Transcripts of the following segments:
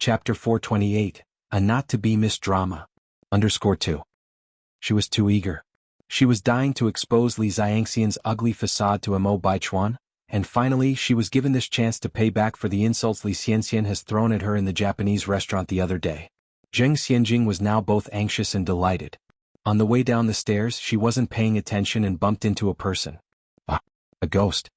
Chapter 428, a not-to-be-missed drama. _2. She was too eager. She was dying to expose Li Xiangxian's ugly facade to Mo Baichuan, and finally she was given this chance to pay back for the insults Li Xianxian has thrown at her in the Japanese restaurant the other day. Zheng Xianjing was now both anxious and delighted. On the way down the stairs she wasn't paying attention and bumped into a person. A ghost.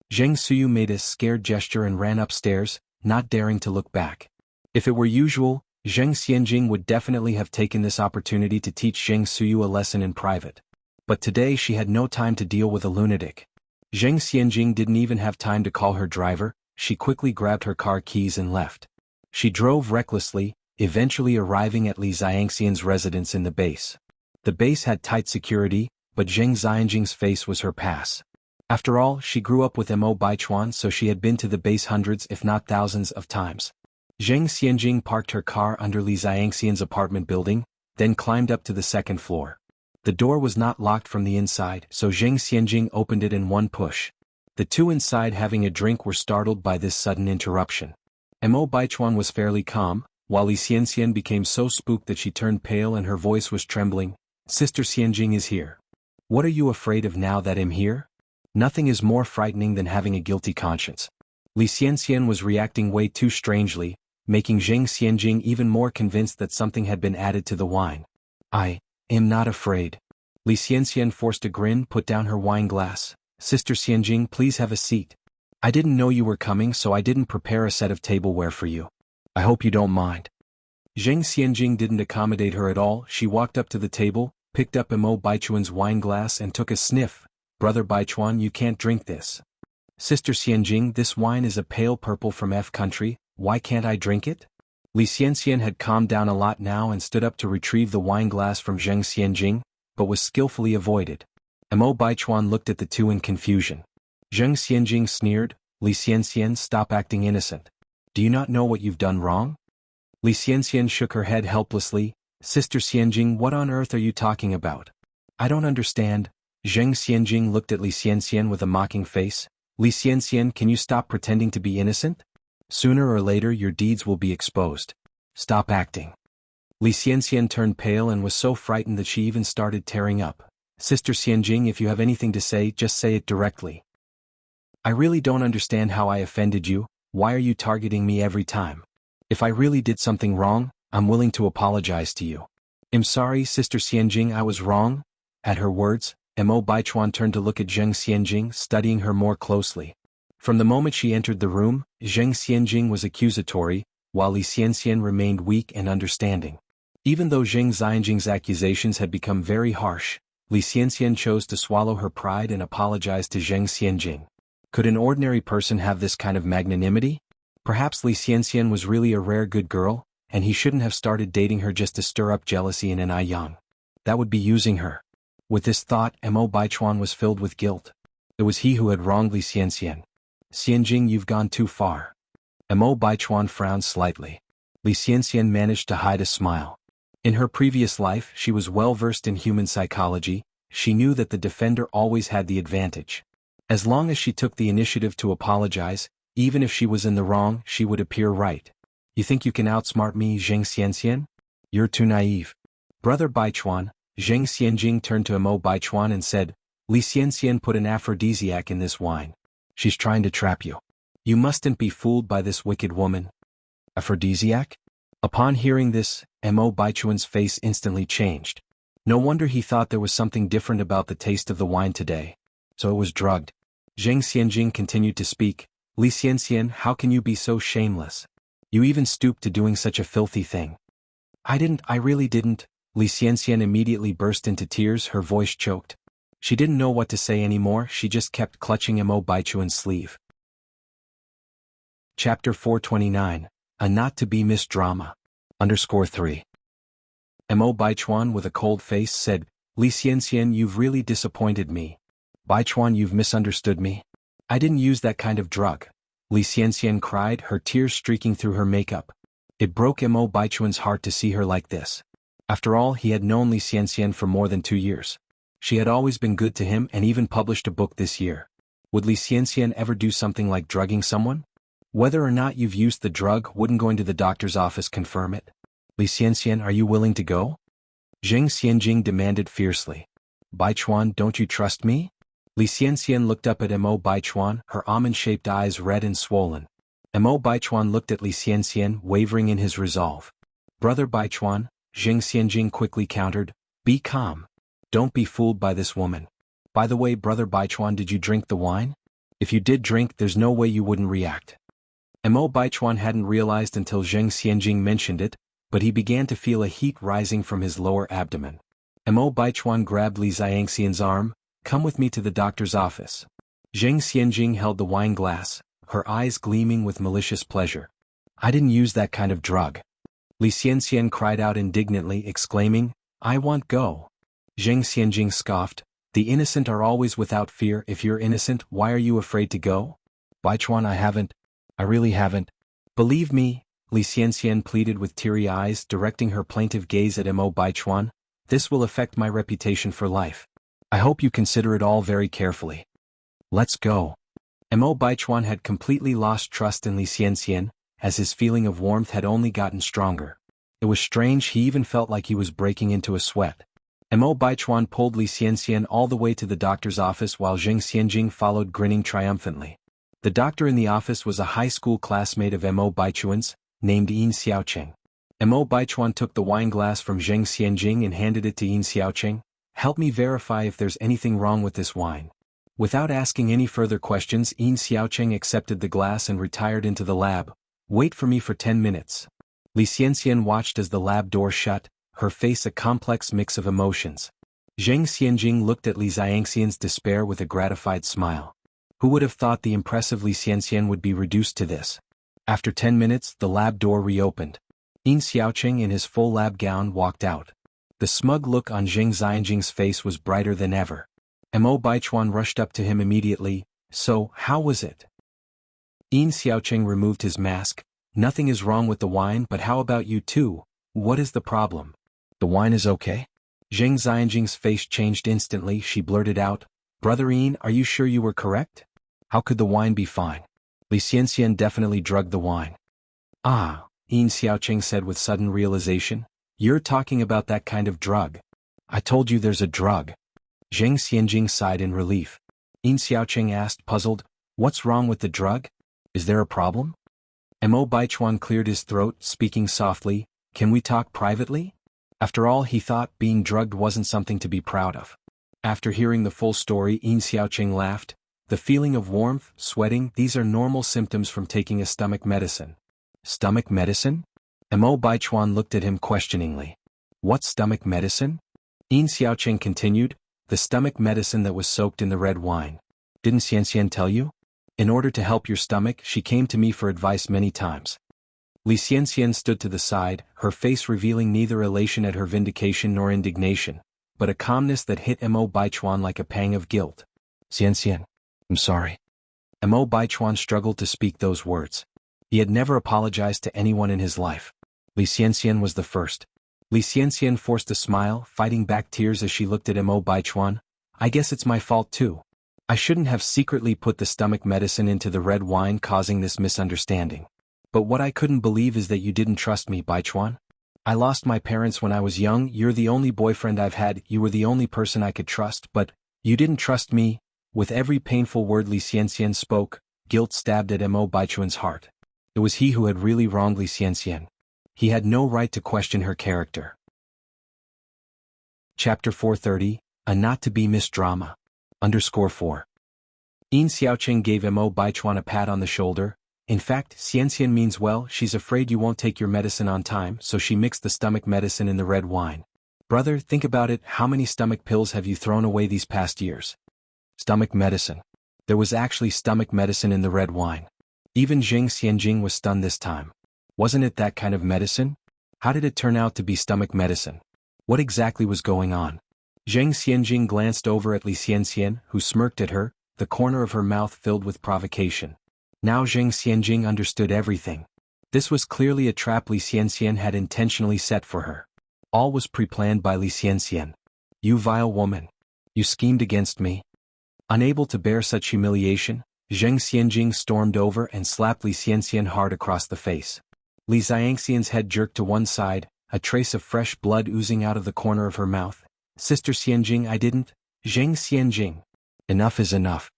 Zheng Suyu made a scared gesture and ran upstairs, not daring to look back. If it were usual, Zheng Xianjing would definitely have taken this opportunity to teach Zheng Suyu a lesson in private. But today she had no time to deal with a lunatic. Zheng Xianjing didn't even have time to call her driver. She quickly grabbed her car keys and left. She drove recklessly, eventually arriving at Li Xiangxian's residence in the base. The base had tight security, but Zheng Xianjing's face was her pass. After all, she grew up with Mo Baichuan, so she had been to the base hundreds if not thousands of times. Zheng Xianjing parked her car under Li Xiangxian's apartment building, then climbed up to the second floor. The door was not locked from the inside, so Zheng Xianjing opened it in one push. The two inside having a drink were startled by this sudden interruption. Mo Baichuan was fairly calm, while Li Xianxian became so spooked that she turned pale and her voice was trembling. "Sister Xianjing is here. What are you afraid of now that I'm here? Nothing is more frightening than having a guilty conscience." Li Xianxian was reacting way too strangely, making Zheng Xianjing even more convinced that something had been added to the wine. "I am not afraid." Li Xianxian forced a grin, put down her wine glass. "Sister Xianjing, please have a seat. I didn't know you were coming, so I didn't prepare a set of tableware for you. I hope you don't mind." Zheng Xianjing didn't accommodate her at all. She walked up to the table, picked up Mo Baichuan's wine glass and took a sniff. "Brother Baichuan, you can't drink this." "Sister Xianjing, this wine is a pale purple from F country, why can't I drink it?" Li Xianxian had calmed down a lot now and stood up to retrieve the wine glass from Zheng Xianjing, but was skillfully avoided. Mo Baichuan looked at the two in confusion. Zheng Xianjing sneered, "Li Xianxian, stop acting innocent. Do you not know what you've done wrong?" Li Xianxian shook her head helplessly. "Sister Xianjing, what on earth are you talking about? I don't understand." Zheng Xianjing looked at Li Xianxian with a mocking face. "Li Xianxian, can you stop pretending to be innocent? Sooner or later your deeds will be exposed. Stop acting." Li Xianxian turned pale and was so frightened that she even started tearing up. "Sister Xianjing, if you have anything to say, just say it directly. I really don't understand how I offended you. Why are you targeting me every time? If I really did something wrong, I'm willing to apologize to you." "I'm sorry, Sister Xianjing, I was wrong." At her words, Mo Baichuan turned to look at Zheng Xianjing, studying her more closely. From the moment she entered the room, Zheng Xianjing was accusatory, while Li Xianxian remained weak and understanding. Even though Zheng Xianjing's accusations had become very harsh, Li Xianxian chose to swallow her pride and apologize to Zheng Xianjing. Could an ordinary person have this kind of magnanimity? Perhaps Li Xianxian was really a rare good girl, and he shouldn't have started dating her just to stir up jealousy in An Yang. That would be using her. With this thought, Mo Baichuan was filled with guilt. It was he who had wronged Li Xianxian. "Xianjing, you've gone too far." Mo Baichuan frowned slightly. Li Xianxian managed to hide a smile. In her previous life, she was well versed in human psychology. She knew that the defender always had the advantage. As long as she took the initiative to apologize, even if she was in the wrong, she would appear right. "You think you can outsmart me, Zheng Xianxian? You're too naive." "Brother Baichuan," Zheng Xianjing turned to Mo Baichuan and said, "Li Xianxian put an aphrodisiac in this wine. She's trying to trap you. You mustn't be fooled by this wicked woman." "Aphrodisiac?" Upon hearing this, Mo Baichuan's face instantly changed. No wonder he thought there was something different about the taste of the wine today. So it was drugged. Zheng Xianjing continued to speak. "Li Xianxian, how can you be so shameless? You even stooped to doing such a filthy thing." I really didn't." Li Xianxian immediately burst into tears, her voice choked. She didn't know what to say anymore, she just kept clutching Mo Baichuan's sleeve. Chapter 429, a not-to-be-missed drama. _3. Mo Baichuan with a cold face said, "Li Xianxian, you've really disappointed me. Baichuan, you've misunderstood me. I didn't use that kind of drug." Li Xianxian cried, her tears streaking through her makeup. It broke Mo Baichuan's heart to see her like this. After all, he had known Li Xianxian for more than 2 years. She had always been good to him and even published a book this year. Would Li Xianxian ever do something like drugging someone? Whether or not you've used the drug wouldn't going to the doctor's office confirm it. Li Xianxian, are you willing to go? Zheng Xianjing demanded fiercely. Baichuan, don't you trust me? Li Xianxian looked up at Mo Baichuan, her almond-shaped eyes red and swollen. Mo Baichuan looked at Li Xianxian, wavering in his resolve. Brother Baichuan, Zheng Xianjing quickly countered, be calm. Don't be fooled by this woman. By the way, Brother Baichuan, did you drink the wine? If you did drink, there's no way you wouldn't react. Mo Baichuan hadn't realized until Zheng Xianjing mentioned it, but he began to feel a heat rising from his lower abdomen. Mo Baichuan grabbed Li Xiangxian's arm, come with me to the doctor's office. Zheng Xianjing held the wine glass, her eyes gleaming with malicious pleasure. I didn't use that kind of drug. Li Xianxian cried out indignantly, exclaiming, I want go. Zheng Xianjing scoffed, the innocent are always without fear. If you're innocent, why are you afraid to go? Baichuan, I really haven't. Believe me, Li Xianxian pleaded with teary eyes, directing her plaintive gaze at Mo Baichuan, this will affect my reputation for life. I hope you consider it all very carefully. Let's go. Mo Baichuan had completely lost trust in Li Xianxian, as his feeling of warmth had only gotten stronger. It was strange, he even felt like he was breaking into a sweat. Mo Baichuan pulled Li Xianxian all the way to the doctor's office while Zheng Xianjing followed, grinning triumphantly. The doctor in the office was a high school classmate of Mo Baichuan's, named Yin Xiaoqing. Mo Baichuan took the wine glass from Zheng Xianjing and handed it to Yin Xiaoqing. Help me verify if there's anything wrong with this wine. Without asking any further questions, Yin Xiaoqing accepted the glass and retired into the lab. Wait for me for 10 minutes. Li Xianxian watched as the lab door shut, her face a complex mix of emotions. Zheng Xianjing looked at Li Xiangxian's despair with a gratified smile. Who would have thought the impressive Li Xianxian would be reduced to this? After 10 minutes, the lab door reopened. Yin Xiaoqing in his full lab gown walked out. The smug look on Zheng Xianjing's face was brighter than ever. Mo Baichuan rushed up to him immediately. So, how was it? Yin Xiaoqing removed his mask. Nothing is wrong with the wine, but how about you too? What is the problem? The wine is okay? Zheng Xianjing's face changed instantly. She blurted out, Brother Yin, are you sure you were correct? How could the wine be fine? Li Xianxian definitely drugged the wine. Ah, Yin Xiaoqing said with sudden realization. You're talking about that kind of drug. I told you there's a drug. Zheng Xianjing sighed in relief. Yin Xiaoqing asked, puzzled, what's wrong with the drug? Is there a problem? Mo Baichuan cleared his throat, speaking softly, can we talk privately? After all, he thought being drugged wasn't something to be proud of. After hearing the full story, Yin Xiaoqing laughed. The feeling of warmth, sweating, these are normal symptoms from taking a stomach medicine. Stomach medicine? Mo Baichuan looked at him questioningly. What stomach medicine? Yin Xiaoqing continued, the stomach medicine that was soaked in the red wine. Didn't Xianxian tell you? In order to help your stomach, she came to me for advice many times. Li Xianxian stood to the side, her face revealing neither elation at her vindication nor indignation, but a calmness that hit Mo Baichuan like a pang of guilt. Xianxian, I'm sorry. Mo Baichuan struggled to speak those words. He had never apologized to anyone in his life. Li Xianxian was the first. Li Xianxian forced a smile, fighting back tears as she looked at Mo Baichuan. I guess it's my fault too. I shouldn't have secretly put the stomach medicine into the red wine, causing this misunderstanding. But what I couldn't believe is that you didn't trust me, Baichuan. I lost my parents when I was young, you're the only boyfriend I've had, you were the only person I could trust, but you didn't trust me. With every painful word Li Xianxian spoke, guilt stabbed at Mo Baichuan's heart. It was he who had really wronged Li Xianxian. He had no right to question her character. Chapter 430, A Not to Be Missed Drama. _4. Yin Xiaoqing gave Mo Baichuan a pat on the shoulder. In fact, Xianxian means well, she's afraid you won't take your medicine on time, so she mixed the stomach medicine in the red wine. Brother, think about it, how many stomach pills have you thrown away these past years? Stomach medicine. There was actually stomach medicine in the red wine. Even Zheng Xianjing was stunned this time. Wasn't it that kind of medicine? How did it turn out to be stomach medicine? What exactly was going on? Zheng Xianjing glanced over at Li Xianxian, who smirked at her, the corner of her mouth filled with provocation. Now Zheng Xianjing understood everything. This was clearly a trap Li Xianxian had intentionally set for her. All was pre-planned by Li Xianxian. You vile woman. You schemed against me. Unable to bear such humiliation, Zheng Xianjing stormed over and slapped Li Xianxian hard across the face. Li Xianxian's head jerked to one side, a trace of fresh blood oozing out of the corner of her mouth. Sister Xianjing, I didn't. Zheng Xianjing. Enough is enough.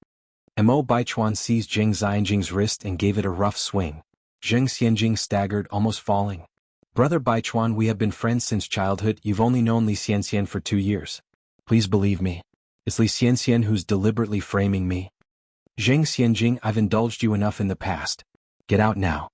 Mo Baichuan seized Zheng Xianjing's wrist and gave it a rough swing. Zheng Xianjing staggered, almost falling. Brother Baichuan, we have been friends since childhood. You've only known Li Xianxian for 2 years. Please believe me. It's Li Xianxian who's deliberately framing me. Zheng Xianjing, I've indulged you enough in the past. Get out now.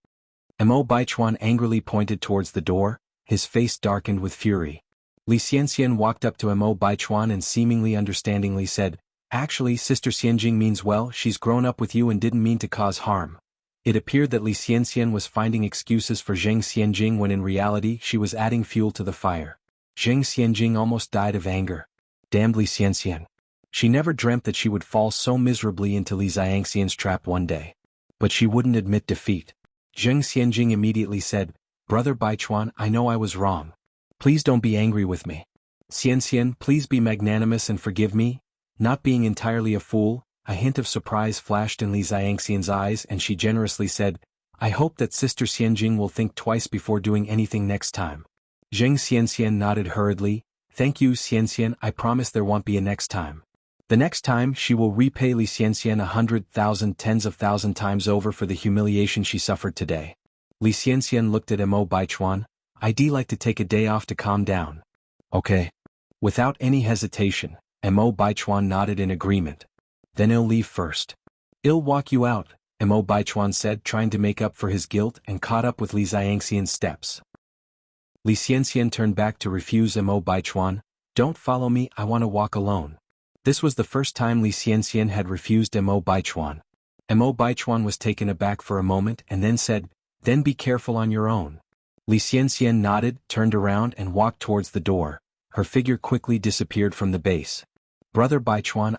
Mo Baichuan angrily pointed towards the door, his face darkened with fury. Li Xianxian walked up to Mo Baichuan and seemingly understandingly said, Actually, Sister Xianjing means well, she's grown up with you and didn't mean to cause harm. It appeared that Li Xianxian was finding excuses for Zheng Xianjing when in reality she was adding fuel to the fire. Zheng Xianjing almost died of anger. Damned Li Xianxian. She never dreamt that she would fall so miserably into Li Xianxian's trap one day. But she wouldn't admit defeat. Zheng Xianjing immediately said, Brother Baichuan, I know I was wrong. Please don't be angry with me. Xianxian, please be magnanimous and forgive me. Not being entirely a fool, a hint of surprise flashed in Li Xianxian's eyes and she generously said, I hope that Sister Xianjing will think twice before doing anything next time. Zheng Xianxian nodded hurriedly, Thank you, Xianxian, I promise there won't be a next time. The next time she will repay Li Xianxian 100,000 tens of thousand times over for the humiliation she suffered today. Li Xianxian looked at Mo Baichuan, I'd like to take a day off to calm down. Okay. Without any hesitation, Mo Baichuan nodded in agreement. Then I'll leave first. I'll walk you out, Mo Baichuan said, trying to make up for his guilt and caught up with Li Xianxian's steps. Li Xianxian turned back to refuse Mo Baichuan, Don't follow me, I want to walk alone. This was the first time Li Xianxian had refused Mo Baichuan. Mo Baichuan was taken aback for a moment and then said, Then be careful on your own. Li Xianxian nodded, turned around and walked towards the door. Her figure quickly disappeared from the base. Brother Baichuan,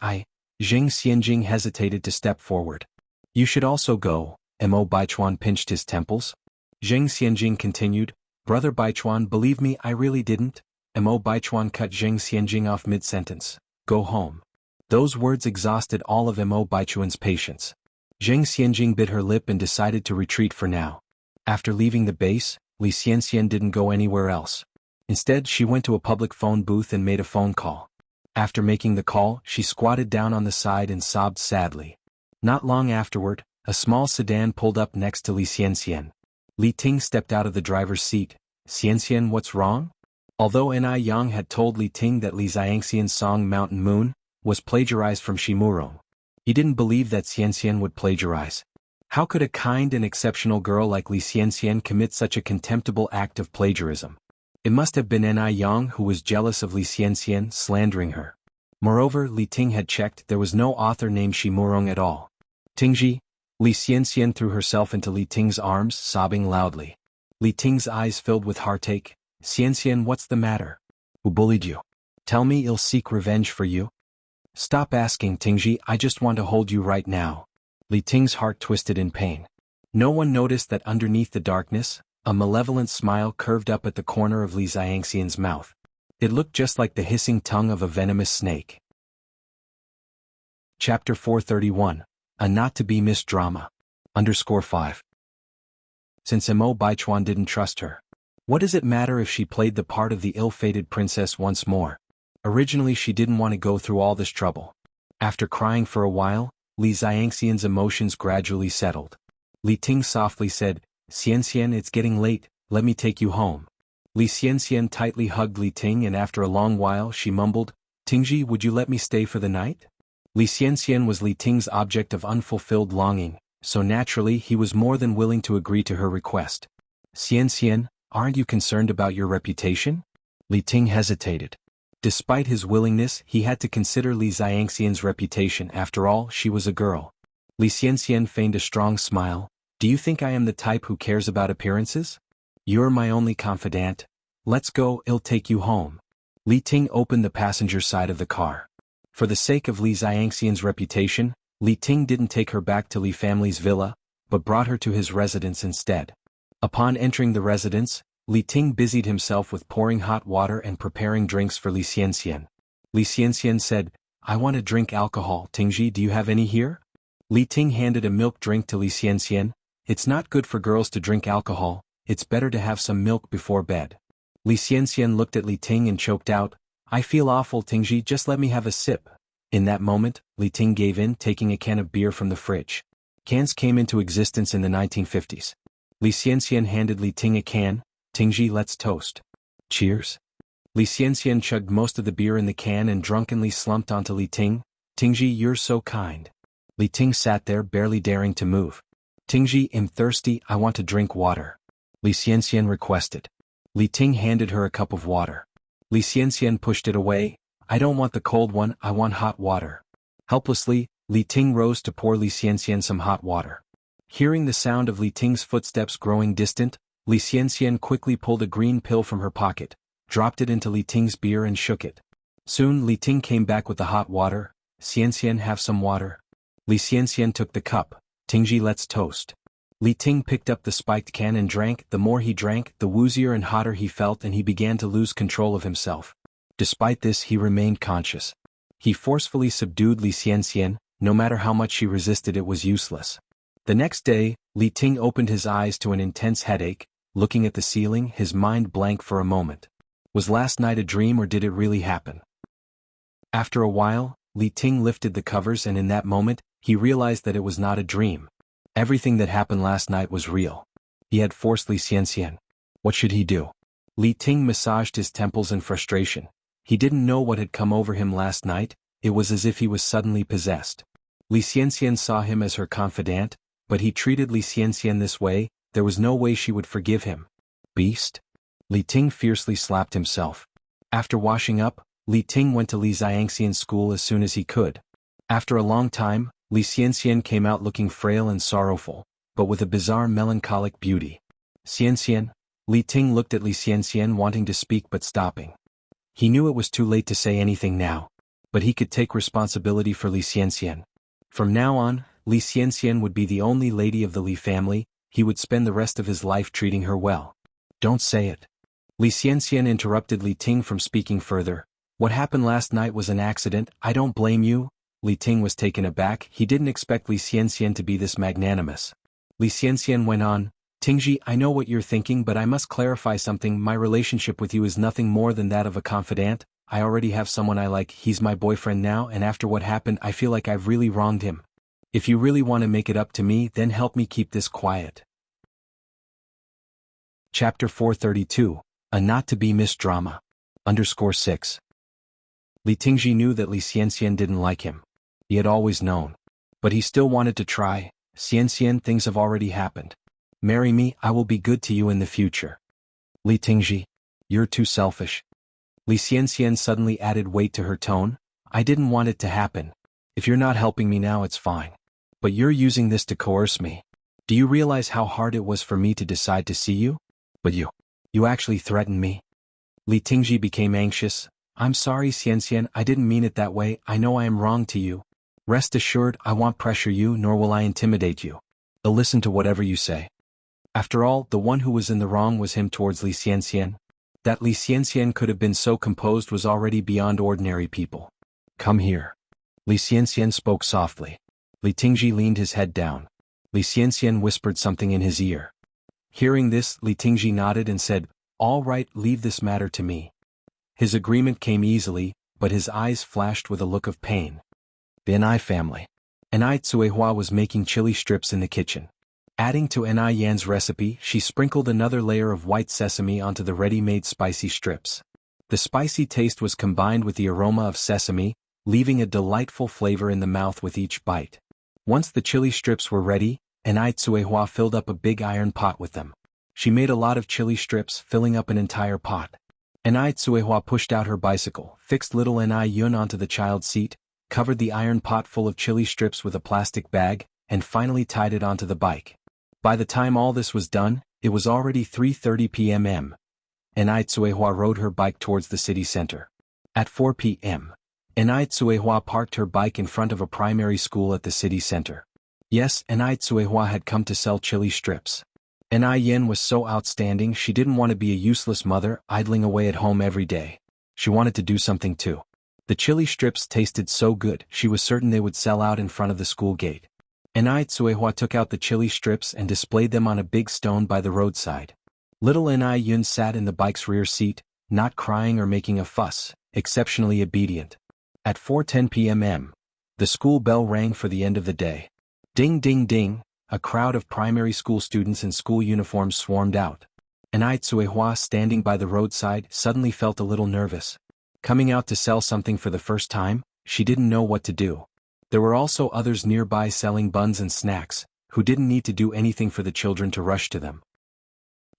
Zheng Xianjing hesitated to step forward. You should also go, Mo Baichuan pinched his temples. Zheng Xianjing continued, Brother Baichuan, believe me, I really didn't. Mo Baichuan cut Zheng Xianjing off mid-sentence. Go home. Those words exhausted all of Mo Baichuan's patience. Zheng Xianjing bit her lip and decided to retreat for now. After leaving the base, Li Xianxian didn't go anywhere else. Instead, she went to a public phone booth and made a phone call. After making the call, she squatted down on the side and sobbed sadly. Not long afterward, a small sedan pulled up next to Li Xianxian. Li Ting stepped out of the driver's seat. Xianxian, what's wrong? Although Ni Yang had told Li Ting that Li Xianxian's song Mountain Moon was plagiarized from Shimurong, he didn't believe that Xianxian would plagiarize. How could a kind and exceptional girl like Li Xianxian commit such a contemptible act of plagiarism? It must have been Ni Yang who was jealous of Li Xianxian, slandering her. Moreover, Li Ting had checked, there was no author named Shimurong at all. Tingji, Li Xianxian threw herself into Li Ting's arms, sobbing loudly. Li Ting's eyes filled with heartache. Xianxian, what's the matter? Who bullied you? Tell me, I'll seek revenge for you. Stop asking, Tingji, I just want to hold you right now. Li Ting's heart twisted in pain. No one noticed that underneath the darkness, a malevolent smile curved up at the corner of Li Xianxian's mouth. It looked just like the hissing tongue of a venomous snake. Chapter 431, A Not-to-be-Missed Drama. _5. Since Mo Baichuan didn't trust her, what does it matter if she played the part of the ill-fated princess once more? Originally she didn't want to go through all this trouble. After crying for a while, Li Xianxian's emotions gradually settled. Li Ting softly said, Xianxian, it's getting late, let me take you home. Li Xianxian tightly hugged Li Ting and after a long while she mumbled, Tingji, would you let me stay for the night? Li Xianxian was Li Ting's object of unfulfilled longing, so naturally he was more than willing to agree to her request. Xianxian, aren't you concerned about your reputation? Li Ting hesitated. Despite his willingness, he had to consider Li Xianxian's reputation. After all, she was a girl. Li Xianxian feigned a strong smile. Do you think I am the type who cares about appearances? You're my only confidant. Let's go, I'll take you home. Li Ting opened the passenger side of the car. For the sake of Li Xianxian's reputation, Li Ting didn't take her back to Li family's villa, but brought her to his residence instead. Upon entering the residence, Li Ting busied himself with pouring hot water and preparing drinks for Li Xianxian. Li Xianxian said, I want to drink alcohol. Tingji, do you have any here? Li Ting handed a milk drink to Li Xianxian. It's not good for girls to drink alcohol, it's better to have some milk before bed. Li Xianxian looked at Li Ting and choked out, I feel awful Tingji, just let me have a sip. In that moment, Li Ting gave in, taking a can of beer from the fridge. Cans came into existence in the 1950s. Li Xianxian handed Li Ting a can, Tingji, let's toast. Cheers. Li Xianxian chugged most of the beer in the can and drunkenly slumped onto Li Ting. Tingji, you're so kind. Li Ting sat there barely daring to move. Tingji, I'm thirsty, I want to drink water. Li Xianxian requested. Li Ting handed her a cup of water. Li Xianxian pushed it away. I don't want the cold one, I want hot water. Helplessly, Li Ting rose to pour Li Xianxian some hot water. Hearing the sound of Li Ting's footsteps growing distant, Li Xianxian quickly pulled a green pill from her pocket, dropped it into Li Ting's beer and shook it. Soon Li Ting came back with the hot water. Xianxian, have some water. Li Xianxian took the cup. Tingji, let's toast. Li Ting picked up the spiked can and drank. The more he drank, the woozier and hotter he felt, and he began to lose control of himself. Despite this, he remained conscious. He forcefully subdued Li Xianxian. No matter how much she resisted, it was useless. The next day, Li Ting opened his eyes to an intense headache, looking at the ceiling, his mind blank for a moment. Was last night a dream or did it really happen? After a while, Li Ting lifted the covers, and in that moment, he realized that it was not a dream. Everything that happened last night was real. He had forced Li Xianxian. What should he do? Li Ting massaged his temples in frustration. He didn't know what had come over him last night. It was as if he was suddenly possessed. Li Xianxian saw him as her confidant, but he treated Li Xianxian this way. There was no way she would forgive him. Beast? Li Ting fiercely slapped himself. After washing up, Li Ting went to Li Xiangxian's school as soon as he could. After a long time, Li Xianxian came out looking frail and sorrowful, but with a bizarre melancholic beauty. Xianxian? Li Ting looked at Li Xianxian, wanting to speak but stopping. He knew it was too late to say anything now, but he could take responsibility for Li Xianxian. From now on, Li Xianxian would be the only lady of the Li family. He would spend the rest of his life treating her well. Don't say it. Li Xianxian interrupted Li Ting from speaking further. What happened last night was an accident, I don't blame you. Li Ting was taken aback. He didn't expect Li Xianxian to be this magnanimous. Li Xianxian went on, Tingji, I know what you're thinking, but I must clarify something. My relationship with you is nothing more than that of a confidant. I already have someone I like. He's my boyfriend now, and after what happened, I feel like I've really wronged him. If you really want to make it up to me, then help me keep this quiet. Chapter 432, A Not to Be Missed Drama. _6. Li Tingji knew that Li Xianxian didn't like him. He had always known. But he still wanted to try. Xianxian, things have already happened. Marry me, I will be good to you in the future. Li Tingji, you're too selfish. Li Xianxian suddenly added weight to her tone. I didn't want it to happen. If you're not helping me now, it's fine. But you're using this to coerce me. Do you realize how hard it was for me to decide to see you? But you actually threatened me. Li Tingji became anxious. I'm sorry Xianxian, I didn't mean it that way. I know I am wrong to you. Rest assured, I won't pressure you, nor will I intimidate you. I'll listen to whatever you say. After all, the one who was in the wrong was him towards Li Xianxian. That Li Xianxian could have been so composed was already beyond ordinary people. Come here. Li Xianxian spoke softly. Li Tingji leaned his head down. Li Xianxian whispered something in his ear. Hearing this, Li Tingji nodded and said, All right, leave this matter to me. His agreement came easily, but his eyes flashed with a look of pain. The Enai family. Enai Tsuehua was making chili strips in the kitchen. Adding to Enai Yan's recipe, she sprinkled another layer of white sesame onto the ready-made spicy strips. The spicy taste was combined with the aroma of sesame, leaving a delightful flavor in the mouth with each bite. Once the chili strips were ready, Enai Tsuehua filled up a big iron pot with them. She made a lot of chili strips, filling up an entire pot. Enai Tsuehua pushed out her bicycle, fixed little Enai Yun onto the child's seat, covered the iron pot full of chili strips with a plastic bag, and finally tied it onto the bike. By the time all this was done, it was already 3:30 p.m. Enai Tsuehua rode her bike towards the city center. At 4 p.m., Enai Tsuehua parked her bike in front of a primary school at the city center. Yes, Enai Tsuehua had come to sell chili strips. Enai Yin was so outstanding she didn't want to be a useless mother idling away at home every day. She wanted to do something too. The chili strips tasted so good, she was certain they would sell out in front of the school gate. Enai Tsuehua took out the chili strips and displayed them on a big stone by the roadside. Little Enai Yun sat in the bike's rear seat, not crying or making a fuss, exceptionally obedient. At 4:10 p.m. the school bell rang for the end of the day. Ding ding ding, a crowd of primary school students in school uniforms swarmed out. Enai Tsuehua, standing by the roadside, suddenly felt a little nervous. Coming out to sell something for the first time, she didn't know what to do. There were also others nearby selling buns and snacks, who didn't need to do anything for the children to rush to them.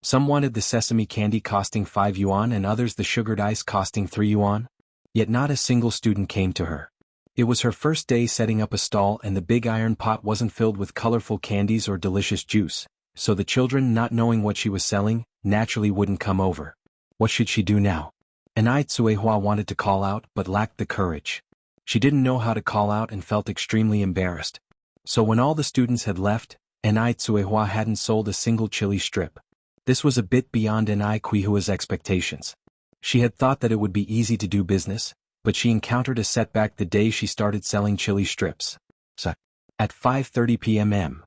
Some wanted the sesame candy costing 5 yuan and others the sugared ice costing 3 yuan. Yet not a single student came to her. It was her first day setting up a stall and the big iron pot wasn't filled with colorful candies or delicious juice, so the children, not knowing what she was selling, naturally wouldn't come over. What should she do now? Enai Tsuehua wanted to call out but lacked the courage. She didn't know how to call out and felt extremely embarrassed. So when all the students had left, Enai Tsuehua hadn't sold a single chili strip. This was a bit beyond Enai Kuihua's expectations. She had thought that it would be easy to do business, but she encountered a setback the day she started selling chili strips. At 5:30 p.m.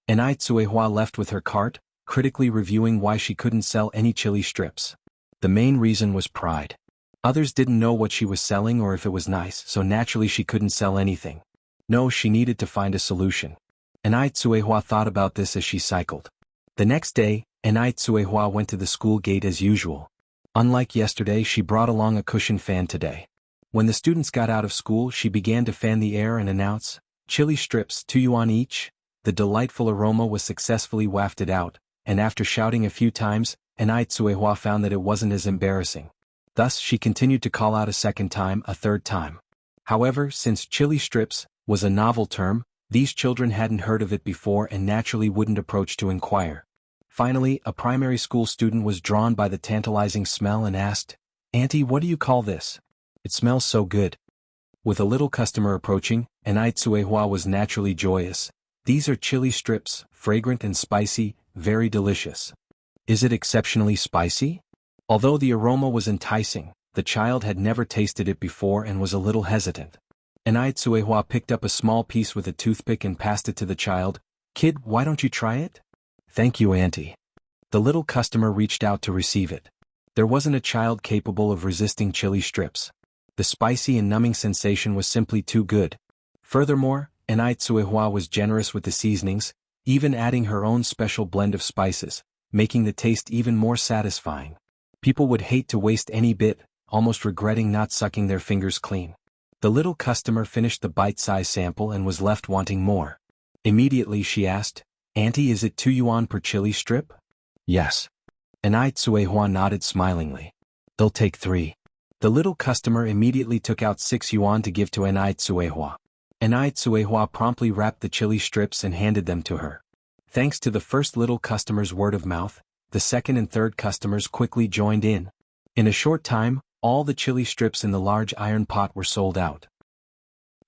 Enai Tsuehua left with her cart, critically reviewing why she couldn't sell any chili strips. The main reason was pride. Others didn't know what she was selling or if it was nice, so naturally she couldn't sell anything. No, she needed to find a solution. Enai Tsuehua thought about this as she cycled. The next day, Enai Tsuehua went to the school gate as usual. Unlike yesterday, she brought along a cushion fan today. When the students got out of school, she began to fan the air and announce, "Chili strips, 2 yuan each." The delightful aroma was successfully wafted out, and after shouting a few times, Enai Tsuehua found that it wasn't as embarrassing. Thus, she continued to call out a second time, a third time. However, since chili strips was a novel term, these children hadn't heard of it before and naturally wouldn't approach to inquire. Finally, a primary school student was drawn by the tantalizing smell and asked, "Auntie, what do you call this? It smells so good." With a little customer approaching, Enai Tsuehua was naturally joyous. "These are chili strips, fragrant and spicy, very delicious." "Is it exceptionally spicy?" Although the aroma was enticing, the child had never tasted it before and was a little hesitant. Enai Tsuehua picked up a small piece with a toothpick and passed it to the child. "Kid, why don't you try it?" "Thank you, Auntie." The little customer reached out to receive it. There wasn't a child capable of resisting chili strips. The spicy and numbing sensation was simply too good. Furthermore, Enai Tsuehua was generous with the seasonings, even adding her own special blend of spices, making the taste even more satisfying. People would hate to waste any bit, almost regretting not sucking their fingers clean. The little customer finished the bite-sized sample and was left wanting more. Immediately she asked, "Auntie, is it 2 yuan per chili strip?" "Yes." Enai Tsuehua nodded smilingly. "They'll take 3. The little customer immediately took out 6 yuan to give to Enai Tsuehua. Enai Tsuehua promptly wrapped the chili strips and handed them to her. Thanks to the first little customer's word of mouth, the second and third customers quickly joined in. In a short time, all the chili strips in the large iron pot were sold out.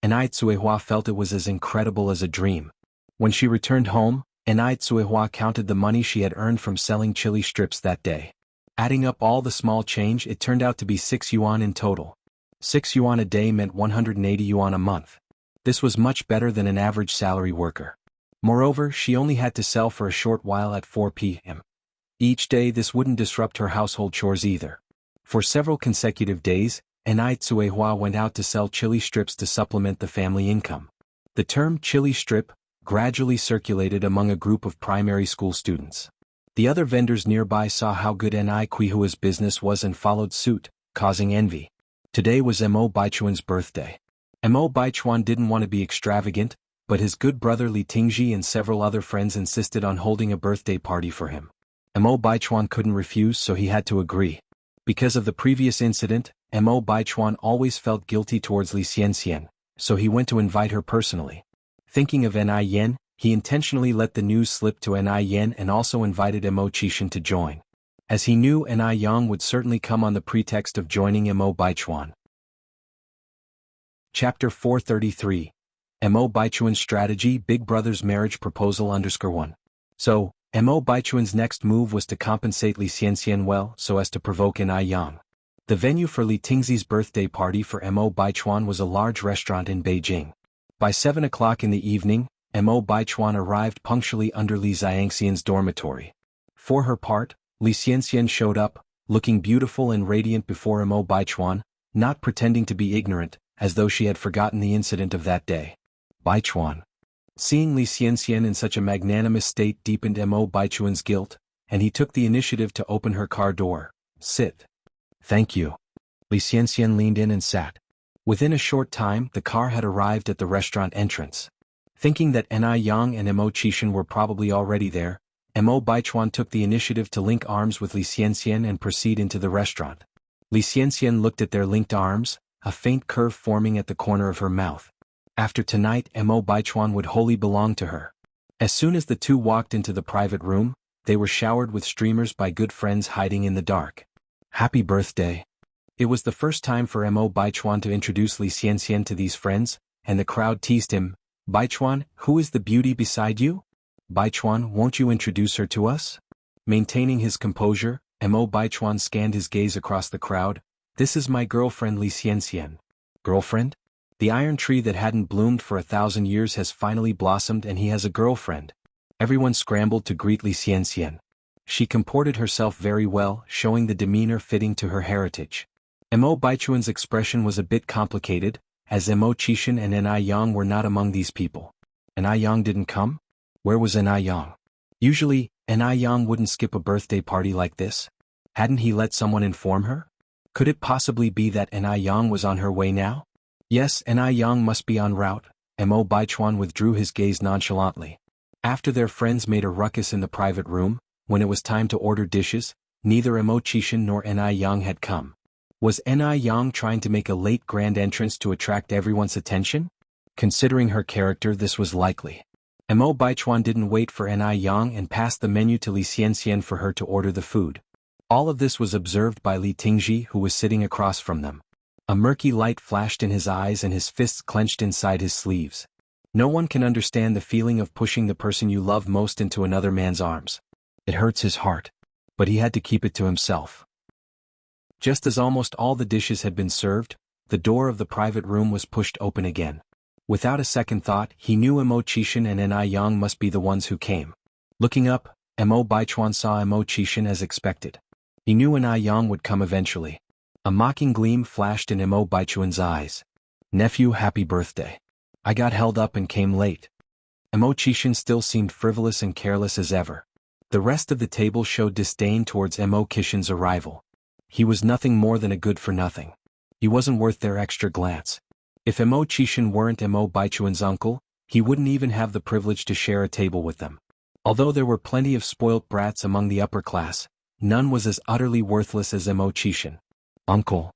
Enai Tsuehua felt it was as incredible as a dream. When she returned home, Enai Tsuehua counted the money she had earned from selling chili strips that day. Adding up all the small change, it turned out to be 6 yuan in total. 6 yuan a day meant 180 yuan a month. This was much better than an average salary worker. Moreover, she only had to sell for a short while at 4 p.m. Each day. This wouldn't disrupt her household chores either. For several consecutive days, Enai Tsuehua went out to sell chili strips to supplement the family income. The term chili strip gradually circulated among a group of primary school students. The other vendors nearby saw how good Enai Kuihua's business was and followed suit, causing envy. Today was Mo Baichuan's birthday. Mo Baichuan didn't want to be extravagant, but his good brother Li Tingji and several other friends insisted on holding a birthday party for him. Mo Baichuan couldn't refuse, so he had to agree. Because of the previous incident, Mo Baichuan always felt guilty towards Li Xianxian, so he went to invite her personally. Thinking of Enai Yen, he intentionally let the news slip to Enai Yen and also invited Mo Qishan to join. As he knew Enai Yang would certainly come on the pretext of joining Mo Baichuan. Chapter 433. Mo Baichuan's Strategy, Big Brother's Marriage Proposal _1. So, Mo Baichuan's next move was to compensate Li Xianxian well so as to provoke Enai Yang. The venue for Li Tingzi's birthday party for Mo Baichuan was a large restaurant in Beijing. By 7 o'clock in the evening, Mo Baichuan arrived punctually under Li Xiangxian's dormitory. For her part, Li Xianxian showed up, looking beautiful and radiant before Mo Baichuan, not pretending to be ignorant, as though she had forgotten the incident of that day. Baichuan. Seeing Li Xianxian in such a magnanimous state deepened Mo Baichuan's guilt, and he took the initiative to open her car door. Sit. Thank you. Li Xianxian leaned in and sat. Within a short time, the car had arrived at the restaurant entrance. Thinking that Ni Yang and Mo Qixin were probably already there, Mo Baichuan took the initiative to link arms with Li Xianxian and proceed into the restaurant. Li Xianxian looked at their linked arms, a faint curve forming at the corner of her mouth. After tonight, Mo Baichuan would wholly belong to her. As soon as the two walked into the private room, they were showered with streamers by good friends hiding in the dark. Happy birthday. It was the first time for Mo Baichuan to introduce Li Xianxian to these friends, and the crowd teased him. Baichuan, who is the beauty beside you? Baichuan, won't you introduce her to us? Maintaining his composure, Mo Baichuan scanned his gaze across the crowd. This is my girlfriend Li Xianxian. Girlfriend? The iron tree that hadn't bloomed for 1,000 years has finally blossomed and he has a girlfriend. Everyone scrambled to greet Li Xianxian. She comported herself very well, showing the demeanor fitting to her heritage. Mo Baichuan's expression was a bit complicated, as Mo Qixin and Ni Yang were not among these people. Ni Yang didn't come? Where was Ni Yang? Usually, Ni Yang wouldn't skip a birthday party like this. Hadn't he let someone inform her? Could it possibly be that Ni Yang was on her way now? Yes, Ni Yang must be en route. Mo Baichuan withdrew his gaze nonchalantly. After their friends made a ruckus in the private room, when it was time to order dishes, neither Mo Qixin nor Ni Yang had come. Was Ni Yang trying to make a late grand entrance to attract everyone's attention? Considering her character, this was likely. Mo Baichuan didn't wait for Ni Yang and passed the menu to Li Xianxian for her to order the food. All of this was observed by Li Tingji, who was sitting across from them. A murky light flashed in his eyes and his fists clenched inside his sleeves. No one can understand the feeling of pushing the person you love most into another man's arms. It hurts his heart. But he had to keep it to himself. Just as almost all the dishes had been served, the door of the private room was pushed open again. Without a second thought, he knew Mo Qixin and Ni Yang must be the ones who came. Looking up, Mo Baichuan saw Mo Qixin as expected. He knew Ni Yang would come eventually. A mocking gleam flashed in Mo Baichuan's eyes. Nephew, happy birthday. I got held up and came late. Mo Qixin still seemed frivolous and careless as ever. The rest of the table showed disdain towards Mo Qixin's arrival. He was nothing more than a good-for-nothing. He wasn't worth their extra glance. If Mo Qixin weren't Mo Baichuan's uncle, he wouldn't even have the privilege to share a table with them. Although there were plenty of spoilt brats among the upper class, none was as utterly worthless as Mo Qixin. Uncle.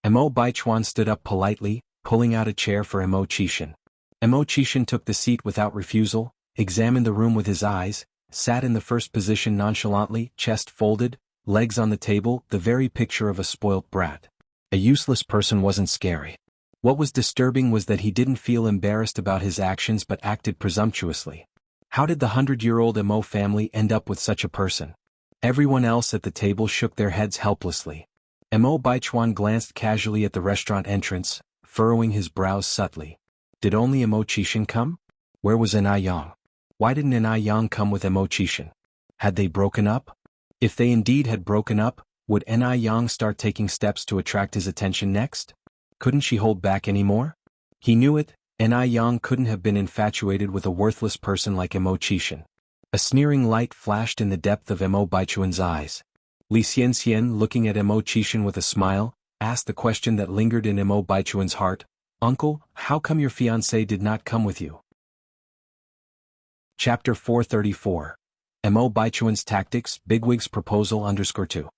Mo Baichuan stood up politely, pulling out a chair for Mo Qixin. Mo Qixin took the seat without refusal, examined the room with his eyes, sat in the first position nonchalantly, chest folded, legs on the table, the very picture of a spoilt brat. A useless person wasn't scary. What was disturbing was that he didn't feel embarrassed about his actions but acted presumptuously. How did the 100-year-old Mo family end up with such a person? Everyone else at the table shook their heads helplessly. Mo Baichuan glanced casually at the restaurant entrance, furrowing his brows subtly. Did only Mo Qixin come? Where was Ni Yang? Why didn't Ni Yang come with Mo Qixin? Had they broken up? If they indeed had broken up, would Ni Yang start taking steps to attract his attention next? Couldn't she hold back anymore? He knew it, Ni Yang couldn't have been infatuated with a worthless person like Mo Qixin. A sneering light flashed in the depth of Mo Baichuan's eyes. Li Xianxian, looking at Mo Qixin with a smile, asked the question that lingered in Mo Baichuan's heart. Uncle, how come your fiancé did not come with you? Chapter 434. Mo Baichuan's Tactics, Bigwig's Proposal _2.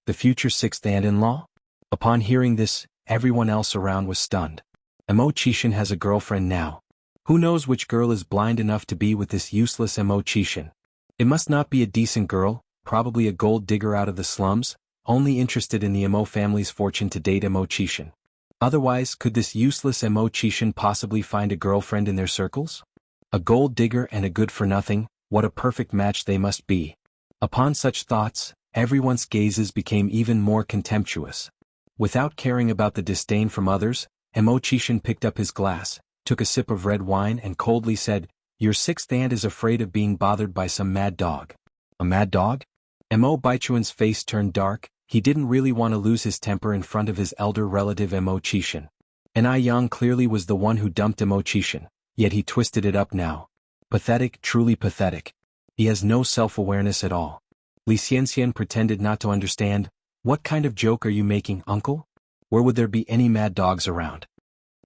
The future sixth aunt-in-law? Upon hearing this, everyone else around was stunned. Mo Qixin has a girlfriend now. Who knows which girl is blind enough to be with this useless Mo Qixin? It must not be a decent girl, probably a gold digger out of the slums, only interested in the Mo family's fortune to date Mo Qixin. Otherwise, could this useless Mo Qixin possibly find a girlfriend in their circles? A gold digger and a good-for-nothing, what a perfect match they must be. Upon such thoughts, everyone's gazes became even more contemptuous. Without caring about the disdain from others, Mo Qixin picked up his glass, took a sip of red wine and coldly said, Your sixth aunt is afraid of being bothered by some mad dog. A mad dog? Mo Baichuan's face turned dark. He didn't really want to lose his temper in front of his elder relative Mo Qixin. Ai Yang clearly was the one who dumped Mo Qixin, yet he twisted it up now. Pathetic, truly pathetic. He has no self-awareness at all. Li Xianxian pretended not to understand. What kind of joke are you making, uncle? Where would there be any mad dogs around?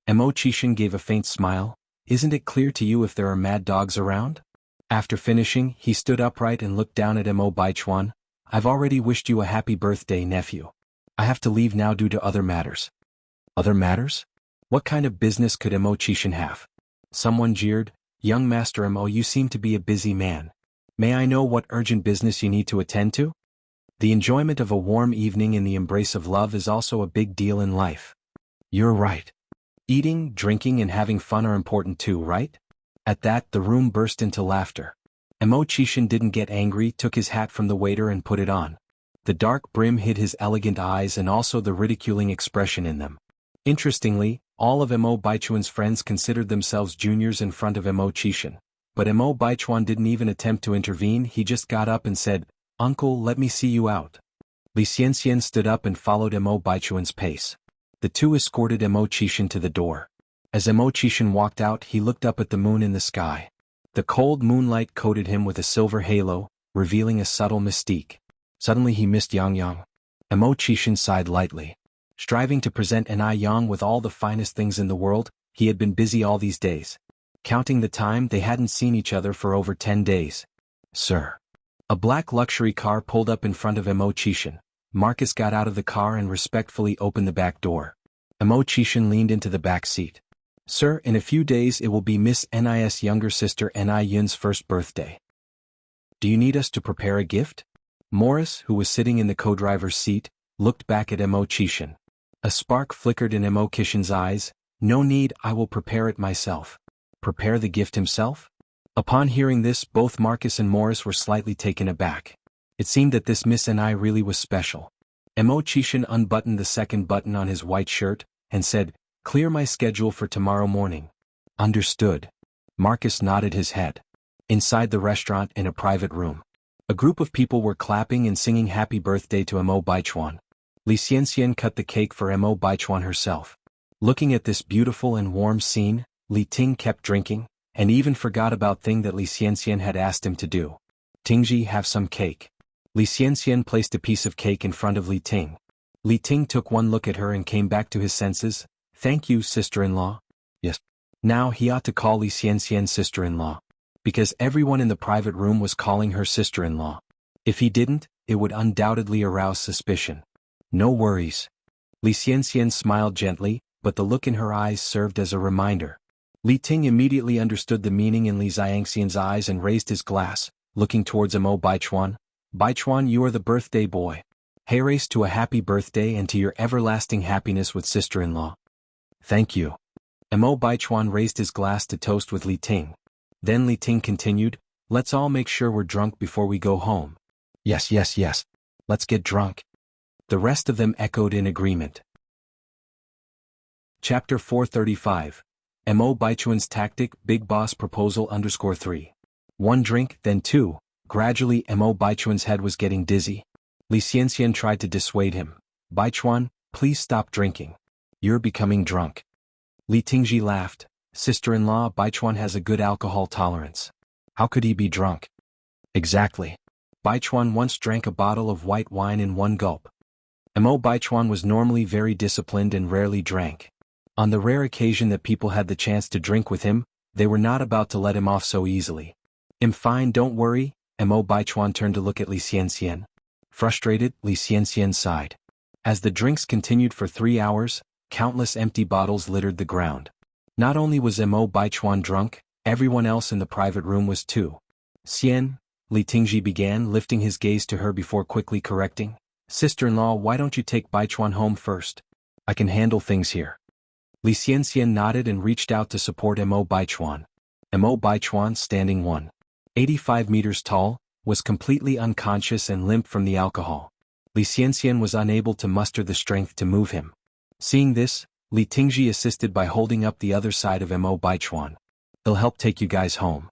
Mo Qixin gave a faint smile. Isn't it clear to you if there are mad dogs around? After finishing, he stood upright and looked down at Mo Baichuan. I've already wished you a happy birthday, nephew. I have to leave now due to other matters. Other matters? What kind of business could Mo Qixin have? Someone jeered. Young Master Mo, you seem to be a busy man. May I know what urgent business you need to attend to? The enjoyment of a warm evening in the embrace of love is also a big deal in life. You're right. Eating, drinking and having fun are important too, right? At that, the room burst into laughter. Mo Qixin didn't get angry, took his hat from the waiter and put it on. The dark brim hid his elegant eyes and also the ridiculing expression in them. Interestingly, all of Mo Baichuan's friends considered themselves juniors in front of Mo Qixin. But Mo Baichuan didn't even attempt to intervene, he just got up and said, Uncle, let me see you out. Li Xianxian stood up and followed Mo Baichuan's pace. The two escorted Mo Qixin to the door. As Mo Qixin walked out, he looked up at the moon in the sky. The cold moonlight coated him with a silver halo, revealing a subtle mystique. Suddenly he missed Yang. Mo Qixin sighed lightly. Striving to present Ai Yang with all the finest things in the world, he had been busy all these days. Counting the time, they hadn't seen each other for over 10 days. Sir. A black luxury car pulled up in front of Mo Qixin. Marcus got out of the car and respectfully opened the back door. Mo Qixin leaned into the back seat. Sir, in a few days it will be Miss Ni's younger sister Ni Yun's first birthday. Do you need us to prepare a gift? Morris, who was sitting in the co-driver's seat, looked back at Mo Qixin. A spark flickered in Mo Qixin's eyes. No need, I will prepare it myself. Prepare the gift himself? Upon hearing this, both Marcus and Morris were slightly taken aback. It seemed that this Miss Ni really was special. Mo Qixin unbuttoned the second button on his white shirt, and said, Clear my schedule for tomorrow morning. Understood. Marcus nodded his head. Inside the restaurant, in a private room, a group of people were clapping and singing happy birthday to Mo Baichuan. Li Xianxian cut the cake for Mo Baichuan herself. Looking at this beautiful and warm scene, Li Ting kept drinking, and even forgot about thing that Li Xianxian had asked him to do. Tingji, have some cake. Li Xianxian placed a piece of cake in front of Li Ting. Li Ting took one look at her and came back to his senses. Thank you, sister-in-law. Yes. Now he ought to call Li Xianxian sister-in-law. Because everyone in the private room was calling her sister-in-law. If he didn't, it would undoubtedly arouse suspicion. No worries. Li Xianxian smiled gently, but the look in her eyes served as a reminder. Li Ting immediately understood the meaning in Li Xianxian's eyes and raised his glass, looking towards Mo Baichuan. Baichuan, you are the birthday boy. Heirace to a happy birthday and to your everlasting happiness with sister-in-law. Thank you. Mo Baichuan raised his glass to toast with Li Ting. Then Li Ting continued, let's all make sure we're drunk before we go home. Yes. Let's get drunk. The rest of them echoed in agreement. Chapter 435. Mo Baichuan's Tactic, Big Boss Proposal _3. One drink, then two. Gradually Mo Baichuan's head was getting dizzy. Li Xianxian tried to dissuade him. Baichuan, please stop drinking. You're becoming drunk. Li Tingji laughed. Sister-in-law, Baichuan has a good alcohol tolerance. How could he be drunk? Exactly. Baichuan once drank a bottle of white wine in one gulp. Mo Baichuan was normally very disciplined and rarely drank. On the rare occasion that people had the chance to drink with him, they were not about to let him off so easily. I'm fine, don't worry. Mo Baichuan turned to look at Li Xianxian. Frustrated, Li Xianxian sighed. As the drinks continued for 3 hours, countless empty bottles littered the ground. Not only was Mo Baichuan drunk, everyone else in the private room was too. Xian, Li Tingji began, lifting his gaze to her before quickly correcting. Sister-in-law, why don't you take Baichuan home first? I can handle things here. Li Xianxian nodded and reached out to support Mo Baichuan. Mo Baichuan, standing 185 meters tall, was completely unconscious and limp from the alcohol. Li Xianxian was unable to muster the strength to move him. Seeing this, Li Tingji assisted by holding up the other side of Mo Baichuan. He'll help take you guys home.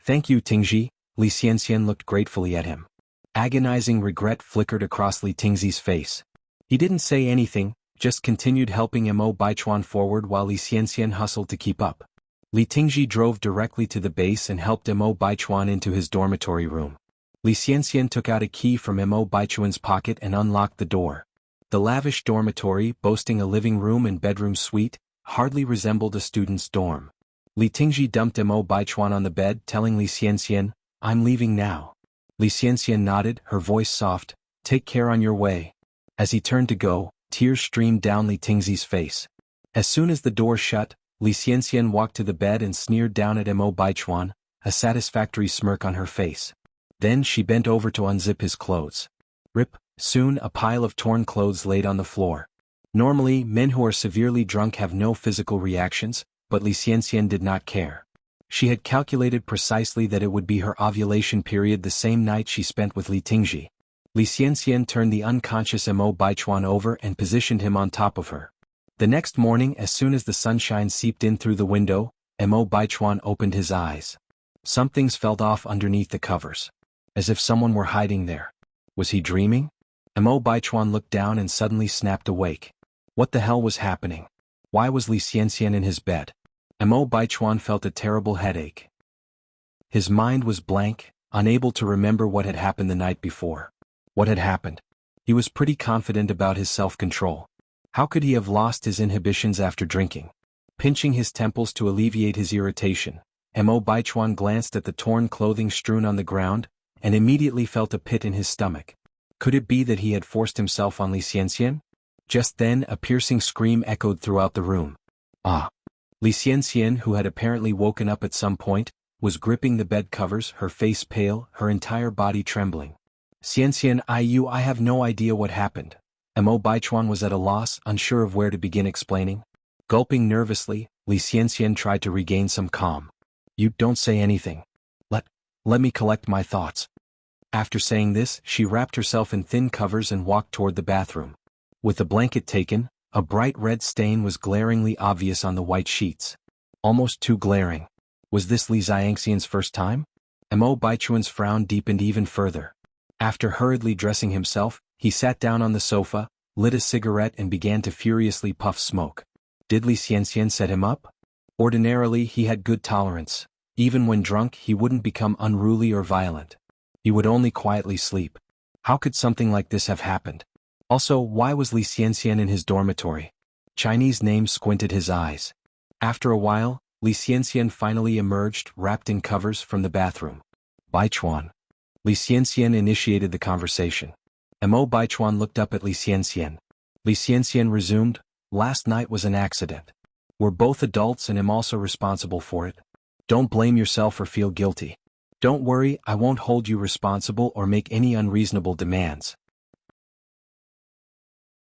Thank you, Tingji. Li Xianxian looked gratefully at him. Agonizing regret flickered across Li Tingzi's face. He didn't say anything, just continued helping Mo Baichuan forward while Li Xianxian hustled to keep up. Li Tingji drove directly to the base and helped Mo Baichuan into his dormitory room. Li Xianxian took out a key from Mo Baichuan's pocket and unlocked the door. The lavish dormitory, boasting a living room and bedroom suite, hardly resembled a student's dorm. Li Tingji dumped Mo Baichuan on the bed, telling Li Xianxian, "I'm leaving now." Li Xianxian nodded, her voice soft, "Take care on your way." As he turned to go, tears streamed down Li Tingzi's face. As soon as the door shut, Li Xianxian walked to the bed and sneered down at Mo Baichuan, a satisfactory smirk on her face. Then she bent over to unzip his clothes. Rip, soon a pile of torn clothes laid on the floor. Normally, men who are severely drunk have no physical reactions, but Li Xianxian did not care. She had calculated precisely that it would be her ovulation period the same night she spent with Li Tingji. Li Xianxian turned the unconscious Mo Baichuan over and positioned him on top of her. The next morning, as soon as the sunshine seeped in through the window, Mo Baichuan opened his eyes. Something's felt off underneath the covers. As if someone were hiding there. Was he dreaming? Mo Baichuan looked down and suddenly snapped awake. What the hell was happening? Why was Li Xianxian in his bed? Mo Baichuan felt a terrible headache. His mind was blank, unable to remember what had happened the night before. What had happened? He was pretty confident about his self-control. How could he have lost his inhibitions after drinking? Pinching his temples to alleviate his irritation, Mo Baichuan glanced at the torn clothing strewn on the ground, and immediately felt a pit in his stomach. Could it be that he had forced himself on Li Xianxian? Just then a piercing scream echoed throughout the room. Ah! Li Xianxian, who had apparently woken up at some point, was gripping the bed covers, her face pale, her entire body trembling. "Xianxian, I have no idea what happened." Mo Baichuan was at a loss, unsure of where to begin explaining. Gulping nervously, Li Xianxian tried to regain some calm. "You don't say anything. Let me collect my thoughts." After saying this, she wrapped herself in thin covers and walked toward the bathroom. With the blanket taken, a bright red stain was glaringly obvious on the white sheets. Almost too glaring. Was this Li Xiangxian's first time? Mo Baichuan's frown deepened even further. After hurriedly dressing himself, he sat down on the sofa, lit a cigarette and began to furiously puff smoke. Did Li Xianxian set him up? Ordinarily he had good tolerance. Even when drunk he wouldn't become unruly or violent. He would only quietly sleep. How could something like this have happened? Also, why was Li Xianxian in his dormitory? Chinese name squinted his eyes. After a while, Li Xianxian finally emerged, wrapped in covers, from the bathroom. "Baichuan." Li Xianxian initiated the conversation. Mo Baichuan looked up at Li Xianxian. Li Xianxian resumed, "Last night was an accident. We're both adults and I'm also responsible for it. Don't blame yourself or feel guilty. Don't worry, I won't hold you responsible or make any unreasonable demands."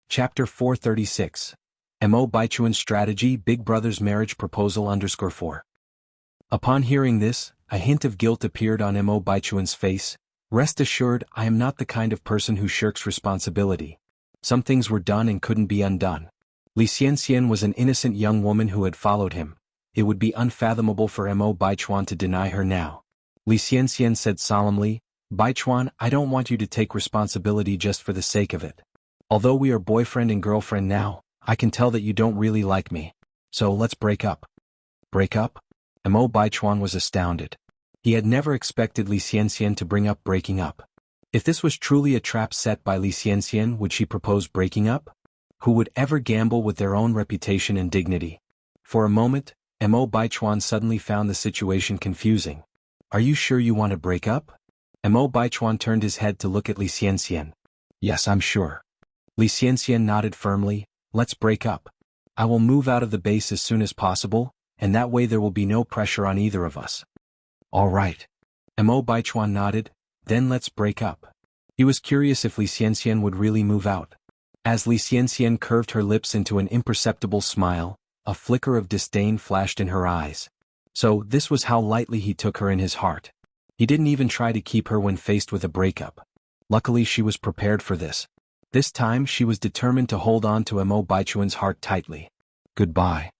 Chapter 436. Mo Baichuan's Strategy, Big Brother's Marriage Proposal _4. Upon hearing this, a hint of guilt appeared on Mo Baichuan's face. "Rest assured, I am not the kind of person who shirks responsibility. Some things were done and couldn't be undone." Li Xianxian was an innocent young woman who had followed him. It would be unfathomable for Mo Baichuan to deny her now. Li Xianxian said solemnly, "Baichuan, I don't want you to take responsibility just for the sake of it. Although we are boyfriend and girlfriend now, I can tell that you don't really like me. So let's break up." Break up? Mo Baichuan was astounded. He had never expected Li Xianxian to bring up breaking up. If this was truly a trap set by Li Xianxian, would she propose breaking up? Who would ever gamble with their own reputation and dignity? For a moment, Mo Baichuan suddenly found the situation confusing. "Are you sure you want to break up?" Mo Baichuan turned his head to look at Li Xianxian. "Yes, I'm sure." Li Xianxian nodded firmly, "Let's break up. I will move out of the base as soon as possible, and that way there will be no pressure on either of us." "All right." Mo Baichuan nodded, "Then let's break up." He was curious if Li Xianxian would really move out. As Li Xianxian curved her lips into an imperceptible smile, a flicker of disdain flashed in her eyes. So this was how lightly he took her in his heart. He didn't even try to keep her when faced with a breakup. Luckily she was prepared for this. This time she was determined to hold on to Mo Baichuan's heart tightly. "Goodbye."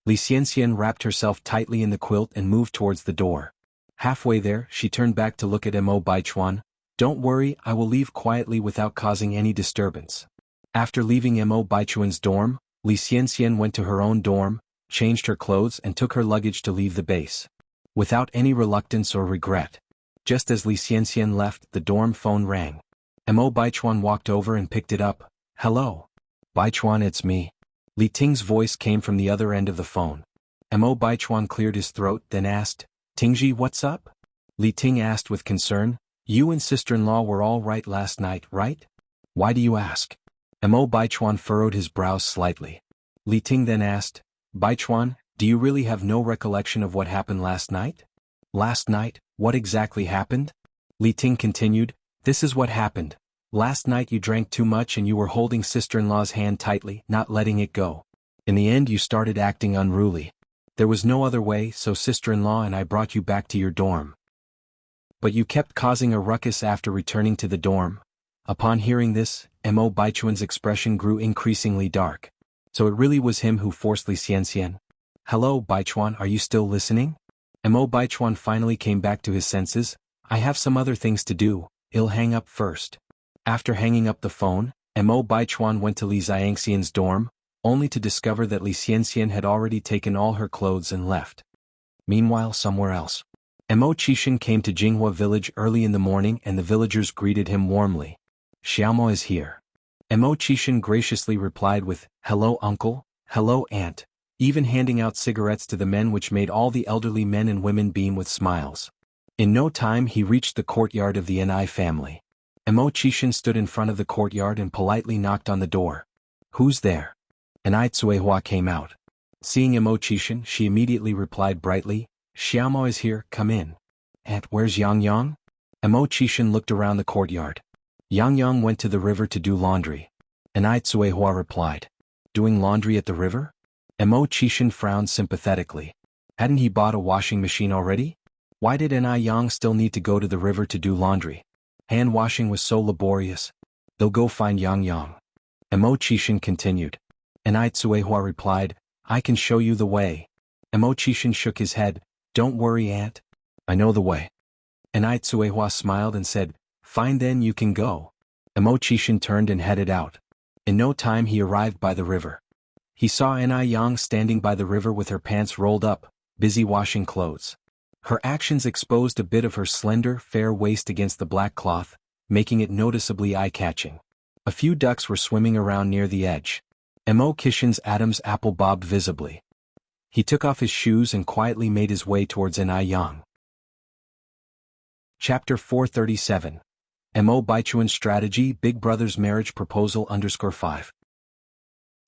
Li Xianxian wrapped herself tightly in the quilt and moved towards the door. Halfway there, she turned back to look at Mo Baichuan. Don't worry, I will leave quietly without causing any disturbance. After leaving Mo Baichuan's dorm, Li Xianxian went to her own dorm, changed her clothes and took her luggage to leave the base. Without any reluctance or regret. Just as Li Xianxian left, the dorm phone rang. Mo Baichuan walked over and picked it up. Hello. Baichuan, it's me. Li Ting's voice came from the other end of the phone. Mo Baichuan cleared his throat, then asked, Tingji, what's up? Li Ting asked with concern, you and sister-in-law were all right last night, right? Why do you ask? Mo Baichuan furrowed his brows slightly. Li Ting then asked, Baichuan, do you really have no recollection of what happened last night? Last night, what exactly happened? Li Ting continued, this is what happened. Last night you drank too much and you were holding sister-in-law's hand tightly, not letting it go. In the end you started acting unruly. There was no other way, so sister-in-law and I brought you back to your dorm. But you kept causing a ruckus after returning to the dorm. Upon hearing this, Mo Baichuan's expression grew increasingly dark. So it really was him who forced Li Xianxian. Hello, Baichuan, are you still listening? Mo Baichuan finally came back to his senses. I have some other things to do, I'll hang up first. After hanging up the phone, Mo Baichuan went to Li Xianxian's dorm, only to discover that Li Xianxian had already taken all her clothes and left. Meanwhile, somewhere else. Mo Qixin came to Jinghua village early in the morning and the villagers greeted him warmly. Xiaomo is here. Mo Qixin graciously replied with, hello uncle, hello aunt, even handing out cigarettes to the men, which made all the elderly men and women beam with smiles. In no time he reached the courtyard of the Ni family. Mo Qixin stood in front of the courtyard and politely knocked on the door. Who's there? Ni Tsuehua came out. Seeing Mo Qixin, she immediately replied brightly, Xiaomo is here, come in. Aunt, where's Yang Yang? Mo Qixin looked around the courtyard. Yang Yang went to the river to do laundry. Ni Tsuehua replied. Doing laundry at the river? Mo Qixin frowned sympathetically. Hadn't he bought a washing machine already? Why did Ni Yang still need to go to the river to do laundry? Hand washing was so laborious. They'll go find Yang Yang. Mo Qixin continued. Ni Tsuehua replied, I can show you the way. Mo Qixin shook his head. Don't worry, aunt. I know the way. Ni Tsuehua smiled and said, fine then, you can go. Mo Qixin turned and headed out. In no time he arrived by the river. He saw Ni Yang standing by the river with her pants rolled up, busy washing clothes. Her actions exposed a bit of her slender, fair waist against the black cloth, making it noticeably eye-catching. A few ducks were swimming around near the edge. Mo Qixin's Adam's apple bobbed visibly. He took off his shoes and quietly made his way towards Ni Yang. Chapter 437. Mo Baichuan's Strategy, Big Brother's Marriage Proposal _5.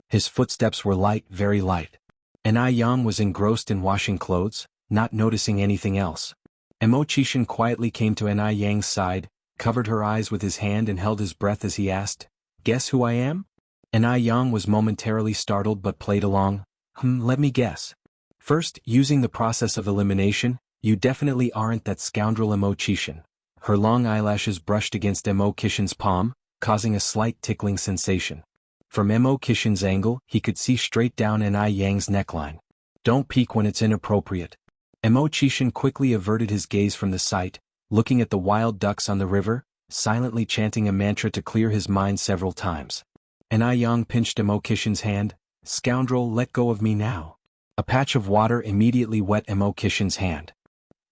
His footsteps were light, very light. Ni Yang was engrossed in washing clothes, not noticing anything else. Mo Qixin quietly came to Ni Yang's side, covered her eyes with his hand and held his breath as he asked, Guess who I am? Ni Yang was momentarily startled but played along. Let me guess. First, using the process of elimination, you definitely aren't that scoundrel Mo Qixin. Her long eyelashes brushed against Mo Qixin's palm, causing a slight tickling sensation. From Mo Qixin's angle, he could see straight down Ni Yang's neckline. Don't peek when it's inappropriate. Mo Qixin quickly averted his gaze from the sight, looking at the wild ducks on the river, silently chanting a mantra to clear his mind several times. Ni Yang pinched Mo Qixin's hand. Scoundrel, let go of me now. A patch of water immediately wet Mo Qixin's hand.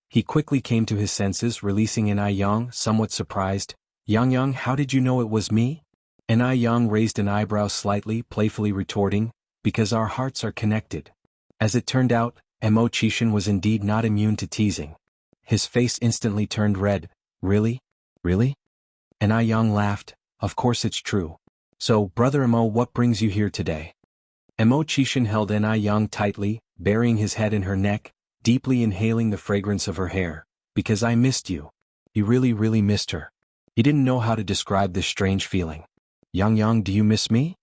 He quickly came to his senses, releasing Ni Yang, somewhat surprised. Yang Yang, how did you know it was me? Ni Yang raised an eyebrow slightly, playfully retorting, because our hearts are connected. As it turned out, Mo Qixin was indeed not immune to teasing. His face instantly turned red. Really? Really? Ni Yang laughed. Of course it's true. So, Brother Mo, what brings you here today? Mo Qixin held Ni Yang tightly, burying his head in her neck, deeply inhaling the fragrance of her hair. Because I missed you. He really missed her. He didn't know how to describe this strange feeling. Yang Yang, do you miss me?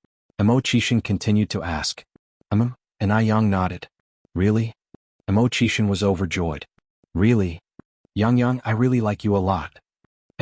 Mo Qixin continued to ask. Ni Yang nodded. Really? Mo Qixin was overjoyed. Really? Yang Yang, I really like you a lot.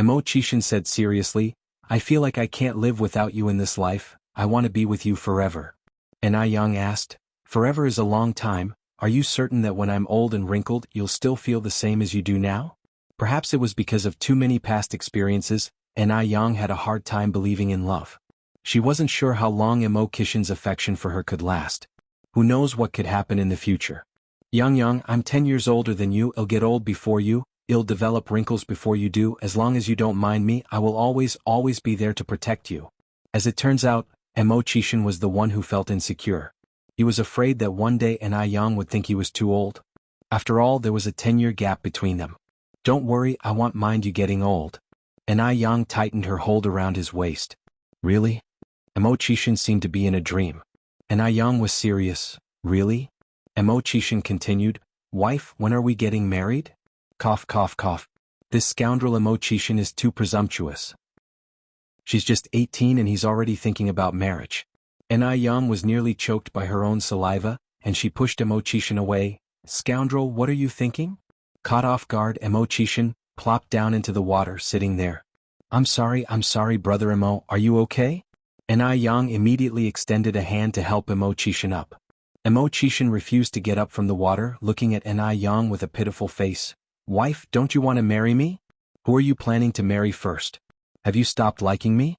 Mo Qixin said seriously, I feel like I can't live without you in this life, I want to be with you forever. Ni Yang asked, forever is a long time, are you certain that when I'm old and wrinkled you'll still feel the same as you do now? Perhaps it was because of too many past experiences, and Yang had a hard time believing in love. She wasn't sure how long Emo Kishin's affection for her could last. Who knows what could happen in the future? Yang, I'm 10 years older than you, I'll get old before you, I'll develop wrinkles before you do, as long as you don't mind me, I will always be there to protect you. As it turns out, Emo Chishin was the one who felt insecure. He was afraid that one day Yang would think he was too old. After all, there was a 10-year gap between them. Don't worry, I won't mind you getting old. Yang tightened her hold around his waist. Really? Emo Chishin seemed to be in a dream. Yang was serious. Really? Emo Chishin continued, wife, when are we getting married? Cough, cough, cough. This scoundrel Emo Chishin is too presumptuous. She's just 18 and he's already thinking about marriage. Yang was nearly choked by her own saliva, and she pushed Emo Chishin away. Scoundrel, what are you thinking? Caught off guard, Emo Chishin plopped down into the water, sitting there. I'm sorry, brother Emo, are you okay? Yang immediately extended a hand to help Emo Chishin up. Emo Chishin refused to get up from the water, looking at Yang with a pitiful face. Wife, don't you want to marry me? Who are you planning to marry first? Have you stopped liking me?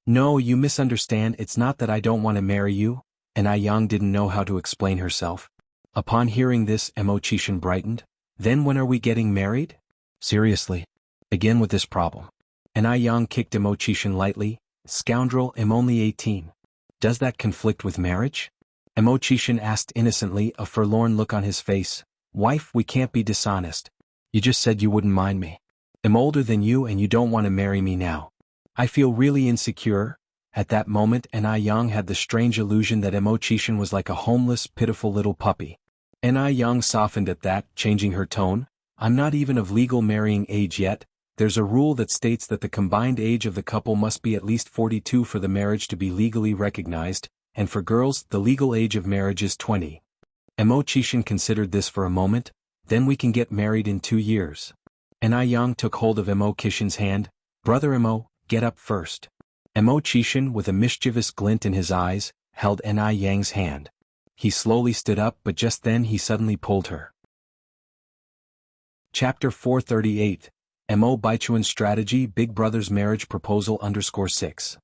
No, you misunderstand, it's not that I don't want to marry you. Yang didn't know how to explain herself. Upon hearing this, Emo Chishin brightened. Then when are we getting married? Seriously? Again with this problem. Yang kicked Emo Chishin lightly. Scoundrel, I'm only 18. Does that conflict with marriage? Emo Chishin asked innocently, a forlorn look on his face. Wife, we can't be dishonest. You just said you wouldn't mind me. I'm older than you and you don't want to marry me now. I feel really insecure. At that moment, Yang had the strange illusion that Emo Chishin was like a homeless, pitiful little puppy. Yang softened at that, changing her tone. I'm not even of legal marrying age yet. There's a rule that states that the combined age of the couple must be at least 42 for the marriage to be legally recognized, and for girls, the legal age of marriage is 20. Emo Chishin considered this for a moment. Then we can get married in 2 years. Yang took hold of Emo Chishin's hand. Brother Emo, get up first. Emo Chishin, with a mischievous glint in his eyes, held Yang's hand. He slowly stood up, but just then he suddenly pulled her. Chapter 438. Emo Baichuan's Strategy, Big Brother's Marriage Proposal _6.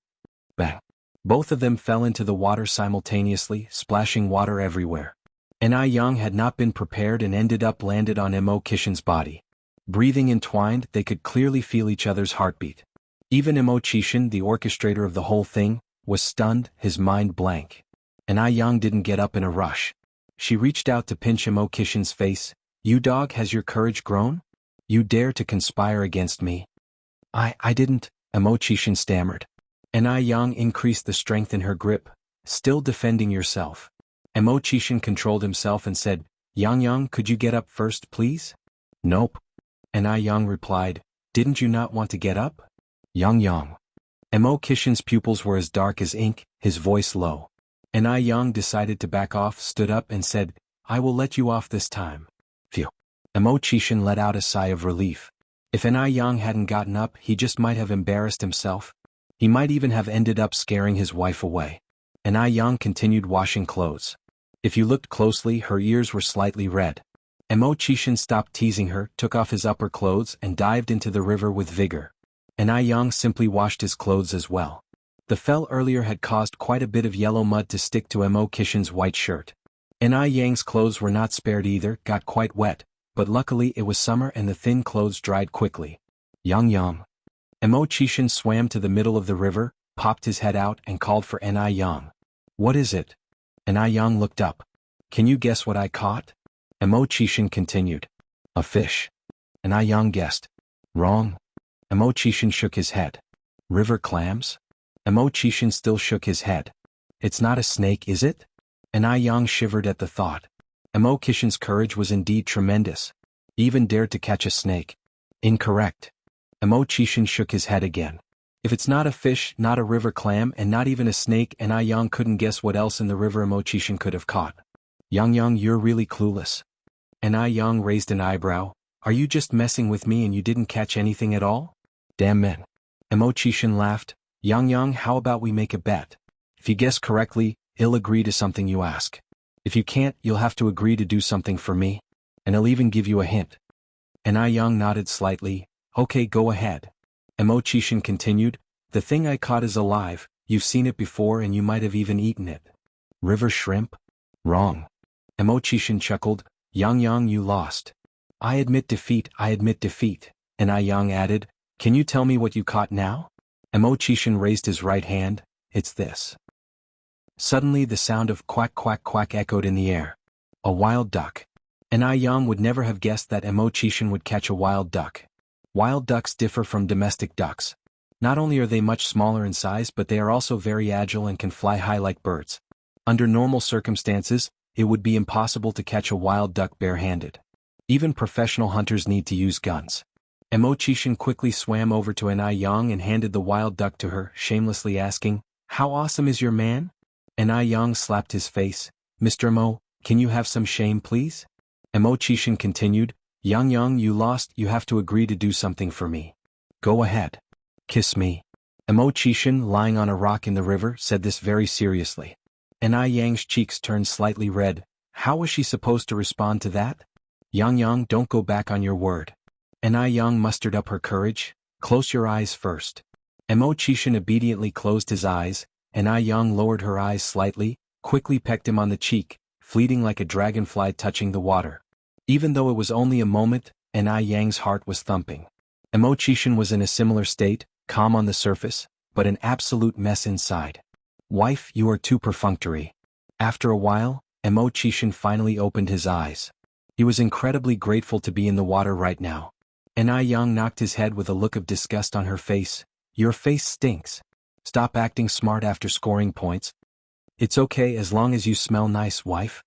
Bang. Both of them fell into the water simultaneously, splashing water everywhere. Yang had not been prepared and landed on Emo Chishin's body. Breathing entwined, they could clearly feel each other's heartbeat. Even Emo Chishin, the orchestrator of the whole thing, was stunned, his mind blank. Yang didn't get up in a rush. She reached out to pinch Emo Chishin's face. You dog, has your courage grown? You dare to conspire against me? I didn't, Emo Chishin stammered. Yang increased the strength in her grip. Still defending yourself. Emo Chishin controlled himself and said, Yang, could you get up first, please? Nope. Yang replied, didn't you not want to get up? Yang. Emo Chishin's pupils were as dark as ink, his voice low. Yang decided to back off, stood up and said, I will let you off this time. Phew. Emo Chishin let out a sigh of relief. If Yang hadn't gotten up, he just might have embarrassed himself. He might even have ended up scaring his wife away. Yang continued washing clothes. If you looked closely, her ears were slightly red. Emo Chishin stopped teasing her, took off his upper clothes and dived into the river with vigor. Yang simply washed his clothes as well. The fell earlier had caused quite a bit of yellow mud to stick to Emo Chishin's white shirt. Yang's clothes were not spared either, got quite wet, but luckily it was summer and the thin clothes dried quickly. Yang. Emo Chishin swam to the middle of the river, popped his head out and called for Yang. What is it? Yang looked up. Can you guess what I caught? Emo Chishin continued. A fish. Yang guessed. Wrong. Emo Chishin shook his head. River clams? Emo Chishin still shook his head. It's not a snake, is it? Yang shivered at the thought. Emo Chishin's courage was indeed tremendous. He even dared to catch a snake. Incorrect. Emo Chishin shook his head again. If it's not a fish, not a river clam, and not even a snake, Yang couldn't guess what else in the river Emo Chishin could have caught. Yang, you're really clueless. Yang raised an eyebrow. Are you just messing with me and you didn't catch anything at all? Damn men. Emo Chishin laughed. Yang, how about we make a bet? If you guess correctly, he'll agree to something you ask. If you can't, you'll have to agree to do something for me. And I'll even give you a hint. And I Young nodded slightly. Okay, go ahead. Mo Chishin continued, the thing I caught is alive, you've seen it before and you might have even eaten it. River shrimp? Wrong. Mo Chishin chuckled, Yang, you lost. I admit defeat. And I Yang added, can you tell me what you caught now? Mo Chishin raised his right hand, it's this. Suddenly the sound of quack quack quack echoed in the air. A wild duck. And I Yang would never have guessed that Mo Chishin would catch a wild duck. Wild ducks differ from domestic ducks. Not only are they much smaller in size but they are also very agile and can fly high like birds. Under normal circumstances, it would be impossible to catch a wild duck barehanded. Even professional hunters need to use guns. Mo Chishin quickly swam over to Ai Yang and handed the wild duck to her, shamelessly asking, how awesome is your man? Ai Yang slapped his face, Mr. Mo, can you have some shame please? Mo Chishin continued, Yang, you lost, you have to agree to do something for me. Go ahead. Kiss me. Mo Chishin, lying on a rock in the river, said this very seriously. Ai Yang's cheeks turned slightly red. How was she supposed to respond to that? Yang, don't go back on your word. Ai Yang mustered up her courage. Close your eyes first. Mo Chishin obediently closed his eyes. Ai Yang lowered her eyes slightly, quickly pecked him on the cheek, fleeting like a dragonfly touching the water. Even though it was only a moment, Ai Yang's heart was thumping. Mo Chishin was in a similar state, calm on the surface, but an absolute mess inside. Wife, you are too perfunctory. After a while, Mo Chishin finally opened his eyes. He was incredibly grateful to be in the water right now. Ai Yang knocked his head with a look of disgust on her face. Your face stinks. Stop acting smart after scoring points. It's okay as long as you smell nice, wife.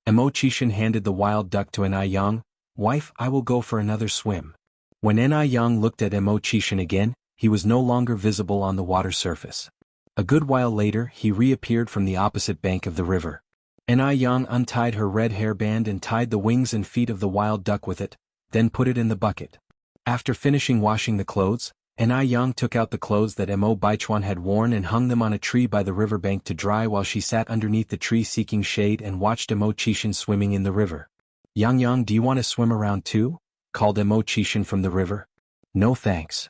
Mo Chishin handed the wild duck to Ai Yang. Wife, I will go for another swim. When Ai Yang looked at Mo Chishin again, he was no longer visible on the water surface. A good while later, he reappeared from the opposite bank of the river. Ai Yang untied her red hairband and tied the wings and feet of the wild duck with it, then put it in the bucket. After finishing washing the clothes, Ai Yang took out the clothes that Mo Baichuan had worn and hung them on a tree by the riverbank to dry while she sat underneath the tree seeking shade and watched Mo Chishin swimming in the river. Yang, do you want to swim around too? Called Mo Chishin from the river. No thanks.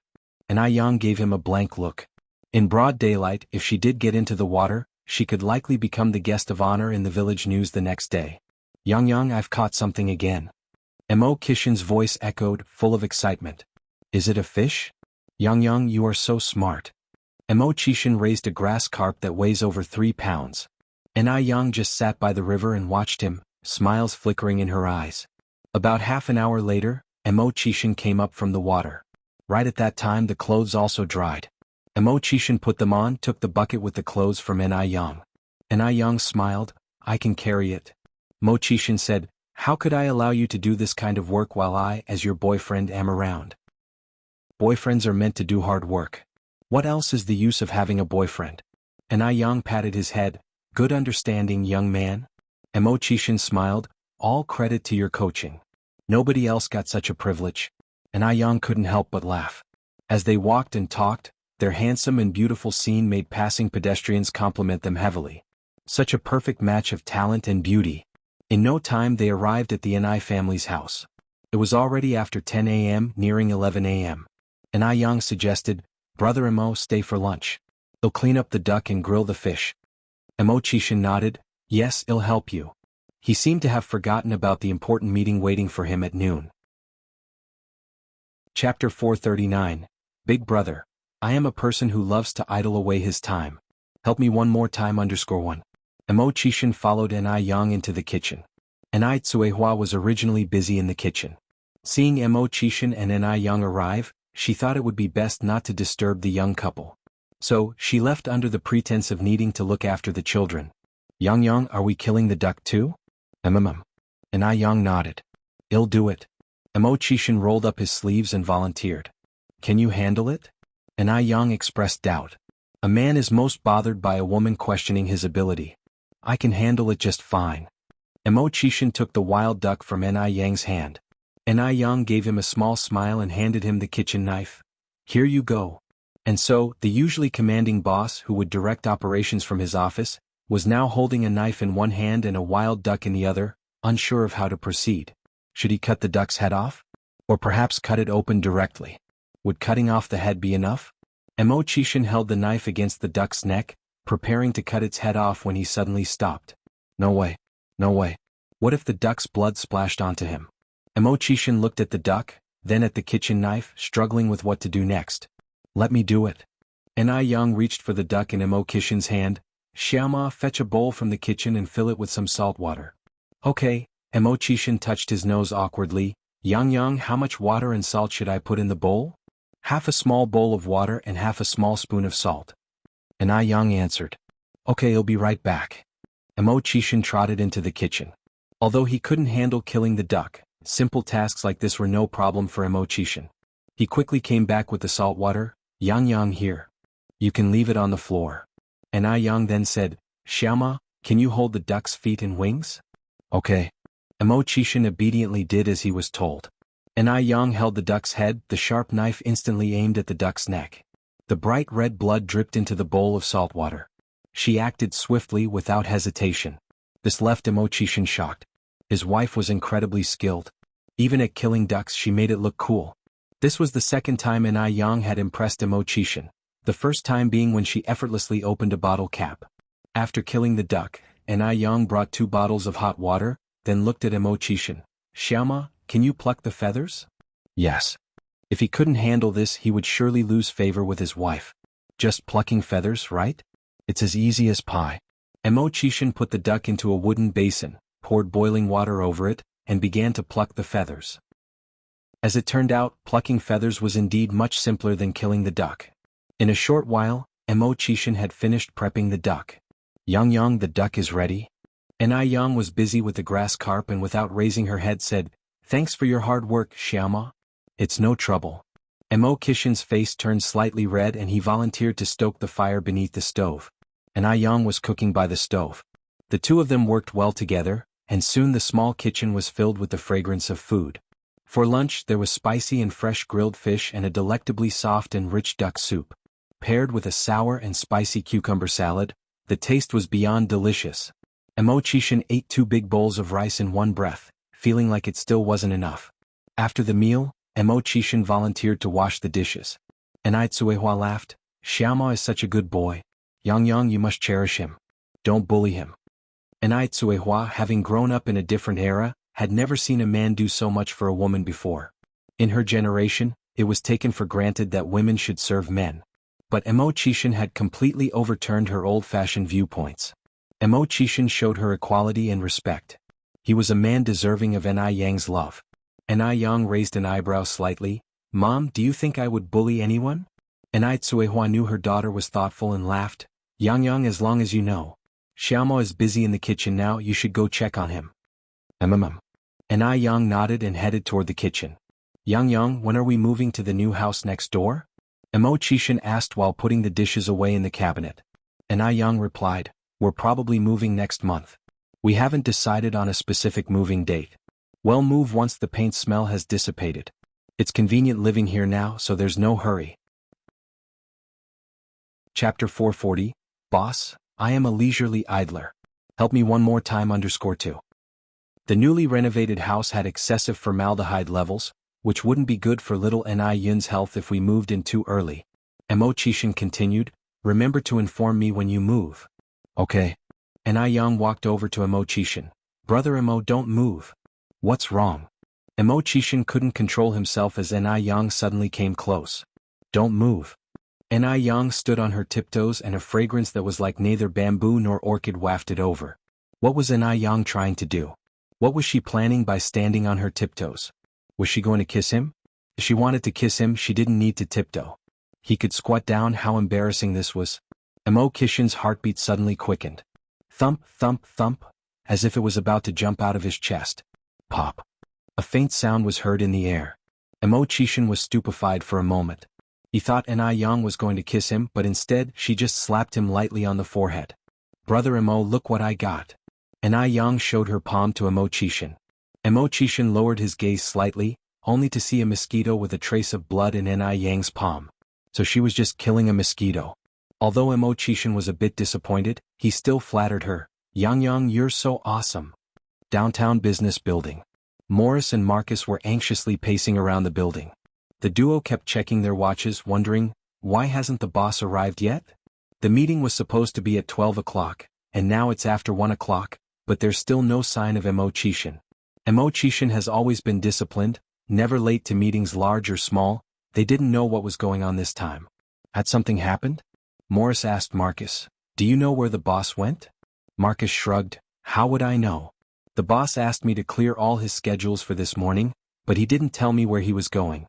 Ai Yang gave him a blank look. In broad daylight, if she did get into the water, she could likely become the guest of honor in the village news the next day. Yang, I've caught something again. Mo Chishin's voice echoed, full of excitement. Is it a fish? Yang, you are so smart. Mo Chishin raised a grass carp that weighs over 3 pounds. Ai Yang just sat by the river and watched him, smiles flickering in her eyes. About half an hour later, Mo Chishin came up from the water. Right at that time the clothes also dried. Mo Chishin put them on, took the bucket with the clothes from Ai Yang. Ai Yang smiled, I can carry it. Mo Chishin said, how could I allow you to do this kind of work while I, as your boyfriend, am around? Boyfriends are meant to do hard work. What else is the use of having a boyfriend? Ai Yang patted his head, good understanding, young man. Mo Chishin smiled, all credit to your coaching. Nobody else got such a privilege. Ai Yang couldn't help but laugh. As they walked and talked, their handsome and beautiful scene made passing pedestrians compliment them heavily. Such a perfect match of talent and beauty. In no time they arrived at the Ai family's house. It was already after 10 a.m., nearing 11 a.m. Ai Yang suggested, Brother Mo, stay for lunch. They'll clean up the duck and grill the fish. Mo Chishin nodded, yes, it'll help you. He seemed to have forgotten about the important meeting waiting for him at noon. Chapter 439, Big Brother. I am a person who loves to idle away his time. Help me one more time _1. Mo Chishin followed Ai Yang into the kitchen. Ai Tsuehua was originally busy in the kitchen. Seeing Mo Chishin and Ai Yang arrive, she thought it would be best not to disturb the young couple. So, she left under the pretense of needing to look after the children. Yang, are we killing the duck too? Ai Yang nodded. I'll do it. Mo Chishin rolled up his sleeves and volunteered. Can you handle it? Ai Yang expressed doubt. A man is most bothered by a woman questioning his ability. I can handle it just fine. Mo Chishin took the wild duck from Ai Yang's hand. Ai Yang gave him a small smile and handed him the kitchen knife. Here you go. And so, the usually commanding boss who would direct operations from his office, was now holding a knife in one hand and a wild duck in the other, unsure of how to proceed. Should he cut the duck's head off? Or perhaps cut it open directly? Would cutting off the head be enough? Emo Chishin held the knife against the duck's neck, preparing to cut its head off when he suddenly stopped. No way. No way. What if the duck's blood splashed onto him? Emo Chishin looked at the duck, then at the kitchen knife, struggling with what to do next. Let me do it. Enai Young reached for the duck in Emo Chishin's hand. Xiaoma, fetch a bowl from the kitchen and fill it with some salt water. Okay. Emo Chishin touched his nose awkwardly. Yang, how much water and salt should I put in the bowl? Half a small bowl of water and half a small spoon of salt. Enai Young answered. Okay, I'll be right back. Emo Chishin trotted into the kitchen. Although he couldn't handle killing the duck, simple tasks like this were no problem for Emo Chishin. He quickly came back with the salt water. Yang, here. You can leave it on the floor. Enai Young then said, Xiaoma, can you hold the duck's feet and wings? Okay. Emo Chishin obediently did as he was told. Enai Young held the duck's head, the sharp knife instantly aimed at the duck's neck. The bright red blood dripped into the bowl of salt water. She acted swiftly without hesitation. This left Emo Chishin shocked. His wife was incredibly skilled. Even at killing ducks she made it look cool. This was the second time Enai Young had impressed Emo Chishin, the first time being when she effortlessly opened a bottle cap. After killing the duck, Enai Young brought 2 bottles of hot water, then looked at Emo Chishin. Xiaoma, can you pluck the feathers? Yes. If he couldn't handle this he would surely lose favor with his wife. Just plucking feathers, right? It's as easy as pie. Emo Chishin put the duck into a wooden basin, poured boiling water over it, and began to pluck the feathers. As it turned out, plucking feathers was indeed much simpler than killing the duck. In a short while, Emo Chishin had finished prepping the duck. Yang, the duck is ready. Enai Young was busy with the grass carp and without raising her head said, Thanks for your hard work, Xiaoma. It's no trouble. Emo Chishin's face turned slightly red and he volunteered to stoke the fire beneath the stove. Enai Young was cooking by the stove. The two of them worked well together, and soon the small kitchen was filled with the fragrance of food. For lunch there was spicy and fresh grilled fish and a delectably soft and rich duck soup. Paired with a sour and spicy cucumber salad, the taste was beyond delicious. Emo Chishin ate 2 big bowls of rice in one breath, feeling like it still wasn't enough. After the meal, Emo Chishin volunteered to wash the dishes. Enai Tsuehua laughed. Xiaoma is such a good boy. Yang, you must cherish him. Don't bully him. Enai Tsuehua, having grown up in a different era, had never seen a man do so much for a woman before. In her generation, it was taken for granted that women should serve men. But Emo Chishin had completely overturned her old-fashioned viewpoints. Emo Chishin showed her equality and respect. He was a man deserving of Enai Yang's love. Enai Yang raised an eyebrow slightly. Mom, do you think I would bully anyone? Enai Tsuehua knew her daughter was thoughtful and laughed. Yang, as long as you know. Xiaoma is busy in the kitchen now, you should go check on him. Enai Yang nodded and headed toward the kitchen. Yang, when are we moving to the new house next door? Emo Chishin asked while putting the dishes away in the cabinet. Enai Yang replied, We're probably moving next month. We haven't decided on a specific moving date. We'll move once the paint smell has dissipated. It's convenient living here now, so there's no hurry. Chapter 440, Boss, I am a leisurely idler. Help me one more time _2. The newly renovated house had excessive formaldehyde levels, which wouldn't be good for little Enai Yun's health if we moved in too early. Emo Chishin continued, Remember to inform me when you move. Okay. Enai Yang walked over to Emo Chishin. Brother Emo, don't move. What's wrong? Emo Chishin couldn't control himself as Enai Yang suddenly came close. Don't move. Enai Yang stood on her tiptoes and a fragrance that was like neither bamboo nor orchid wafted over. What was Enai Yang trying to do? What was she planning by standing on her tiptoes? Was she going to kiss him? If she wanted to kiss him, she didn't need to tiptoe. He could squat down. How embarrassing this was. Emo Chishin's heartbeat suddenly quickened. Thump, thump, thump, as if it was about to jump out of his chest. Pop. A faint sound was heard in the air. Emo Chishin was stupefied for a moment. He thought Enai Yang was going to kiss him, but instead she just slapped him lightly on the forehead. Brother Emo, look what I got. Enai Yang showed her palm to Emo Chishin. Emo Chishin lowered his gaze slightly, only to see a mosquito with a trace of blood in Enai Yang's palm. So she was just killing a mosquito. Although Mo Chishan was a bit disappointed, he still flattered her. Yang, you're so awesome. Downtown business building. Morris and Marcus were anxiously pacing around the building. The duo kept checking their watches, wondering, why hasn't the boss arrived yet? The meeting was supposed to be at 12 o'clock, and now it's after 1 o'clock, but there's still no sign of Mo Chishan. Mo Chishan has always been disciplined, never late to meetings large or small. They didn't know what was going on this time. Had something happened? Morris asked Marcus. Do you know where the boss went? Marcus shrugged. How would I know? The boss asked me to clear all his schedules for this morning, but he didn't tell me where he was going.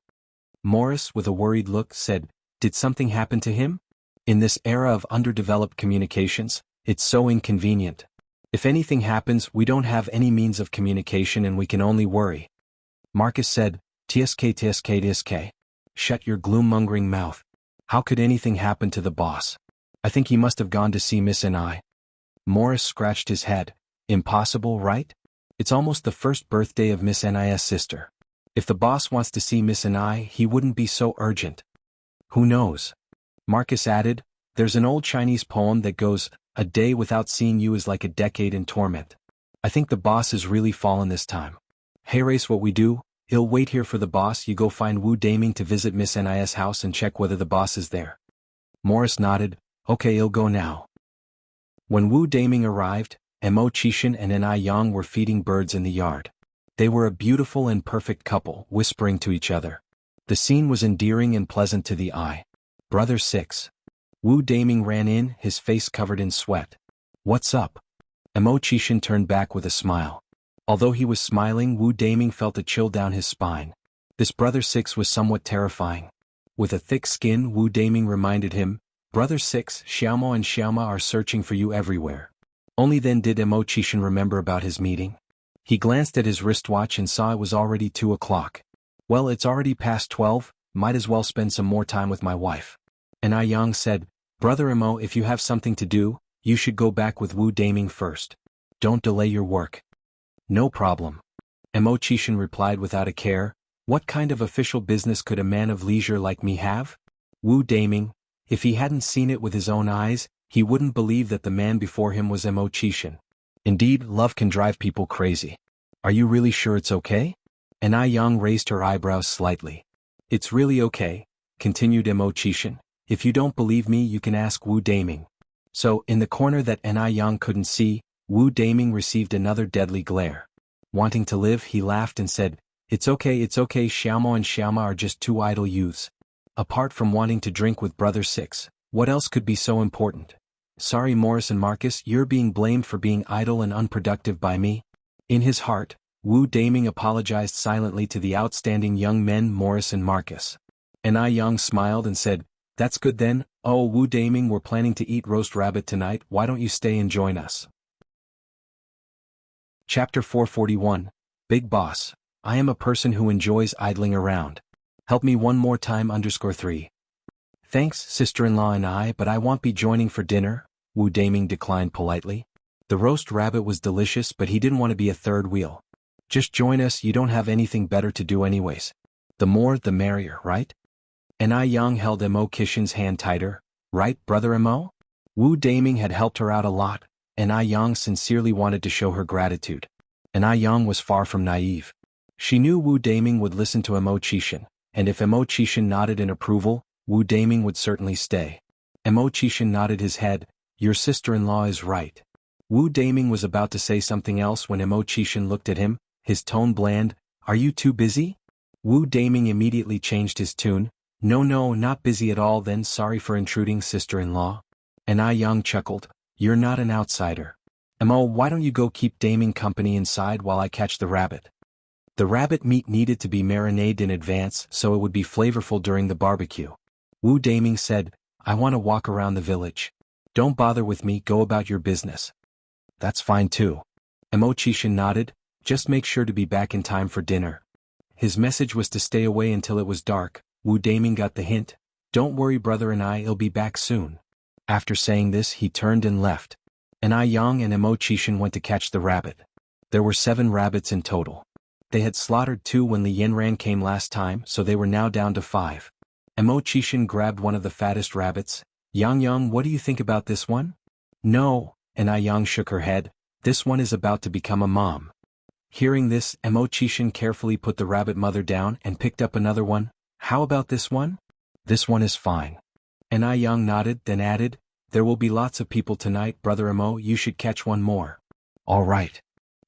Morris, with a worried look, said, Did something happen to him? In this era of underdeveloped communications, it's so inconvenient. If anything happens, we don't have any means of communication and we can only worry. Marcus said, TSK. Shut your gloom-mongering mouth. How could anything happen to the boss? I think he must have gone to see Miss Ni. Morris scratched his head. Impossible, right? It's almost the first birthday of Miss Ni's sister. If the boss wants to see Miss Ni, he wouldn't be so urgent. Who knows? Marcus added, there's an old Chinese poem that goes, a day without seeing you is like a decade in torment. I think the boss has really fallen this time. Hey Race, what we do? He'll wait here for the boss. You go find Wu Daming to visit Miss Ni's house and check whether the boss is there. Morris nodded. Okay, he'll go now. When Wu Daming arrived, Mo Chishan and Ni Yang were feeding birds in the yard. They were a beautiful and perfect couple, whispering to each other. The scene was endearing and pleasant to the eye. Brother 6. Wu Daming ran in, his face covered in sweat. What's up? Mo Chishan turned back with a smile. Although he was smiling, Wu Daming felt a chill down his spine. This Brother 6 was somewhat terrifying. With a thick skin, Wu Daming reminded him, Brother 6, Xiaomo and Xiaoma are searching for you everywhere. Only then did Mo Chishan remember about his meeting. He glanced at his wristwatch and saw it was already 2 o'clock. Well, it's already past 12, might as well spend some more time with my wife. And Yang said, Brother Mo, if you have something to do, you should go back with Wu Daming first. Don't delay your work. No problem. Mo Chishan replied without a care, what kind of official business could a man of leisure like me have? Wu Daming, if he hadn't seen it with his own eyes, he wouldn't believe that the man before him was Mo Chishan. Indeed, love can drive people crazy. Are you really sure it's okay? Yang raised her eyebrows slightly. It's really okay, continued Mo Chishan. If you don't believe me, you can ask Wu Daming. So, in the corner that Yang couldn't see, Wu Daming received another deadly glare. Wanting to live, he laughed and said, It's okay, Xiaomo and Xiaoma are just two idle youths. Apart from wanting to drink with Brother 6, what else could be so important? Sorry Morris and Marcus, you're being blamed for being idle and unproductive by me. In his heart, Wu Daming apologized silently to the outstanding young men Morris and Marcus. Yang smiled and said, That's good then. Oh, Wu Daming, we're planning to eat roast rabbit tonight, why don't you stay and join us? Chapter 441, Big Boss, I am a person who enjoys idling around. Help me one more time _3. Thanks, sister-in-law and I, but I won't be joining for dinner, Wu Daming declined politely. The roast rabbit was delicious, but he didn't want to be a third wheel. Just join us, you don't have anything better to do anyways. The more, the merrier, right? Yang held Mo Chishan's hand tighter. Right, Brother Mo? Wu Daming had helped her out a lot, and Yang sincerely wanted to show her gratitude. Yang was far from naive. She knew Wu Daming would listen to Mo Chishan, and if Mo Chishan nodded in approval, Wu Daming would certainly stay. Mo Chishan nodded his head. Your sister-in-law is right. Wu Daming was about to say something else when Mo Chishan looked at him, his tone bland. Are you too busy? Wu Daming immediately changed his tune. No, not busy at all then, sorry for intruding, sister-in-law. Yang chuckled. You're not an outsider. Mo, why don't you go keep Daming company inside while I catch the rabbit? The rabbit meat needed to be marinated in advance so it would be flavorful during the barbecue. Wu Daming said, I want to walk around the village. Don't bother with me, go about your business. That's fine too. Mo Chishan nodded, just make sure to be back in time for dinner. His message was to stay away until it was dark. Wu Daming got the hint. Don't worry brother and I'll be back soon. After saying this he turned and left. Yang and Mo Chishan went to catch the rabbit. There were 7 rabbits in total. They had slaughtered 2 when the Yenran came last time, so they were now down to 5. Mo Chishan grabbed one of the fattest rabbits. Yang, what do you think about this one? No, and Yang shook her head, this one is about to become a mom. Hearing this, Mo Chishan carefully put the rabbit mother down and picked up another one. How about this one? This one is fine. And Yang nodded, then added, there will be lots of people tonight, Brother Mo, you should catch one more. All right.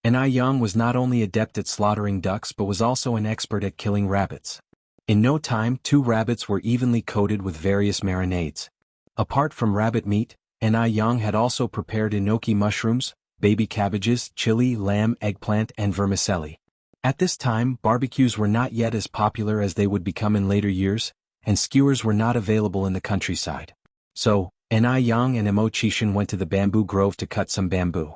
And Yang was not only adept at slaughtering ducks but was also an expert at killing rabbits. In no time, 2 rabbits were evenly coated with various marinades. Apart from rabbit meat, Yang had also prepared enoki mushrooms, baby cabbages, chili, lamb, eggplant, and vermicelli. At this time, barbecues were not yet as popular as they would become in later years, and skewers were not available in the countryside. So, Yang and Mo Chishan went to the bamboo grove to cut some bamboo.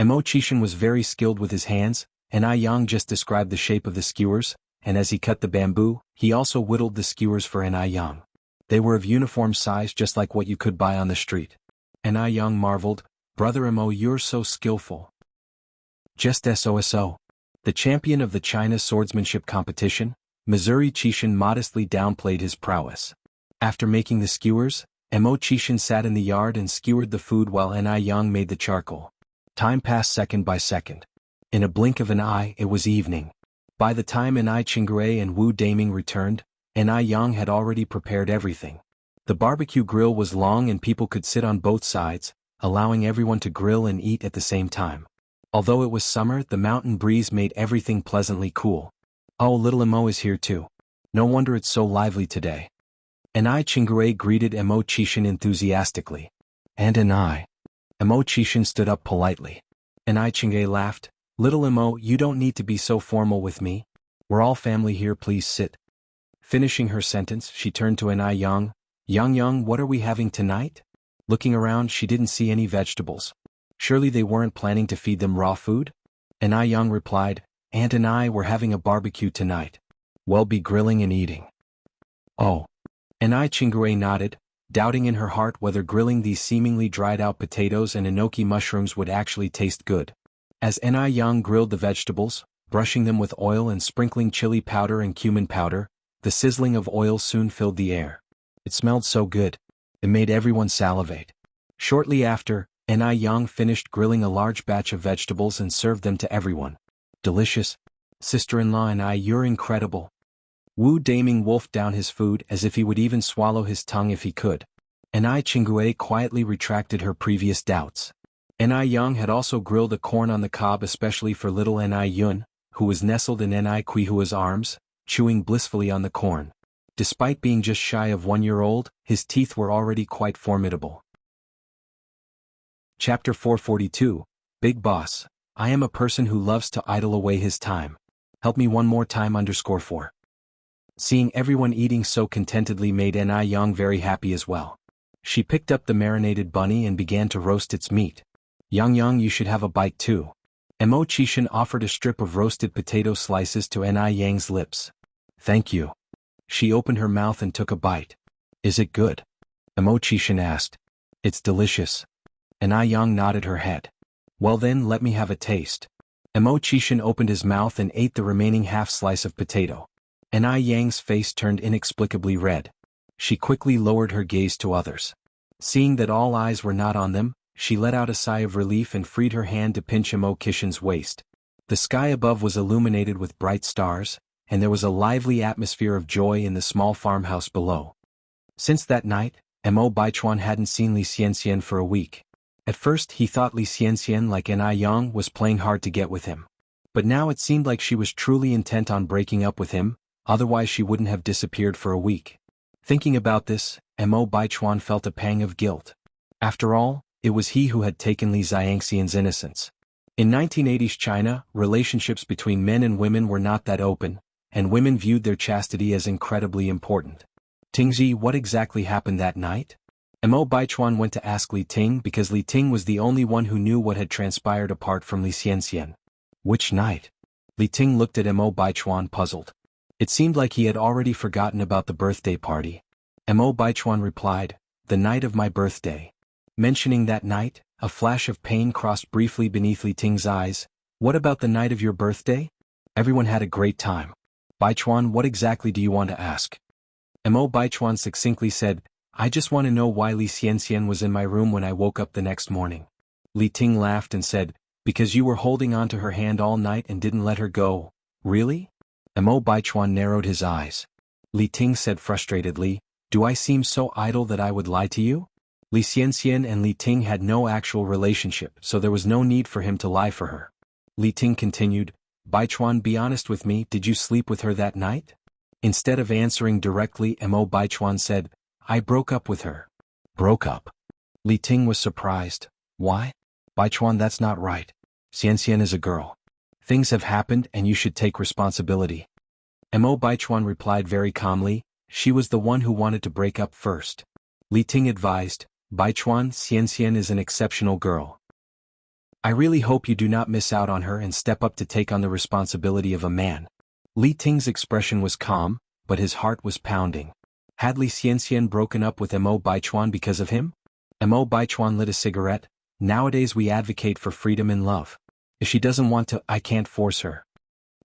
Mo Chishan was very skilled with his hands, and Yang just described the shape of the skewers, and as he cut the bamboo, he also whittled the skewers for Yang. They were of uniform size just like what you could buy on the street. Yang marveled, Brother Mo, you're so skillful. Just so. The champion of the China swordsmanship competition, Missouri Chishan modestly downplayed his prowess. After making the skewers, Mo Chishan sat in the yard and skewered the food while Yang made the charcoal. Time passed second by second. In a blink of an eye, it was evening. By the time Chingray and Wu Daming returned, Yang had already prepared everything. The barbecue grill was long and people could sit on both sides, allowing everyone to grill and eat at the same time. Although it was summer, the mountain breeze made everything pleasantly cool. Oh, little Mo is here too. No wonder it's so lively today. Chingray greeted Mo Chishan enthusiastically. And Mo Chishan stood up politely. Chingray laughed, Little Mo, you don't need to be so formal with me. We're all family here, please sit. Finishing her sentence, she turned to Yang. Yang, what are we having tonight? Looking around, she didn't see any vegetables. Surely they weren't planning to feed them raw food? Yang replied, Aunt and I were having a barbecue tonight. We'll be grilling and eating. Oh. Chingray nodded, doubting in her heart whether grilling these seemingly dried-out potatoes and enoki mushrooms would actually taste good. As Yang grilled the vegetables, brushing them with oil and sprinkling chili powder and cumin powder, the sizzling of oil soon filled the air. It smelled so good. It made everyone salivate. Shortly after, Yang finished grilling a large batch of vegetables and served them to everyone. Delicious. Sister-in-law you're incredible. Wu Daming wolfed down his food as if he would even swallow his tongue if he could. Chingray quietly retracted her previous doubts. Yang had also grilled a corn on the cob especially for little Yun, who was nestled in Quihua's arms, chewing blissfully on the corn. Despite being just shy of 1 year old, his teeth were already quite formidable. Chapter 442, Big Boss, I am a person who loves to idle away his time. Help me one more time _4. Seeing everyone eating so contentedly made Yang very happy as well. She picked up the marinated bunny and began to roast its meat. Yang, you should have a bite too. Mo Chishan offered a strip of roasted potato slices to Yang's lips. Thank you. She opened her mouth and took a bite. Is it good? Mo Chishan asked. It's delicious. Yang nodded her head. Well then, let me have a taste. Mo Chishan opened his mouth and ate the remaining half slice of potato. Yang's face turned inexplicably red. She quickly lowered her gaze to others. Seeing that all eyes were not on them, she let out a sigh of relief and freed her hand to pinch Mo Chishan's waist. The sky above was illuminated with bright stars, and there was a lively atmosphere of joy in the small farmhouse below. Since that night, Mo Baichuan hadn't seen Li Xianxian for a week. At first he thought Li Xianxian, like Yang, was playing hard to get with him. But now it seemed like she was truly intent on breaking up with him, otherwise she wouldn't have disappeared for a week. Thinking about this, Mo Baichuan felt a pang of guilt. After all, it was he who had taken Li Xianxian's innocence. In 1980s China, relationships between men and women were not that open, and women viewed their chastity as incredibly important. Tingzi, what exactly happened that night? Mo Baichuan went to ask Li Ting because Li Ting was the only one who knew what had transpired apart from Li Xianxian. Which night? Li Ting looked at Mo Baichuan puzzled. It seemed like he had already forgotten about the birthday party. Mo Baichuan replied, the night of my birthday. Mentioning that night, a flash of pain crossed briefly beneath Li Ting's eyes. What about the night of your birthday? Everyone had a great time. Baichuan, what exactly do you want to ask? Mo Baichuan succinctly said, I just want to know why Li Xianxian was in my room when I woke up the next morning. Li Ting laughed and said, because you were holding on to her hand all night and didn't let her go. Really? Mo Baichuan narrowed his eyes. Li Ting said frustratedly, do I seem so idle that I would lie to you? Li Xianxian and Li Ting had no actual relationship, so there was no need for him to lie for her. Li Ting continued, Baichuan, be honest with me, did you sleep with her that night? Instead of answering directly, Mo Baichuan said, I broke up with her. Broke up? Li Ting was surprised. Why? Baichuan, that's not right. Xianxian is a girl. Things have happened and you should take responsibility. Mo Baichuan replied very calmly, she was the one who wanted to break up first. Li Ting advised, Baichuan, Xianxian is an exceptional girl. I really hope you do not miss out on her and step up to take on the responsibility of a man. Li Ting's expression was calm, but his heart was pounding. Had Li Xianxian broken up with Mo Baichuan because of him? Mo Baichuan lit a cigarette. Nowadays we advocate for freedom in love. If she doesn't want to, I can't force her.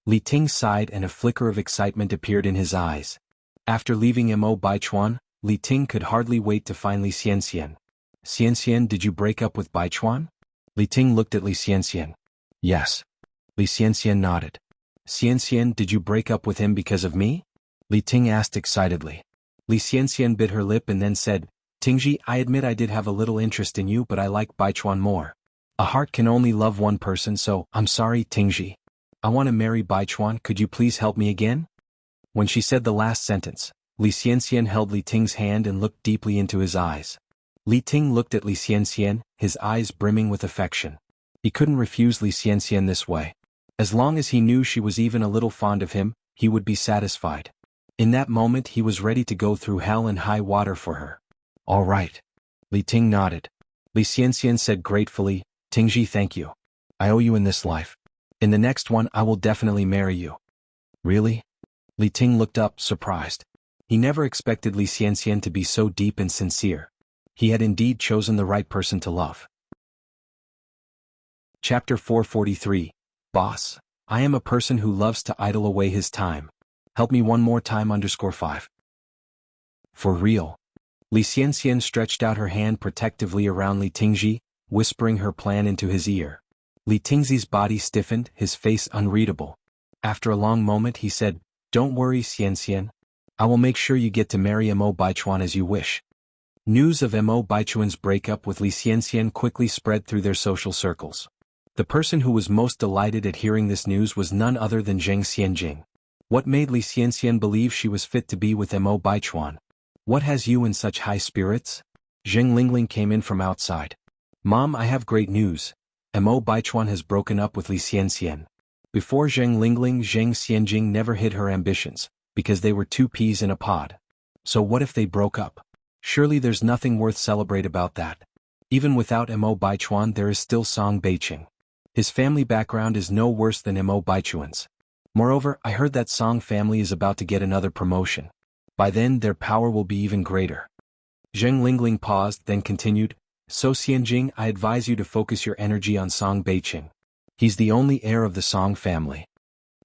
Li Ting sighed and a flicker of excitement appeared in his eyes. After leaving Mo Baichuan, Li Ting could hardly wait to find Li Xianxian. Xianxian, did you break up with Baichuan? Li Ting looked at Li Xianxian. Yes. Li Xianxian nodded. Xianxian, did you break up with him because of me? Li Ting asked excitedly. Li Xianxian bit her lip and then said, Tingji, I admit I did have a little interest in you, but I like Baichuan more. A heart can only love one person, so, I'm sorry, Tingji. I want to marry Baichuan, could you please help me again? When she said the last sentence, Li Xianxian held Li Ting's hand and looked deeply into his eyes. Li Ting looked at Li Xianxian, his eyes brimming with affection. He couldn't refuse Li Xianxian this way. As long as he knew she was even a little fond of him, he would be satisfied. In that moment he was ready to go through hell and high water for her. All right. Li Ting nodded. Li Xianxian said gratefully, Tingji, thank you. I owe you in this life. In the next one I will definitely marry you. Really? Li Ting looked up, surprised. He never expected Li Xianxian to be so deep and sincere. He had indeed chosen the right person to love. Chapter 443. Boss, I am a person who loves to idle away his time. Help me one more time _5. For real. Li Xianxian stretched out her hand protectively around Li Tingji, whispering her plan into his ear. Li Tingji's body stiffened, his face unreadable. After a long moment he said, Don't worry, Xianxian. I will make sure you get to marry Mo Baichuan as you wish. News of Mo Baichuan's breakup with Li Xianxian quickly spread through their social circles. The person who was most delighted at hearing this news was none other than Zheng Xianjing. What made Li Xianxian believe she was fit to be with Mo Baichuan? What has you in such high spirits? Zheng Lingling came in from outside. Mom, I have great news. Mo Baichuan has broken up with Li Xianxian. Before Zheng Lingling, Zheng Xianjing never hid her ambitions, because they were two peas in a pod. So what if they broke up? Surely there's nothing worth celebrate about that. Even without Mo Baichuan there is still Song Beiqing. His family background is no worse than Mo Baichuan's. Moreover, I heard that Song family is about to get another promotion. By then their power will be even greater. Zheng Lingling paused, then continued, So Xianjing, I advise you to focus your energy on Song Beiqing. He's the only heir of the Song family.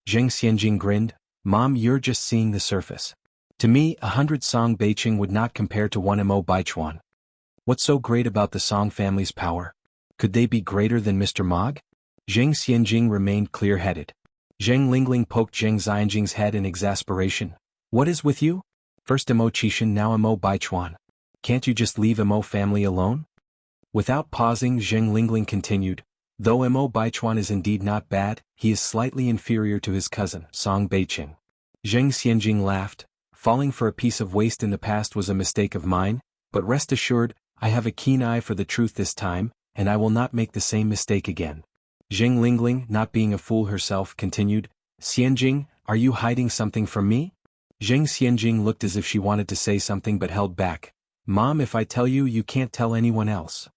Zheng Xianjing grinned, Mom, you're just seeing the surface. To me, 100 Song Beiqing would not compare to one Mo Baichuan. What's so great about the Song family's power? Could they be greater than Mr. Mog? Zheng Xianjing remained clear-headed. Zheng Lingling poked Zheng Xianjing's head in exasperation. What is with you? First Mo Qishan, now Mo Baichuan. Can't you just leave Mo family alone? Without pausing, Zheng Lingling continued, Though Mo Baichuan is indeed not bad, he is slightly inferior to his cousin, Song Beiqing. Zheng Xianjing laughed. Falling for a piece of waste in the past was a mistake of mine, but rest assured, I have a keen eye for the truth this time, and I will not make the same mistake again. Zheng Lingling, not being a fool herself, continued, Xianjing, are you hiding something from me? Zheng Xianjing looked as if she wanted to say something but held back. Mom, if I tell you, you can't tell anyone else.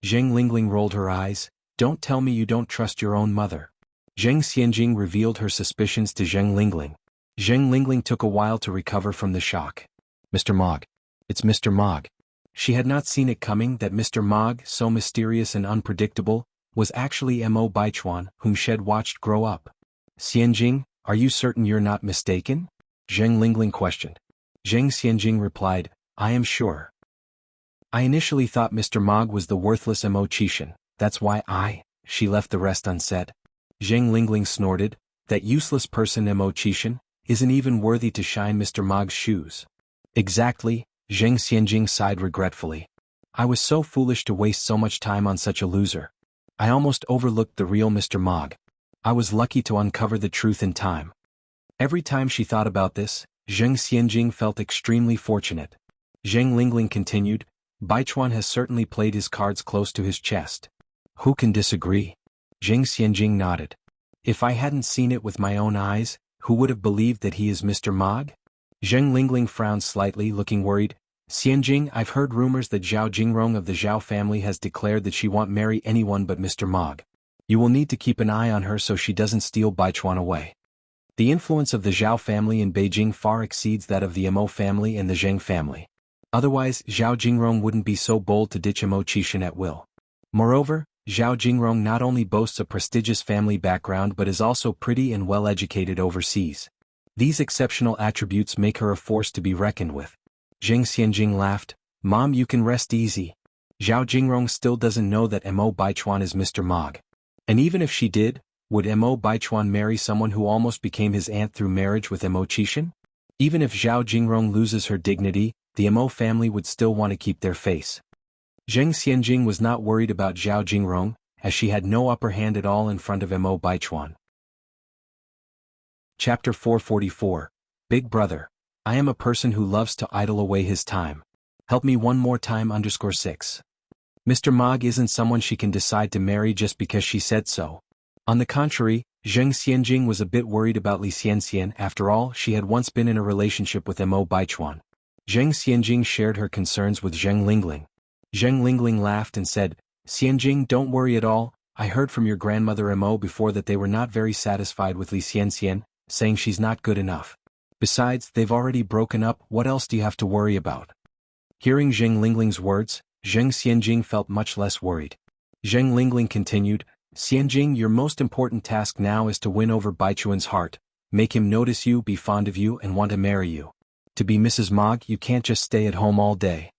Zheng Lingling rolled her eyes. Don't tell me you don't trust your own mother. Zheng Xianjing revealed her suspicions to Zheng Lingling. Zheng Lingling took a while to recover from the shock. Mr. Mog. It's Mr. Mog. She had not seen it coming that Mr. Mog, so mysterious and unpredictable, was actually Mo Baichuan, whom she had watched grow up. Xianjing, are you certain you're not mistaken? Zheng Lingling questioned. Zheng Xianjing replied, I am sure. I initially thought Mr. Mog was the worthless Emo-chishan, that's why she left the rest unsaid. Zheng Lingling snorted, that useless person Emo-chishan, isn't even worthy to shine Mr. Mog's shoes. Exactly, Zheng Xianjing sighed regretfully. I was so foolish to waste so much time on such a loser. I almost overlooked the real Mr. Mog. I was lucky to uncover the truth in time. Every time she thought about this, Zheng Xianjing felt extremely fortunate. Zheng Lingling continued, Baichuan has certainly played his cards close to his chest. Who can disagree? Zheng Xianjing nodded. If I hadn't seen it with my own eyes, who would have believed that he is Mr. Mog? Zheng Lingling frowned slightly, looking worried. Xianjing, I've heard rumors that Zhao Jingrong of the Zhao family has declared that she won't marry anyone but Mr. Mog. You will need to keep an eye on her so she doesn't steal Baichuan away. The influence of the Zhao family in Beijing far exceeds that of the Emo family and the Zheng family. Otherwise, Zhao Jingrong wouldn't be so bold to ditch Emo-chishan at will. Moreover, Zhao Jingrong not only boasts a prestigious family background but is also pretty and well-educated overseas. These exceptional attributes make her a force to be reckoned with. Zheng Xianjing laughed, Mom, you can rest easy. Zhao Jingrong still doesn't know that Mo Baichuan is Mr. Mog. And even if she did, would Mo Baichuan marry someone who almost became his aunt through marriage with Emo-chishan? Even if Zhao Jingrong loses her dignity, the Mo family would still want to keep their face. Zheng Xianjing was not worried about Zhao Jingrong, as she had no upper hand at all in front of Mo Baichuan. Chapter 444, Big Brother. I am a person who loves to idle away his time. Help me one more time _6. Mr. Mog isn't someone she can decide to marry just because she said so. On the contrary, Zheng Xianjing was a bit worried about Li Xianxian. After all, she had once been in a relationship with Mo Baichuan. Zheng Xianjing shared her concerns with Zheng Lingling. Zheng Lingling laughed and said, Xianjing, don't worry at all. I heard from your grandmother Mo before that they were not very satisfied with Li Xianxian, saying she's not good enough. Besides, they've already broken up, what else do you have to worry about? Hearing Zheng Lingling's words, Zheng Xianjing felt much less worried. Zheng Lingling continued, Xianjing, your most important task now is to win over Baichuan's heart, make him notice you, be fond of you and want to marry you. To be Mrs. Mog, you can't just stay at home all day.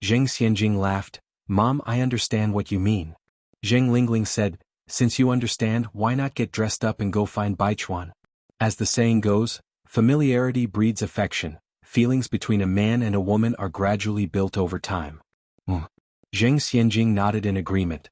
Zheng Xianjing laughed, Mom, I understand what you mean. Zheng Lingling said, since you understand, why not get dressed up and go find Baichuan? As the saying goes, familiarity breeds affection, feelings between a man and a woman are gradually built over time. Zheng Xianjing nodded in agreement.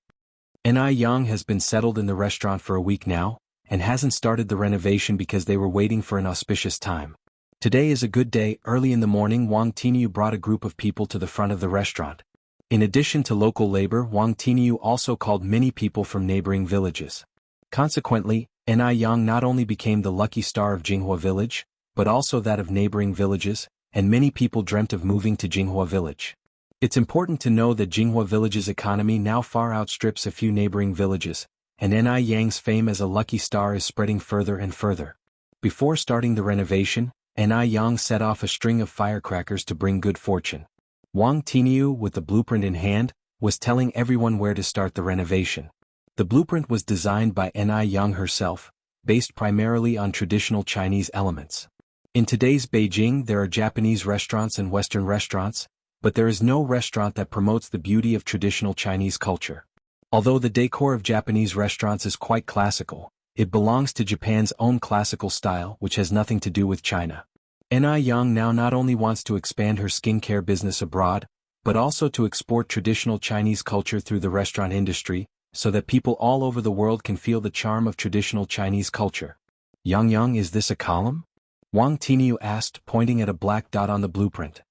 Ni Yang has been settled in the restaurant for a week now, and hasn't started the renovation because they were waiting for an auspicious time. Today is a good day. Early in the morning, Wang Tiniu brought a group of people to the front of the restaurant. In addition to local labor, Wang Tiniu also called many people from neighboring villages. Consequently, Ni Yang not only became the lucky star of Jinghua village, but also that of neighboring villages, and many people dreamt of moving to Jinghua village. It's important to know that Jinghua village's economy now far outstrips a few neighboring villages, and Ni Yang's fame as a lucky star is spreading further and further. Before starting the renovation, Ni Yang set off a string of firecrackers to bring good fortune. Wang Tiniu, with the blueprint in hand, was telling everyone where to start the renovation. The blueprint was designed by Ni Yang herself, based primarily on traditional Chinese elements. In today's Beijing, there are Japanese restaurants and Western restaurants, but there is no restaurant that promotes the beauty of traditional Chinese culture. Although the decor of Japanese restaurants is quite classical, it belongs to Japan's own classical style, which has nothing to do with China. Ni Yang now not only wants to expand her skincare business abroad, but also to export traditional Chinese culture through the restaurant industry, so that people all over the world can feel the charm of traditional Chinese culture. Yang, is this a column? Wang Tiniu asked, pointing at a black dot on the blueprint.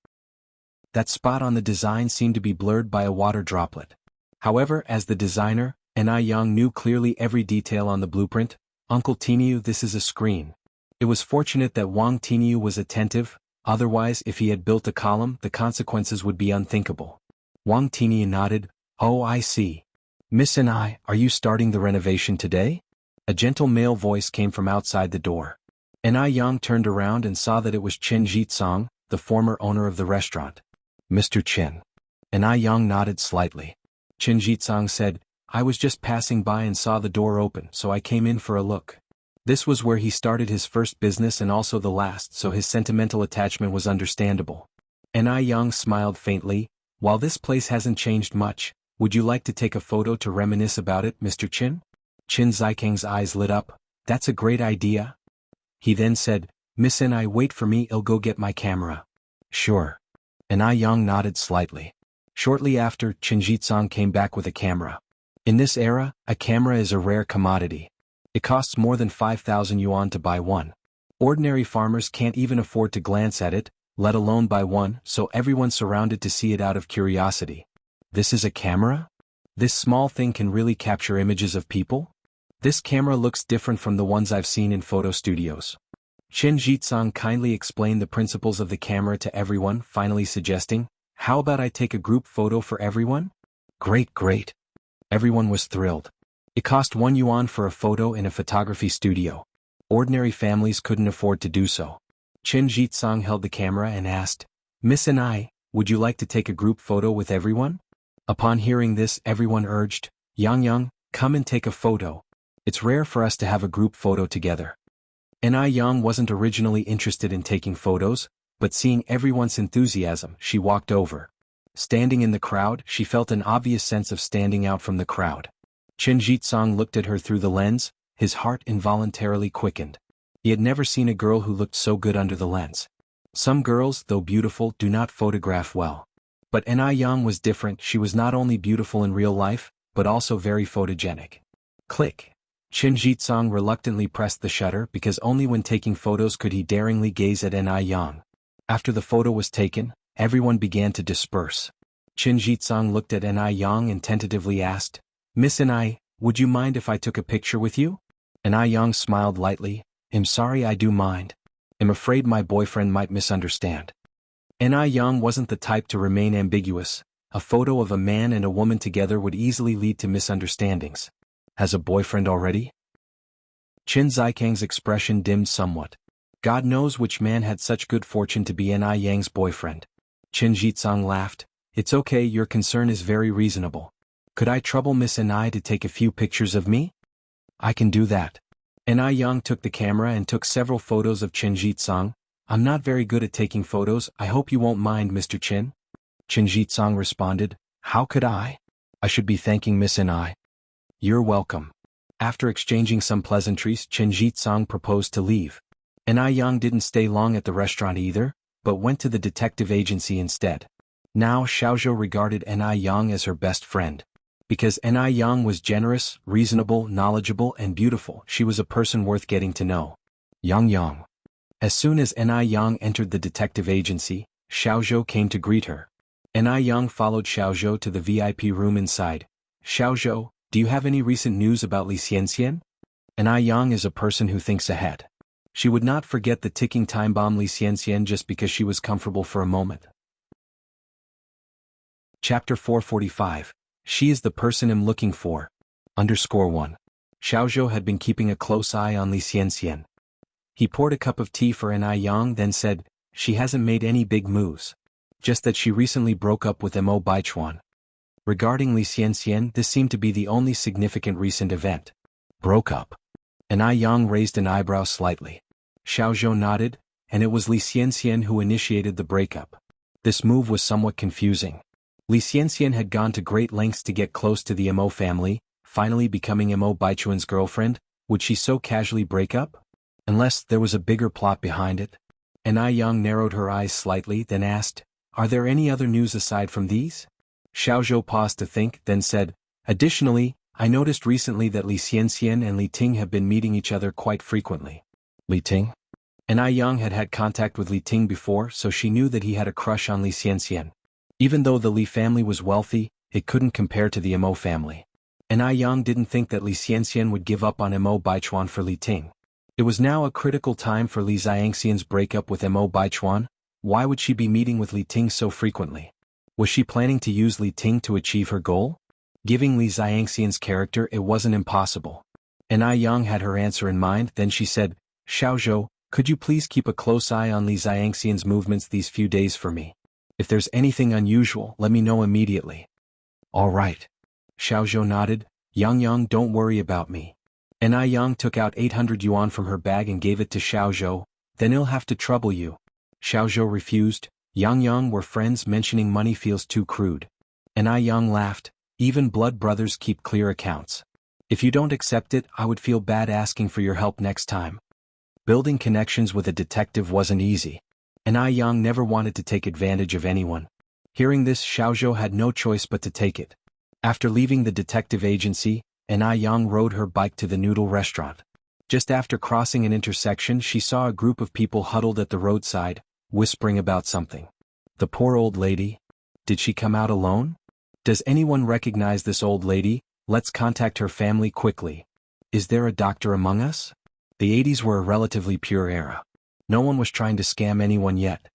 That spot on the design seemed to be blurred by a water droplet. However, as the designer, Ni Yang knew clearly every detail on the blueprint. Uncle Tiniu, this is a screen. It was fortunate that Wang Tiniu was attentive, otherwise if he had built a column, the consequences would be unthinkable. Wang Tiniu nodded, oh I see. Miss Ni, are you starting the renovation today? A gentle male voice came from outside the door. Ni Yang turned around and saw that it was Chen Jitsong, the former owner of the restaurant. Mr. Chen. Ni Yang nodded slightly. Chen Jitsong said, I was just passing by and saw the door open, so I came in for a look. This was where he started his first business and also the last, so his sentimental attachment was understandable. Ni Yang smiled faintly, While this place hasn't changed much, would you like to take a photo to reminisce about it, Mr. Qin? Qin Zikang's eyes lit up. That's a great idea. He then said, Miss and I wait for me, I'll go get my camera. Sure. And I Yang nodded slightly. Shortly after, Qin Jitsang came back with a camera. In this era, a camera is a rare commodity. It costs more than 5,000 yuan to buy one. Ordinary farmers can't even afford to glance at it, let alone buy one, so everyone's surrounded to see it out of curiosity. This is a camera? This small thing can really capture images of people? This camera looks different from the ones I've seen in photo studios. Qin Jitsang kindly explained the principles of the camera to everyone, finally suggesting, how about I take a group photo for everyone? Great, great. Everyone was thrilled. It cost 1 yuan for a photo in a photography studio. Ordinary families couldn't afford to do so. Qin Jitsang held the camera and asked, Miss and I, would you like to take a group photo with everyone? Upon hearing this, everyone urged, Yang, come and take a photo. It's rare for us to have a group photo together. Yang wasn't originally interested in taking photos, but seeing everyone's enthusiasm, she walked over. Standing in the crowd, she felt an obvious sense of standing out from the crowd. Qin Jitsang looked at her through the lens, his heart involuntarily quickened. He had never seen a girl who looked so good under the lens. Some girls, though beautiful, do not photograph well. But Yang was different. She was not only beautiful in real life, but also very photogenic. Click. Qin Jitsang reluctantly pressed the shutter because only when taking photos could he daringly gaze at Yang. After the photo was taken, everyone began to disperse. Qin Jitsang looked at Yang and tentatively asked, Miss would you mind if I took a picture with you? Yang smiled lightly. I'm sorry, I do mind. I'm afraid my boyfriend might misunderstand. Yang wasn't the type to remain ambiguous. A photo of a man and a woman together would easily lead to misunderstandings. Has a boyfriend already? Qin Zikang's expression dimmed somewhat. God knows which man had such good fortune to be Yang's boyfriend. Qin Jitsang laughed. It's okay, your concern is very reasonable. Could I trouble Miss to take a few pictures of me? I can do that. Yang took the camera and took several photos of Qin Jitsang. I'm not very good at taking photos, I hope you won't mind, Mr. Qin. Qin Jitsang responded, How could I? I should be thanking Miss You're welcome. After exchanging some pleasantries, Qin Jitsang proposed to leave. Yang didn't stay long at the restaurant either, but went to the detective agency instead. Now Xiaozhou regarded Yang as her best friend. Because Yang was generous, reasonable, knowledgeable and beautiful, she was a person worth getting to know. Yang. As soon as Yang entered the detective agency, Xiaozhou came to greet her. Yang followed Xiaozhou to the VIP room inside. Xiaozhou, do you have any recent news about Li Xianxian? Yang is a person who thinks ahead. She would not forget the ticking time bomb Li Xianxian just because she was comfortable for a moment. Chapter 445. She is the person I'm looking for. _1. Xiaozhou had been keeping a close eye on Li Xianxian. He poured a cup of tea for Yang, then said, She hasn't made any big moves. Just that she recently broke up with Mo Baichuan. Regarding Li Xianxian, this seemed to be the only significant recent event. Broke up. Yang raised an eyebrow slightly. Xiaozhou nodded, and it was Li Xianxian who initiated the breakup. This move was somewhat confusing. Li Xianxian had gone to great lengths to get close to the Mo family, finally becoming Mo Baichuan's girlfriend. Would she so casually break up? Unless there was a bigger plot behind it. Yang narrowed her eyes slightly, then asked, Are there any other news aside from these? Xiaozhou paused to think, then said, Additionally, I noticed recently that Li Xianxian and Li Ting have been meeting each other quite frequently. Li Ting? Yang had had contact with Li Ting before, so she knew that he had a crush on Li Xianxian. Even though the Li family was wealthy, it couldn't compare to the Mo family. Yang didn't think that Li Xianxian would give up on Mo Baichuan for Li Ting. It was now a critical time for Li Xianxian's breakup with Mo Baichuan. Why would she be meeting with Li Ting so frequently? Was she planning to use Li Ting to achieve her goal? Given Li Xianxian's character, it wasn't impossible. Yang had her answer in mind, then she said, Xiaozhou, could you please keep a close eye on Li Xianxian's movements these few days for me? If there's anything unusual, let me know immediately. All right. Xiaozhou nodded. Yang, don't worry about me. Yang took out 800 yuan from her bag and gave it to Xiaozhou. Then he'll have to trouble you. Xiaozhou refused. Yang we're friends, mentioning money feels too crude. And Yang laughed, even blood brothers keep clear accounts. If you don't accept it, I would feel bad asking for your help next time. Building connections with a detective wasn't easy. And Yang never wanted to take advantage of anyone. Hearing this, Xiaozhou had no choice but to take it. After leaving the detective agency, Yang rode her bike to the noodle restaurant. Just after crossing an intersection, she saw a group of people huddled at the roadside, whispering about something. The poor old lady? Did she come out alone? Does anyone recognize this old lady? Let's contact her family quickly. Is there a doctor among us? The 80s were a relatively pure era. No one was trying to scam anyone yet.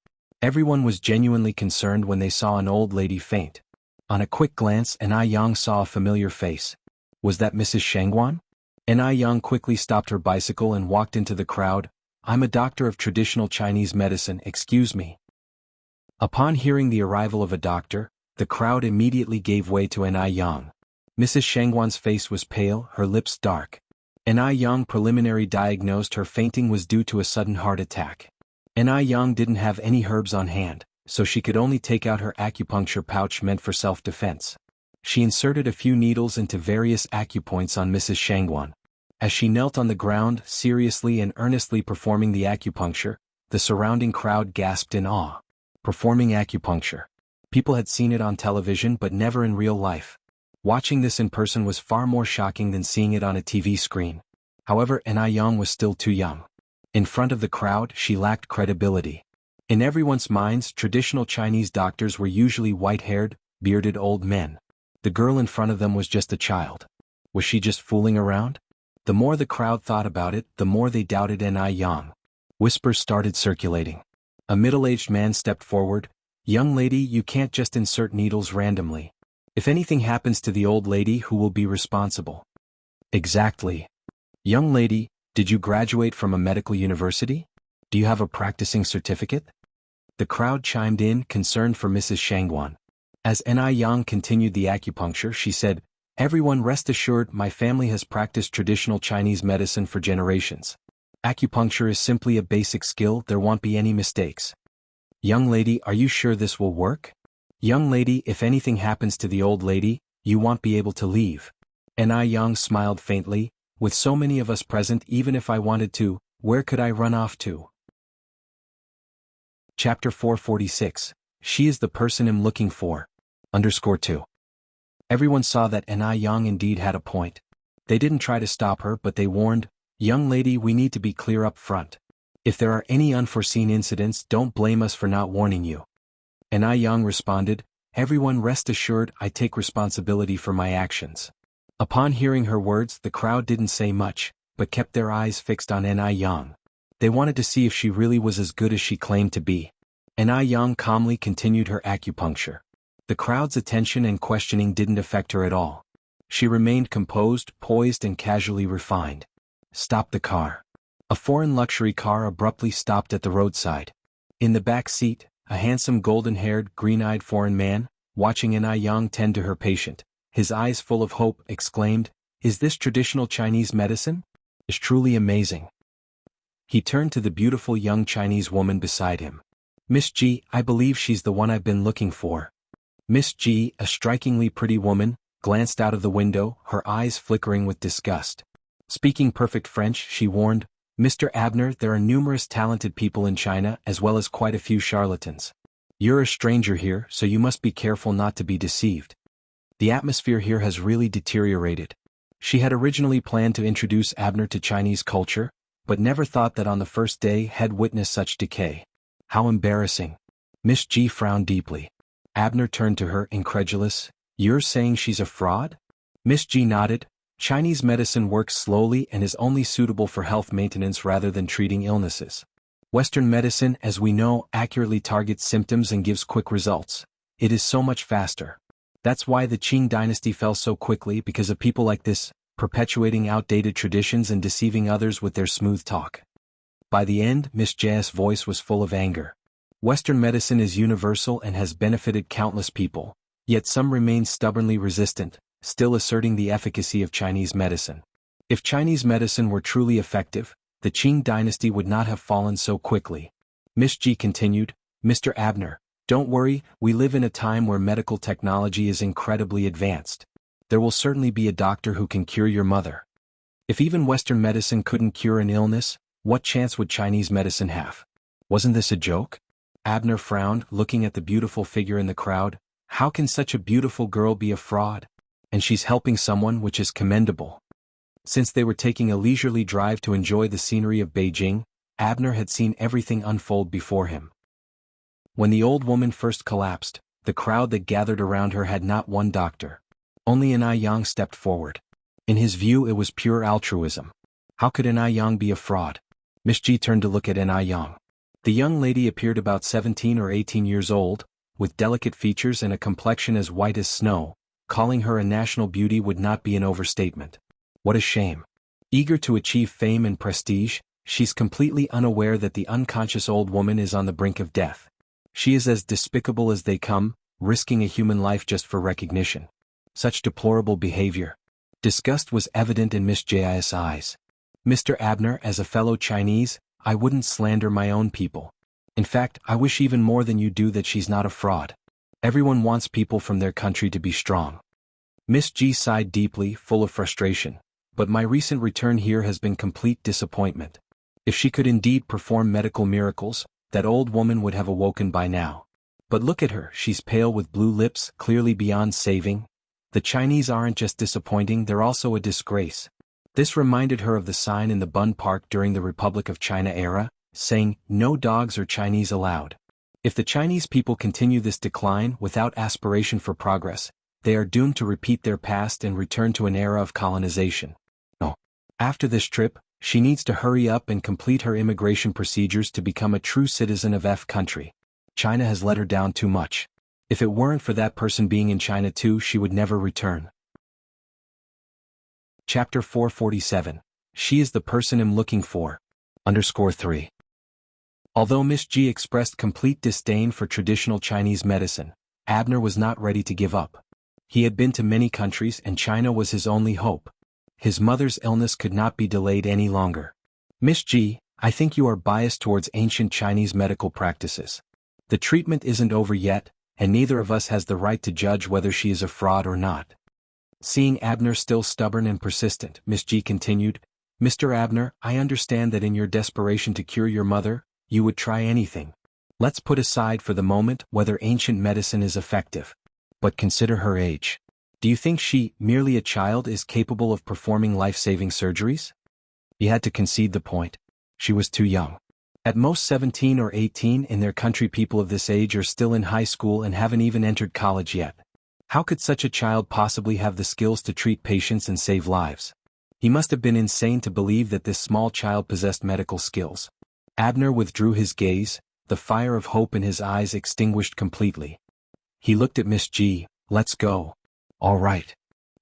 Everyone was genuinely concerned when they saw an old lady faint. On a quick glance, Yang saw a familiar face. Was that Mrs. Shangguan? Yang quickly stopped her bicycle and walked into the crowd. I'm a doctor of traditional Chinese medicine, excuse me. Upon hearing the arrival of a doctor, the crowd immediately gave way to Yang. Mrs. Shangguan's face was pale, her lips dark. Yang preliminary diagnosed her fainting was due to a sudden heart attack. Yang didn't have any herbs on hand, so she could only take out her acupuncture pouch meant for self-defense. She inserted a few needles into various acupoints on Mrs. Shangguan. As she knelt on the ground, seriously and earnestly performing the acupuncture, the surrounding crowd gasped in awe. Performing acupuncture. People had seen it on television but never in real life. Watching this in person was far more shocking than seeing it on a TV screen. However, Yang was still too young. In front of the crowd, she lacked credibility. In everyone's minds, traditional Chinese doctors were usually white-haired, bearded old men. The girl in front of them was just a child. Was she just fooling around? The more the crowd thought about it, the more they doubted Yang. Whispers started circulating. A middle-aged man stepped forward. Young lady, you can't just insert needles randomly. If anything happens to the old lady, who will be responsible? Exactly. Young lady, did you graduate from a medical university? Do you have a practicing certificate? The crowd chimed in, concerned for Mrs. Shangguan. As Yang continued the acupuncture, she said, everyone rest assured, my family has practiced traditional Chinese medicine for generations. Acupuncture is simply a basic skill, there won't be any mistakes. Young lady, are you sure this will work? Young lady, if anything happens to the old lady, you won't be able to leave. Yang smiled faintly, with so many of us present, even if I wanted to, where could I run off to? Chapter 446. She is the person I'm looking for. _2. Everyone saw that Yang indeed had a point. They didn't try to stop her, but they warned, young lady, we need to be clear up front. If there are any unforeseen incidents, don't blame us for not warning you. Yang responded, everyone rest assured, I take responsibility for my actions. Upon hearing her words, the crowd didn't say much, but kept their eyes fixed on Yang. They wanted to see if she really was as good as she claimed to be. Yang calmly continued her acupuncture. The crowd's attention and questioning didn't affect her at all. She remained composed, poised and casually refined. Stop the car. A foreign luxury car abruptly stopped at the roadside. In the back seat, a handsome golden-haired, green-eyed foreign man, watching Yang tend to her patient, his eyes full of hope, exclaimed, is this traditional Chinese medicine? It's truly amazing. He turned to the beautiful young Chinese woman beside him. Miss Ji, I believe she's the one I've been looking for. Miss Ji, a strikingly pretty woman, glanced out of the window, her eyes flickering with disgust. Speaking perfect French, she warned, Mr. Abner, there are numerous talented people in China as well as quite a few charlatans. You're a stranger here, so you must be careful not to be deceived. The atmosphere here has really deteriorated. She had originally planned to introduce Abner to Chinese culture, but never thought that on the first day had witnessed such decay. How embarrassing. Miss Ji frowned deeply. Abner turned to her, incredulous. You're saying she's a fraud? Miss Ji nodded. Chinese medicine works slowly and is only suitable for health maintenance rather than treating illnesses. Western medicine, as we know, accurately targets symptoms and gives quick results. It is so much faster. That's why the Qing dynasty fell so quickly, because of people like this, perpetuating outdated traditions and deceiving others with their smooth talk. By the end, Miss Ji's voice was full of anger. Western medicine is universal and has benefited countless people, yet some remain stubbornly resistant, still asserting the efficacy of Chinese medicine. If Chinese medicine were truly effective, the Qing dynasty would not have fallen so quickly. Miss Ji continued, Mr. Abner, Don't worry, we live in a time where medical technology is incredibly advanced. There will certainly be a doctor who can cure your mother. If even Western medicine couldn't cure an illness, what chance would Chinese medicine have? Wasn't this a joke? Abner frowned, looking at the beautiful figure in the crowd. How can such a beautiful girl be a fraud? And she's helping someone, which is commendable. Since they were taking a leisurely drive to enjoy the scenery of Beijing, Abner had seen everything unfold before him. When the old woman first collapsed, the crowd that gathered around her had not one doctor. Only an Yang stepped forward. In his view, it was pure altruism. How could an Yang be a fraud? Miss Ji turned to look at an Yang. The young lady appeared about 17 or 18 years old, with delicate features and a complexion as white as snow. Calling her a national beauty would not be an overstatement. What a shame. Eager to achieve fame and prestige, she's completely unaware that the unconscious old woman is on the brink of death. She is as despicable as they come, risking a human life just for recognition. Such deplorable behavior. Disgust was evident in Miss Ji's eyes. Mr. Abner, as a fellow Chinese, I wouldn't slander my own people. In fact, I wish even more than you do that she's not a fraud. Everyone wants people from their country to be strong. Miss Ji sighed deeply, full of frustration. But my recent return here has been complete disappointment. If she could indeed perform medical miracles, that old woman would have awoken by now. But look at her, she's pale with blue lips, clearly beyond saving. The Chinese aren't just disappointing, they're also a disgrace. This reminded her of the sign in the Bund Park during the Republic of China era, saying, "No dogs or Chinese allowed." If the Chinese people continue this decline without aspiration for progress, they are doomed to repeat their past and return to an era of colonization. After this trip, she needs to hurry up and complete her immigration procedures to become a true citizen of F country. China has let her down too much. If it weren't for that person being in China too, she would never return. Chapter 447. She is the person I'm looking for. _3. Although Miss Ji expressed complete disdain for traditional Chinese medicine, Abner was not ready to give up. He had been to many countries and China was his only hope. His mother's illness could not be delayed any longer. Miss Ji, I think you are biased towards ancient Chinese medical practices. The treatment isn't over yet, and neither of us has the right to judge whether she is a fraud or not. Seeing Abner still stubborn and persistent, Miss Ji continued, Mr. Abner, I understand that in your desperation to cure your mother, you would try anything. Let's put aside for the moment whether ancient medicine is effective. But consider her age. Do you think she, merely a child, is capable of performing life-saving surgeries? He had to concede the point. She was too young. At most 17 or 18 in their country, people of this age are still in high school and haven't even entered college yet. How could such a child possibly have the skills to treat patients and save lives? He must have been insane to believe that this small child possessed medical skills. Abner withdrew his gaze, the fire of hope in his eyes extinguished completely. He looked at Miss Ji. Let's go. All right.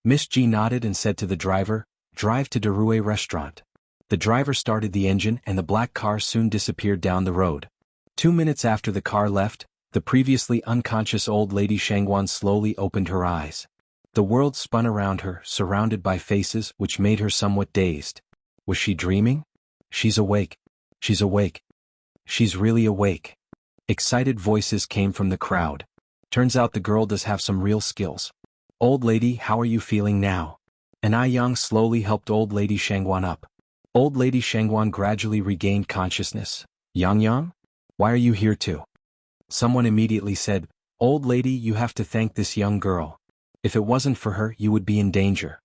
Miss Ji nodded and said to the driver, drive to Darue restaurant. The driver started the engine and the black car soon disappeared down the road. 2 minutes after the car left, the previously unconscious old lady Shangguan slowly opened her eyes. The world spun around her, surrounded by faces which made her somewhat dazed. Was she dreaming? She's awake. She's awake. She's really awake. Excited voices came from the crowd. Turns out the girl does have some real skills. Old lady, how are you feeling now? An Yang slowly helped old lady Shangguan up. Old lady Shangguan gradually regained consciousness. Yang? Why are you here too? Someone immediately said, old lady, you have to thank this young girl. If it wasn't for her, you would be in danger.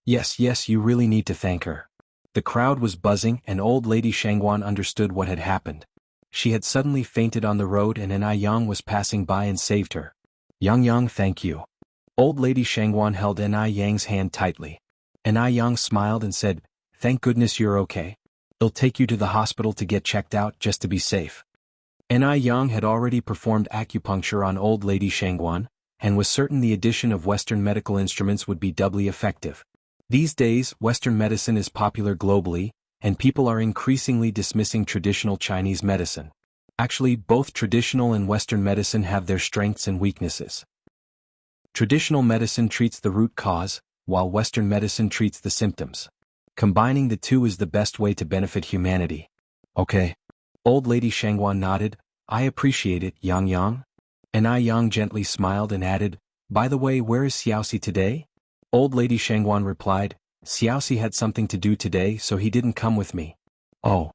Yes, you really need to thank her. The crowd was buzzing and old lady Shangguan understood what had happened. She had suddenly fainted on the road and an Yang was passing by and saved her. Yang, thank you. Old lady Shangguan held an Yang's hand tightly. An Yang smiled and said, thank goodness you're okay. I'll take you to the hospital to get checked out just to be safe. An Yang had already performed acupuncture on old lady Shangguan, and was certain the addition of Western medical instruments would be doubly effective. These days, Western medicine is popular globally, and people are increasingly dismissing traditional Chinese medicine. Actually, both traditional and Western medicine have their strengths and weaknesses. Traditional medicine treats the root cause, while Western medicine treats the symptoms. Combining the two is the best way to benefit humanity. Okay. Old lady Shangguan nodded. I appreciate it, Yang. And I Yang gently smiled and added, "By the way, where is Xiaoxi today?" Old lady Shangguan replied, "Xiaoxi had something to do today so he didn't come with me." "Oh."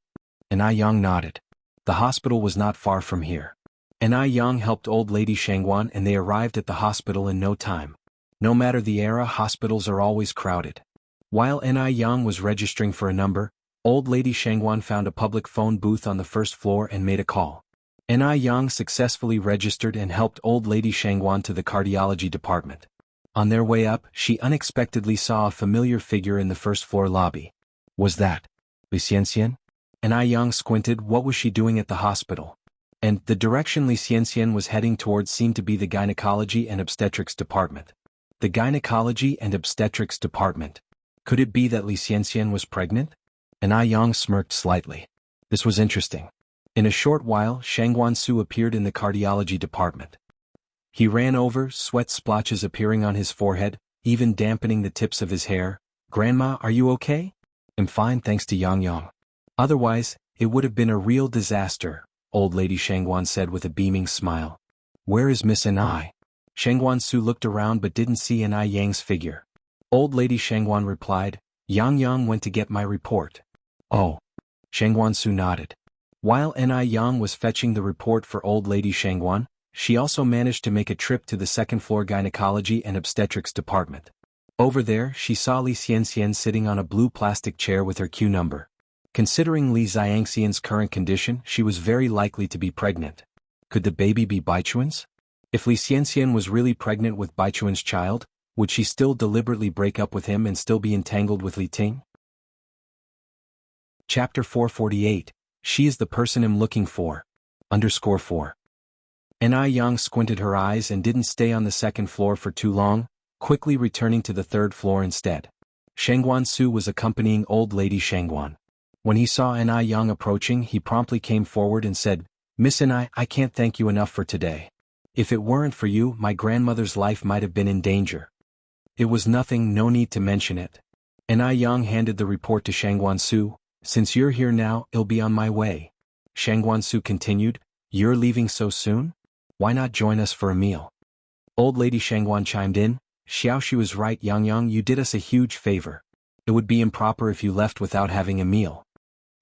And I Yang nodded. The hospital was not far from here. And I Yang helped old lady Shangguan and they arrived at the hospital in no time. No matter the era, hospitals are always crowded. While N.I. Yang was registering for a number, old lady Shangguan found a public phone booth on the first floor and made a call. N.I. Yang successfully registered and helped old lady Shangguan to the cardiology department. On their way up, she unexpectedly saw a familiar figure in the first floor lobby. Was that Li Xianxian? N.I. Yang squinted. What was she doing at the hospital? And the direction Li Xianxian was heading towards seemed to be the gynecology and obstetrics department. The gynecology and obstetrics department. Could it be that Li Xianxian was pregnant? And I Yang smirked slightly. This was interesting. In a short while, Shangguan Su appeared in the cardiology department. He ran over, sweat splotches appearing on his forehead, even dampening the tips of his hair. "Grandma, are you okay?" "I'm fine thanks to Yang Yang." "Otherwise, it would have been a real disaster," old lady Shangguan said with a beaming smile. "Where is Miss N.I.?" Shangguan Su looked around but didn't see N.I. Yang's figure. Old lady Shangguan replied, "Yang Yang went to get my report." "Oh." Shangguan Su nodded. While N.I. Yang was fetching the report for old lady Shangguan, she also managed to make a trip to the second-floor gynecology and obstetrics department. Over there, she saw Li Xianxian sitting on a blue plastic chair with her Q number. Considering Li Xianxian's current condition, she was very likely to be pregnant. Could the baby be Baichuan's? If Li Xianxian was really pregnant with Baichuan's child, would she still deliberately break up with him and still be entangled with Li Ting? Chapter 448. She is the person I'm looking for. _4. N.I. Yang squinted her eyes and didn't stay on the second floor for too long, quickly returning to the third floor instead. Shangguan Su was accompanying old lady Shangguan. When he saw N.I. Yang approaching, he promptly came forward and said, "Miss N.I., I can't thank you enough for today. If it weren't for you, my grandmother's life might have been in danger." "It was nothing, no need to mention it." N.I. Yang handed the report to Shangguan Su. "Since you're here now, I'll be on my way." Shangguan Su continued, "You're leaving so soon? Why not join us for a meal?" Old lady Shangguan chimed in, "Xiaoxi was right, Yang Yang, you did us a huge favor. It would be improper if you left without having a meal."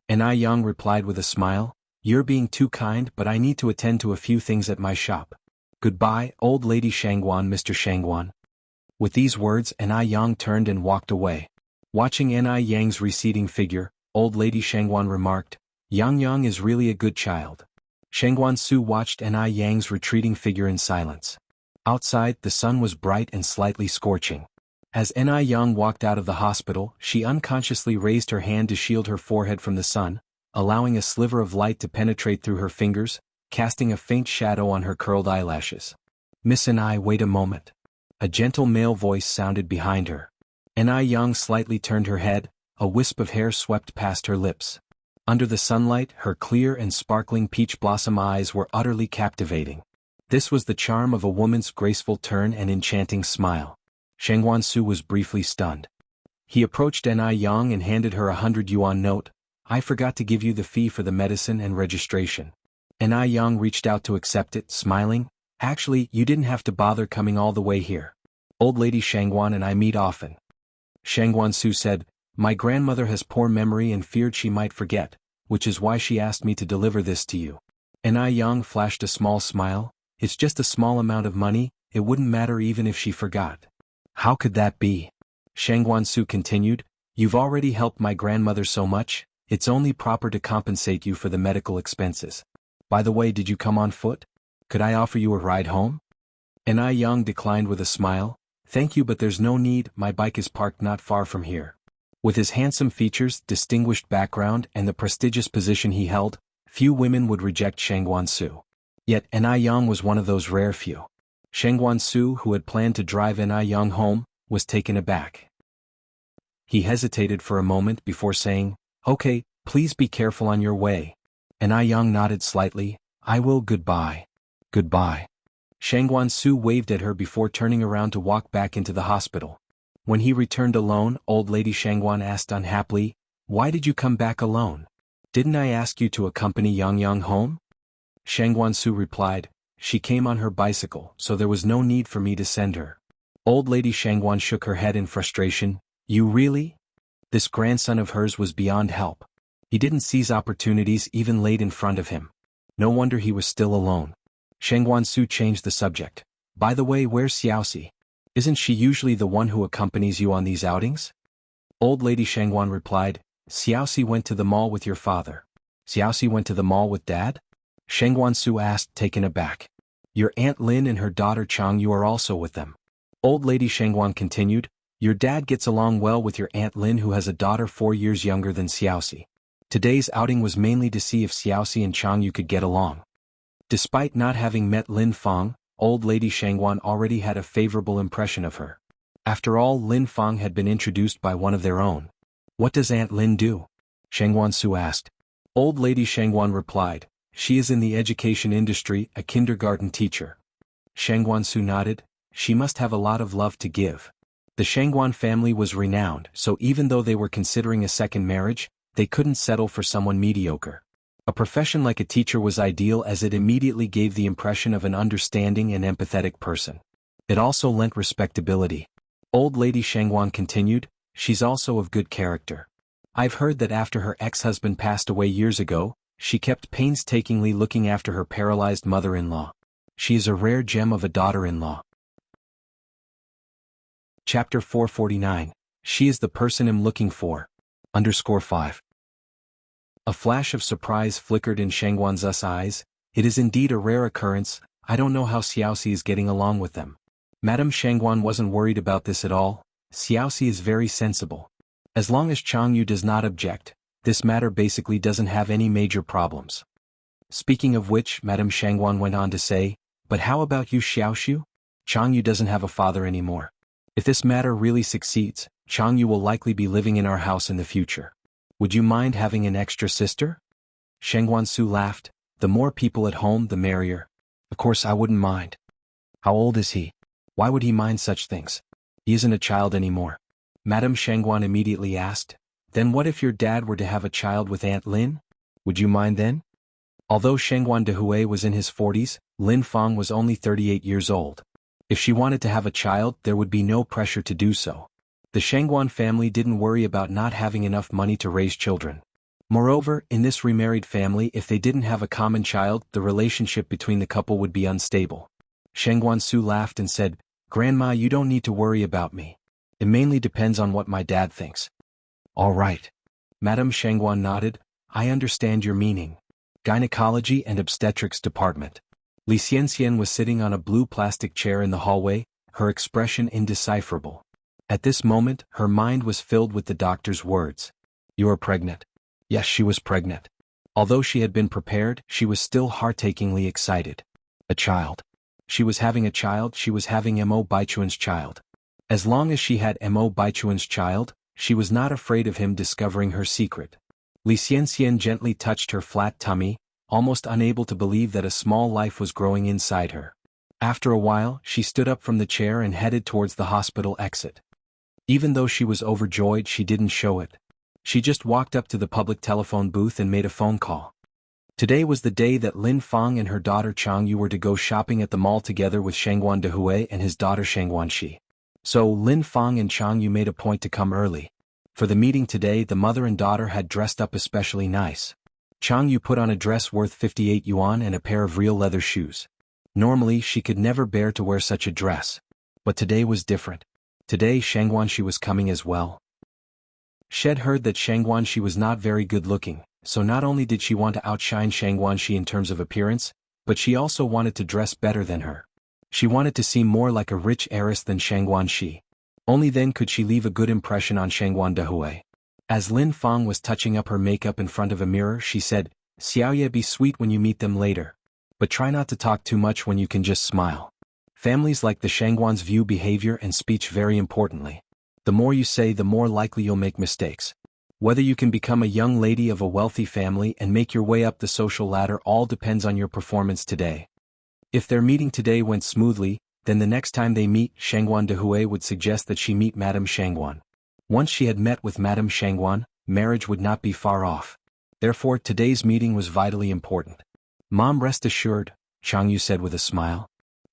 N.I. Yang replied with a smile, "You're being too kind, but I need to attend to a few things at my shop. Goodbye, old lady Shangguan, Mr. Shangguan." With these words, N.I. Yang turned and walked away. Watching N.I. Yang's receding figure, old lady Shangguan remarked, "Yang Yang is really a good child." Shangguan Su watched N.I. Yang's retreating figure in silence. Outside, the sun was bright and slightly scorching. As N.I. Yang walked out of the hospital, she unconsciously raised her hand to shield her forehead from the sun, allowing a sliver of light to penetrate through her fingers, casting a faint shadow on her curled eyelashes. "Miss N.I., wait a moment." A gentle male voice sounded behind her. N.I. Yang slightly turned her head, a wisp of hair swept past her lips. Under the sunlight, her clear and sparkling peach blossom eyes were utterly captivating. This was the charm of a woman's graceful turn and enchanting smile. Shangguan Su was briefly stunned. He approached N.I. Yang and handed her 100 yuan note. "I forgot to give you the fee for the medicine and registration." N.I. Yang reached out to accept it, smiling. "Actually, you didn't have to bother coming all the way here. Old lady Shangguan and I meet often." Shangguan Su said, "My grandmother has poor memory and feared she might forget, which is why she asked me to deliver this to you." N.I. Yang flashed a small smile. "It's just a small amount of money, it wouldn't matter even if she forgot." "How could that be?" Shangguan Su continued, "You've already helped my grandmother so much, it's only proper to compensate you for the medical expenses. By the way, did you come on foot? Could I offer you a ride home?" N.I. Yang declined with a smile. "Thank you, but there's no need, my bike is parked not far from here." With his handsome features, distinguished background, and the prestigious position he held, few women would reject Shangguan Su. Yet N.I. Yang was one of those rare few. Shangguan Su, who had planned to drive N.I. Yang home, was taken aback. He hesitated for a moment before saying, "Okay, please be careful on your way." N.I. Yang nodded slightly. "I will, goodbye." "Goodbye." Shangguan Su waved at her before turning around to walk back into the hospital. When he returned alone, old lady Shangguan asked unhappily, "Why did you come back alone? Didn't I ask you to accompany Yang Yang home?" Shangguan Su replied, she came on her bicycle, so there was no need for me to send her. Old Lady Shangguan shook her head in frustration. You really? This grandson of hers was beyond help. He didn't seize opportunities even laid in front of him. No wonder he was still alone. Shangguan Su changed the subject. By the way, where's Xiaoxi? Isn't she usually the one who accompanies you on these outings? Old Lady Shangguan replied, Xiaoxi went to the mall with your father. Xiaoxi went to the mall with Dad? Shangguan Su asked, taken aback. Your Aunt Lin and her daughter Chang Yu are also with them. Old Lady Shangguan continued, your dad gets along well with your Aunt Lin who has a daughter 4 years younger than Xiaoxi. Today's outing was mainly to see if Xiaoxi and Chang Yu could get along. Despite not having met Lin Fang, Old Lady Shangguan already had a favorable impression of her. After all, Lin Fang had been introduced by one of their own. What does Aunt Lin do? Shangguan Su asked. Old Lady Shangguan replied, she is in the education industry, a kindergarten teacher. Shangguan Su nodded, she must have a lot of love to give. The Shangguan family was renowned, so even though they were considering a second marriage, they couldn't settle for someone mediocre. A profession like a teacher was ideal as it immediately gave the impression of an understanding and empathetic person. It also lent respectability. Old Lady Shangguan continued, she's also of good character. I've heard that after her ex-husband passed away years ago, she kept painstakingly looking after her paralyzed mother-in-law. She is a rare gem of a daughter-in-law. Chapter 449. She is the person I'm looking for. _5. A flash of surprise flickered in Shangguan's eyes. It is indeed a rare occurrence. I don't know how Xiaoxi is getting along with them. Madame Shangguan wasn't worried about this at all. Xiaoxi is very sensible. As long as Chang Yu does not object, this matter basically doesn't have any major problems. Speaking of which, Madame Shangguan went on to say, but how about you, Xiaoxiu? Chang Yu doesn't have a father anymore. If this matter really succeeds, Chang Yu will likely be living in our house in the future. Would you mind having an extra sister? Shangguan Su laughed. The more people at home, the merrier. Of course I wouldn't mind. How old is he? Why would he mind such things? He isn't a child anymore. Madame Shangguan immediately asked. Then what if your dad were to have a child with Aunt Lin? Would you mind then? Although Shangguan Dehui was in his 40s, Lin Fang was only 38 years old. If she wanted to have a child, there would be no pressure to do so. The Shangguan family didn't worry about not having enough money to raise children. Moreover, in this remarried family, if they didn't have a common child, the relationship between the couple would be unstable. Shangguan Su laughed and said, Grandma, you don't need to worry about me. It mainly depends on what my dad thinks. All right. Madame Shangguan nodded. I understand your meaning. Gynecology and Obstetrics Department. Li Xianxian was sitting on a blue plastic chair in the hallway, her expression indecipherable. At this moment, her mind was filled with the doctor's words. You are pregnant. Yes, she was pregnant. Although she had been prepared, she was still heart-achingly excited. A child. She was having a child, she was having Mo Baichuan's child. As long as she had Mo Baichuan's child, she was not afraid of him discovering her secret. Li Xianxian gently touched her flat tummy, almost unable to believe that a small life was growing inside her. After a while, she stood up from the chair and headed towards the hospital exit. Even though she was overjoyed, she didn't show it. She just walked up to the public telephone booth and made a phone call. Today was the day that Lin Fang and her daughter Chang Yu were to go shopping at the mall together with Shangguan Dehui and his daughter Shangguan Shi. So Lin Fang and Chang Yu made a point to come early. For the meeting today, the mother and daughter had dressed up especially nice. Chang Yu put on a dress worth 58 yuan and a pair of real leather shoes. Normally, she could never bear to wear such a dress. But today was different. Today Shangguan Shi was coming as well. Shed heard that Shangguan Shi was not very good looking, so not only did she want to outshine Shangguan Shi in terms of appearance, but she also wanted to dress better than her. She wanted to seem more like a rich heiress than Shangguan Shi. Only then could she leave a good impression on Shangguan Dehui. As Lin Fang was touching up her makeup in front of a mirror, she said, Xiaoye, be sweet when you meet them later. But try not to talk too much when you can just smile. Families like the Shangguans view behavior and speech very importantly. The more you say, the more likely you'll make mistakes. Whether you can become a young lady of a wealthy family and make your way up the social ladder all depends on your performance today. If their meeting today went smoothly, then the next time they meet, Shangguan Dehui would suggest that she meet Madame Shangguan. Once she had met with Madame Shangguan, marriage would not be far off. Therefore, today's meeting was vitally important. Mom, rest assured, Chang Yu said with a smile.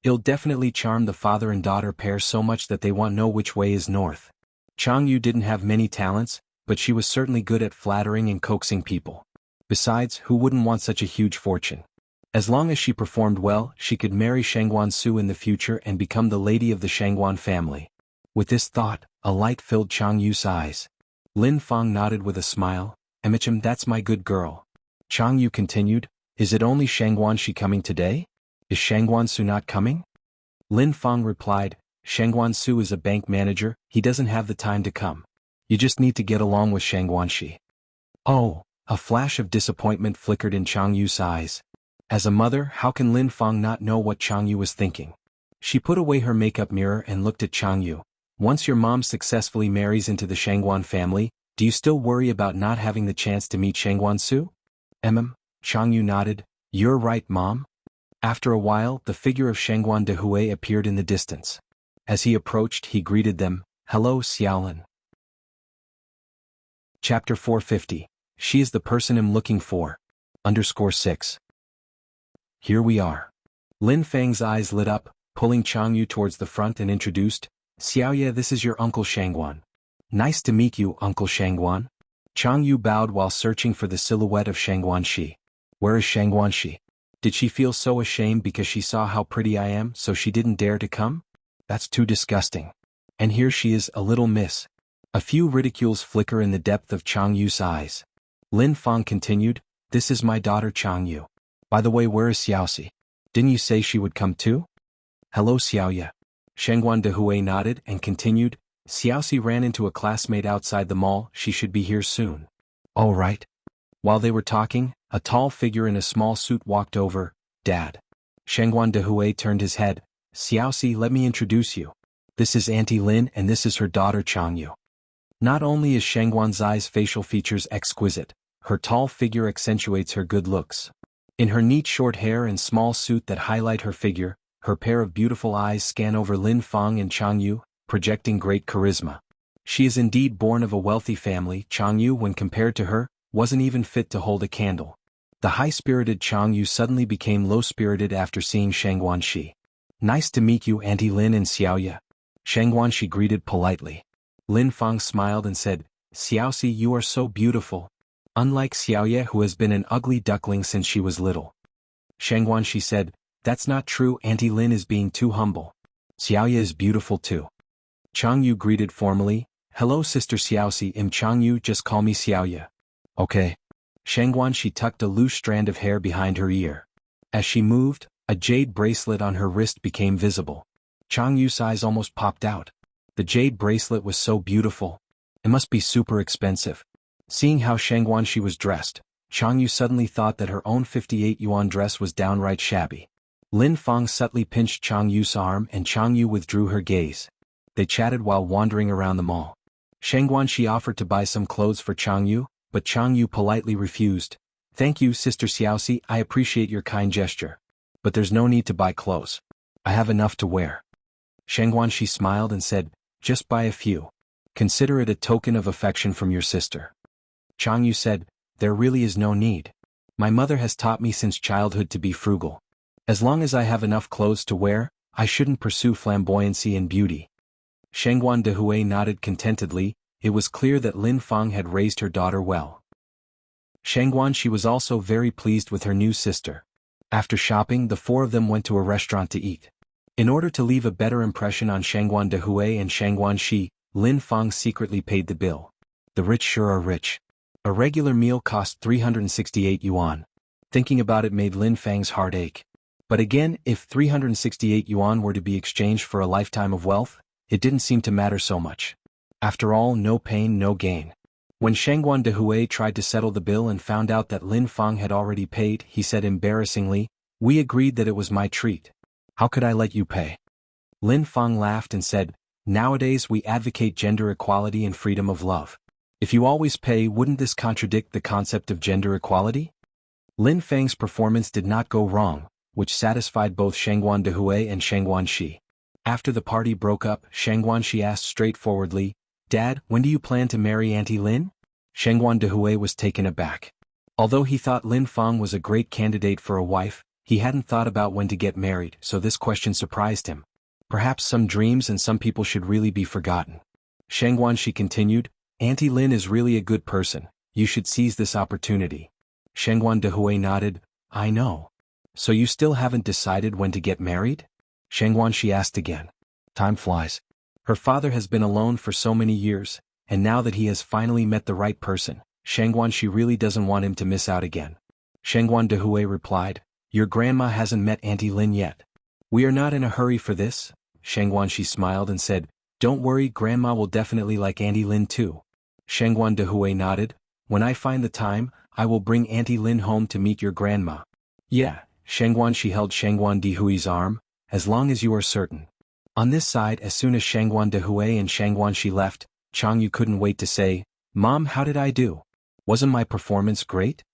It'll definitely charm the father and daughter pair so much that they won't know which way is north. Chang Yu didn't have many talents, but she was certainly good at flattering and coaxing people. Besides, who wouldn't want such a huge fortune? As long as she performed well, she could marry Shangguan Su in the future and become the lady of the Shangguan family. With this thought, a light filled Chang Yu's eyes. Lin Fang nodded with a smile. Emichim, that's my good girl. Chang Yu continued, is it only Shangguan Shi coming today? Is Shangguan Su not coming? Lin Fang replied, Shangguan Su is a bank manager, he doesn't have the time to come. You just need to get along with Shangguan Shi. Oh, a flash of disappointment flickered in Chang Yu's eyes. As a mother, how can Lin Fang not know what Chang Yu was thinking? She put away her makeup mirror and looked at Chang Yu. Once your mom successfully marries into the Shangguan family, do you still worry about not having the chance to meet Shangguan Su? Chang Yu nodded. You're right, Mom. After a while, the figure of Shangguan Dehui appeared in the distance. As he approached, he greeted them, Hello, Xiaolin. Chapter 450. She is the person I'm looking for. _6. Here we are. Lin Fang's eyes lit up, pulling Chang Yu towards the front and introduced, Xiaoye, this is your Uncle Shangguan. Nice to meet you, Uncle Shangguan. Chang Yu bowed while searching for the silhouette of Shangguan Shi. Where is Shangguan Shi? Did she feel so ashamed because she saw how pretty I am so she didn't dare to come? That's too disgusting. And here she is, a little miss. A few ridicules flicker in the depth of Chang Yu's eyes. Lin Fang continued, this is my daughter Chang Yu. By the way, where is Xiaoxi? Didn't you say she would come too? Hello Xiaoye. Shangguan Dehui nodded and continued, Xiaoxi ran into a classmate outside the mall, she should be here soon. All right. While they were talking, a tall figure in a small suit walked over, Dad. Shangguan Dehui turned his head, Xiaoxi, let me introduce you. This is Auntie Lin and this is her daughter Chang Yu. Not only is Shangguan's eyes facial features exquisite, her tall figure accentuates her good looks. In her neat short hair and small suit that highlight her figure, her pair of beautiful eyes scan over Lin Fang and Chang Yu, projecting great charisma. She is indeed born of a wealthy family. Chang Yu, when compared to her, wasn't even fit to hold a candle. The high-spirited Chang Yu suddenly became low-spirited after seeing Shangguan Shi. Nice to meet you, Auntie Lin and Xiaoye. Shangguan Shi greeted politely. Lin Fang smiled and said, Xiaoxi, you are so beautiful. Unlike Xiaoye, who has been an ugly duckling since she was little. Shangguan Shi said, that's not true, Auntie Lin is being too humble. Xiaoye is beautiful too. Chang Yu greeted formally, hello Sister Xiaoxi, Chang Yu, just call me Xiaoye. Okay. Shangguan Shi tucked a loose strand of hair behind her ear. As she moved, a jade bracelet on her wrist became visible. Chang Yu's eyes almost popped out. The jade bracelet was so beautiful. It must be super expensive. Seeing how Shangguan Shi was dressed, Chang Yu suddenly thought that her own 58 yuan dress was downright shabby. Lin Fang subtly pinched Chang Yu's arm and Chang Yu withdrew her gaze. They chatted while wandering around the mall. Shangguan Shi offered to buy some clothes for Chang Yu, but Chang Yu politely refused. Thank you, Sister Xiaoxi, I appreciate your kind gesture. But there's no need to buy clothes. I have enough to wear. Shangguan Shi smiled and said, just buy a few. Consider it a token of affection from your sister. Chang Yu said, there really is no need. My mother has taught me since childhood to be frugal. As long as I have enough clothes to wear, I shouldn't pursue flamboyancy and beauty. Shangguan Dehui nodded contentedly. It was clear that Lin Fang had raised her daughter well. Shangguan Shi was also very pleased with her new sister. After shopping, the four of them went to a restaurant to eat. In order to leave a better impression on Shangguan Dehui and Shangguan Shi, Lin Fang secretly paid the bill. The rich sure are rich. A regular meal cost 368 yuan. Thinking about it made Lin Fang's heart ache. But again, if 368 yuan were to be exchanged for a lifetime of wealth, it didn't seem to matter so much. After all, no pain, no gain. When Shangguan Dehui tried to settle the bill and found out that Lin Fang had already paid, he said embarrassingly, we agreed that it was my treat. How could I let you pay? Lin Fang laughed and said, nowadays we advocate gender equality and freedom of love. If you always pay, wouldn't this contradict the concept of gender equality? Lin Fang's performance did not go wrong, which satisfied both Shangguan Dehui and Shangguan Shi. After the party broke up, Shangguan Shi asked straightforwardly, Dad, when do you plan to marry Auntie Lin? Shangguan Dehui was taken aback. Although he thought Lin Fang was a great candidate for a wife, He hadn't thought about when to get married, so this question surprised him. Perhaps some dreams and some people should really be forgotten. Shangguan, she continued, Auntie Lin is really a good person, you should seize this opportunity. Shangguan Dehui nodded, I know. So you still haven't decided when to get married? Shangguan, she asked again. Time flies. Her father has been alone for so many years, and now that he has finally met the right person, Shangguan, she really doesn't want him to miss out again. Shangguan Dehui replied, Your grandma hasn't met Auntie Lin yet. We are not in a hurry for this. Shangguan, she smiled and said, Don't worry, grandma will definitely like Auntie Lin too. Shangguan Dehui nodded, When I find the time, I will bring Auntie Lin home to meet your grandma. Yeah, Shangguan, she held Shangguan Dehui's arm, as long as you are certain. On this side, as soon as Shangguan Dehui and Shangguan, she left, Chang Yu couldn't wait to say, Mom, how did I do? Wasn't my performance great?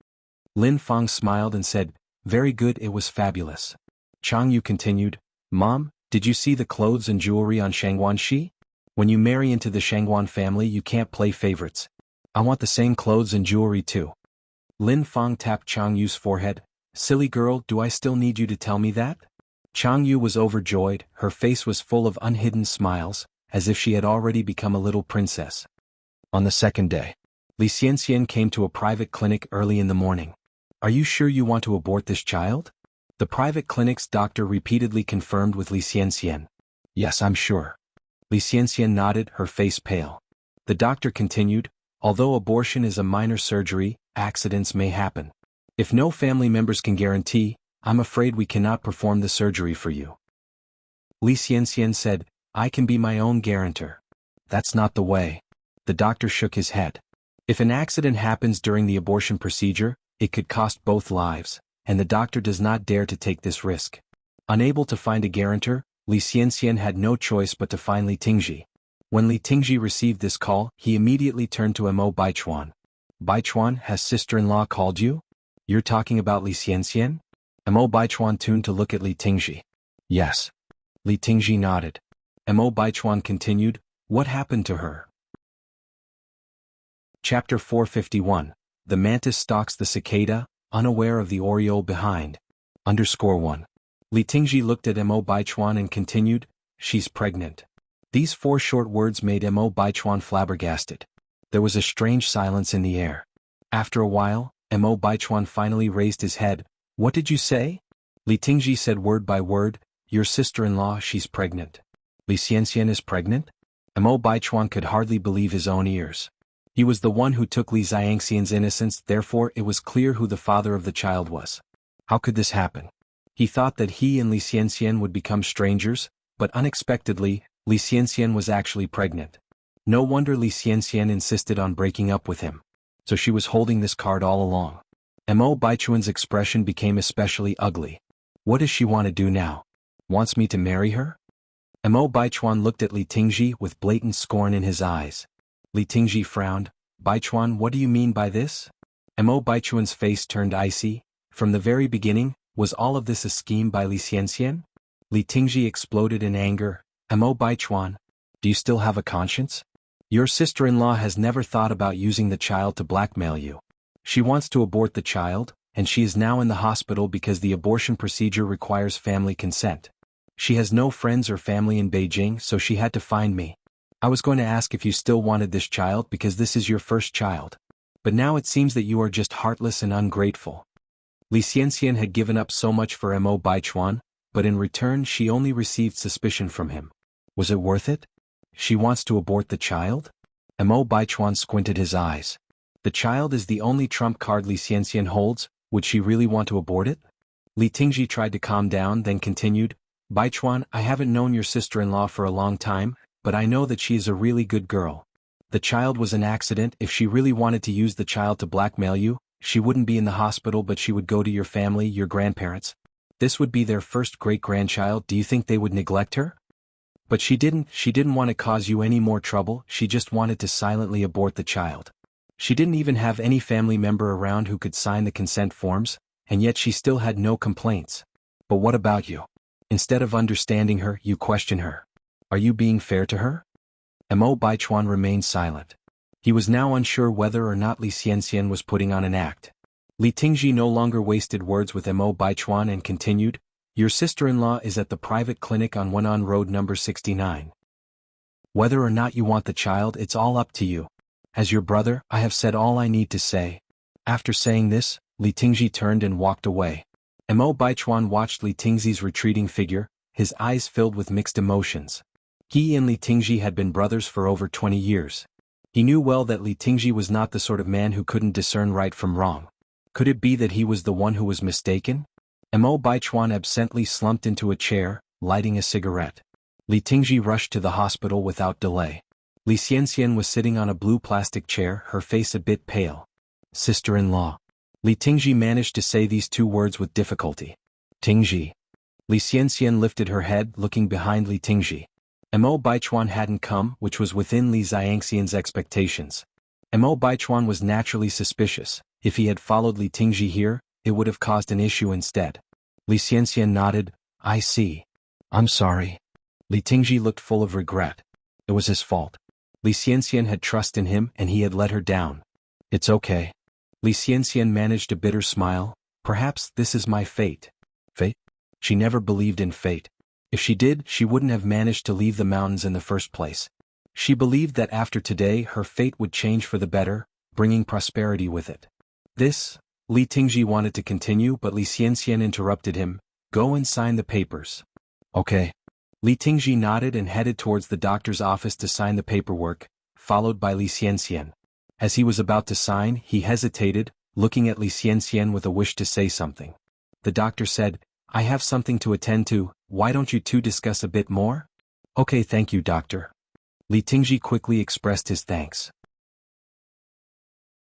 Lin Fang smiled and said, Very good, it was fabulous. Chang Yu continued, Mom, did you see the clothes and jewelry on Shangguan Shi? When you marry into the Shangguan family, you can't play favorites. I want the same clothes and jewelry too. Lin Fang tapped Chang Yu's forehead. Silly girl, do I still need you to tell me that? Chang Yu was overjoyed, her face was full of unhidden smiles, as if she had already become a little princess. On the second day, Li Xianxian came to a private clinic early in the morning. Are you sure you want to abort this child? The private clinic's doctor repeatedly confirmed with Li Xianxian. Yes, I'm sure. Li Xianxian nodded, her face pale. The doctor continued, Although abortion is a minor surgery, accidents may happen. If no family members can guarantee, I'm afraid we cannot perform the surgery for you. Li Xianxian said, I can be my own guarantor. That's not the way. The doctor shook his head. If an accident happens during the abortion procedure, it could cost both lives, and the doctor does not dare to take this risk. Unable to find a guarantor, Li Xianxian had no choice but to find Li Tingji. When Li Tingji received this call, he immediately turned to Mo Baichuan. Baichuan, has sister-in-law called you? You're talking about Li Xianxian? Mo Baichuan tuned to look at Li Tingji. Yes. Li Tingji nodded. Mo Baichuan continued, What happened to her? Chapter 451. The mantis stalks the cicada, unaware of the oriole behind. _1. Li Tingji looked at Mo Baichuan and continued, She's pregnant. These 4 short words made Mo Baichuan flabbergasted. There was a strange silence in the air. After a while, Mo Baichuan finally raised his head. What did you say? Li Tingji said word by word, Your sister-in-law, she's pregnant. Li Xianxian is pregnant? Mo Baichuan could hardly believe his own ears. He was the one who took Li Xianxian's innocence, therefore it was clear who the father of the child was. How could this happen? He thought that he and Li Xianxian would become strangers, but unexpectedly, Li Xianxian was actually pregnant. No wonder Li Xianxian insisted on breaking up with him. So she was holding this card all along. Mo Baichuan's expression became especially ugly. What does she want to do now? Wants me to marry her? Mo Baichuan looked at Li Tingji with blatant scorn in his eyes. Li Tingji frowned. Baichuan, what do you mean by this? Mo Baichuan's face turned icy. From the very beginning, was all of this a scheme by Li Xianxian? Li Tingji exploded in anger. Mo Baichuan, do you still have a conscience? Your sister-in-law has never thought about using the child to blackmail you. She wants to abort the child, and she is now in the hospital because the abortion procedure requires family consent. She has no friends or family in Beijing, so she had to find me. I was going to ask if you still wanted this child because this is your first child. But now it seems that you are just heartless and ungrateful. Li Xianxian had given up so much for Mo Baichuan, but in return she only received suspicion from him. Was it worth it? She wants to abort the child? Mo Baichuan squinted his eyes. The child is the only trump card Li Xianxian holds, would she really want to abort it? Li Tingji tried to calm down, then continued, Baichuan, I haven't known your sister-in-law for a long time, but I know that she is a really good girl. The child was an accident. If she really wanted to use the child to blackmail you, she wouldn't be in the hospital but she would go to your family, your grandparents. This would be their first great-grandchild. Do you think they would neglect her? But she didn't want to cause you any more trouble, she just wanted to silently abort the child. She didn't even have any family member around who could sign the consent forms, and yet she still had no complaints. But what about you? Instead of understanding her, you question her. Are you being fair to her? Mo Baichuan remained silent. He was now unsure whether or not Li Xianxian was putting on an act. Li Tingji no longer wasted words with Mo Baichuan and continued, "Your sister-in-law is at the private clinic on Wenan Road number 69. Whether or not you want the child, it's all up to you. As your brother, I have said all I need to say." After saying this, Li Tingji turned and walked away. Mo Baichuan watched Li Tingji's retreating figure, his eyes filled with mixed emotions. He and Li Tingji had been brothers for over 20 years. He knew well that Li Tingji was not the sort of man who couldn't discern right from wrong. Could it be that he was the one who was mistaken? Mo Baichuan absently slumped into a chair, lighting a cigarette. Li Tingji rushed to the hospital without delay. Li Xianxian was sitting on a blue plastic chair, her face a bit pale. "Sister-in-law." Li Tingji managed to say these two words with difficulty. "Tingji." Li Xianxian lifted her head, looking behind Li Tingji. Mo Baichuan hadn't come, which was within Li Xianxian's expectations. Mo Baichuan was naturally suspicious. If he had followed Li Tingji here, it would have caused an issue instead. Li Xianxian nodded, "I see. I'm sorry." Li Tingji looked full of regret. It was his fault. Li Xianxian had trust in him and he had let her down. "It's okay." Li Xianxian managed a bitter smile. "Perhaps this is my fate." Fate? She never believed in fate. If she did, she wouldn't have managed to leave the mountains in the first place. She believed that after today her fate would change for the better, bringing prosperity with it. Li Tingji wanted to continue, but Li Xianxian interrupted him. "Go and sign the papers." "Okay." Li Tingji nodded and headed towards the doctor's office to sign the paperwork, followed by Li Xianxian. As he was about to sign, he hesitated, looking at Li Xianxian with a wish to say something. The doctor said, "I have something to attend to, why don't you two discuss a bit more?" "Okay, thank you, doctor." Li Tingji quickly expressed his thanks.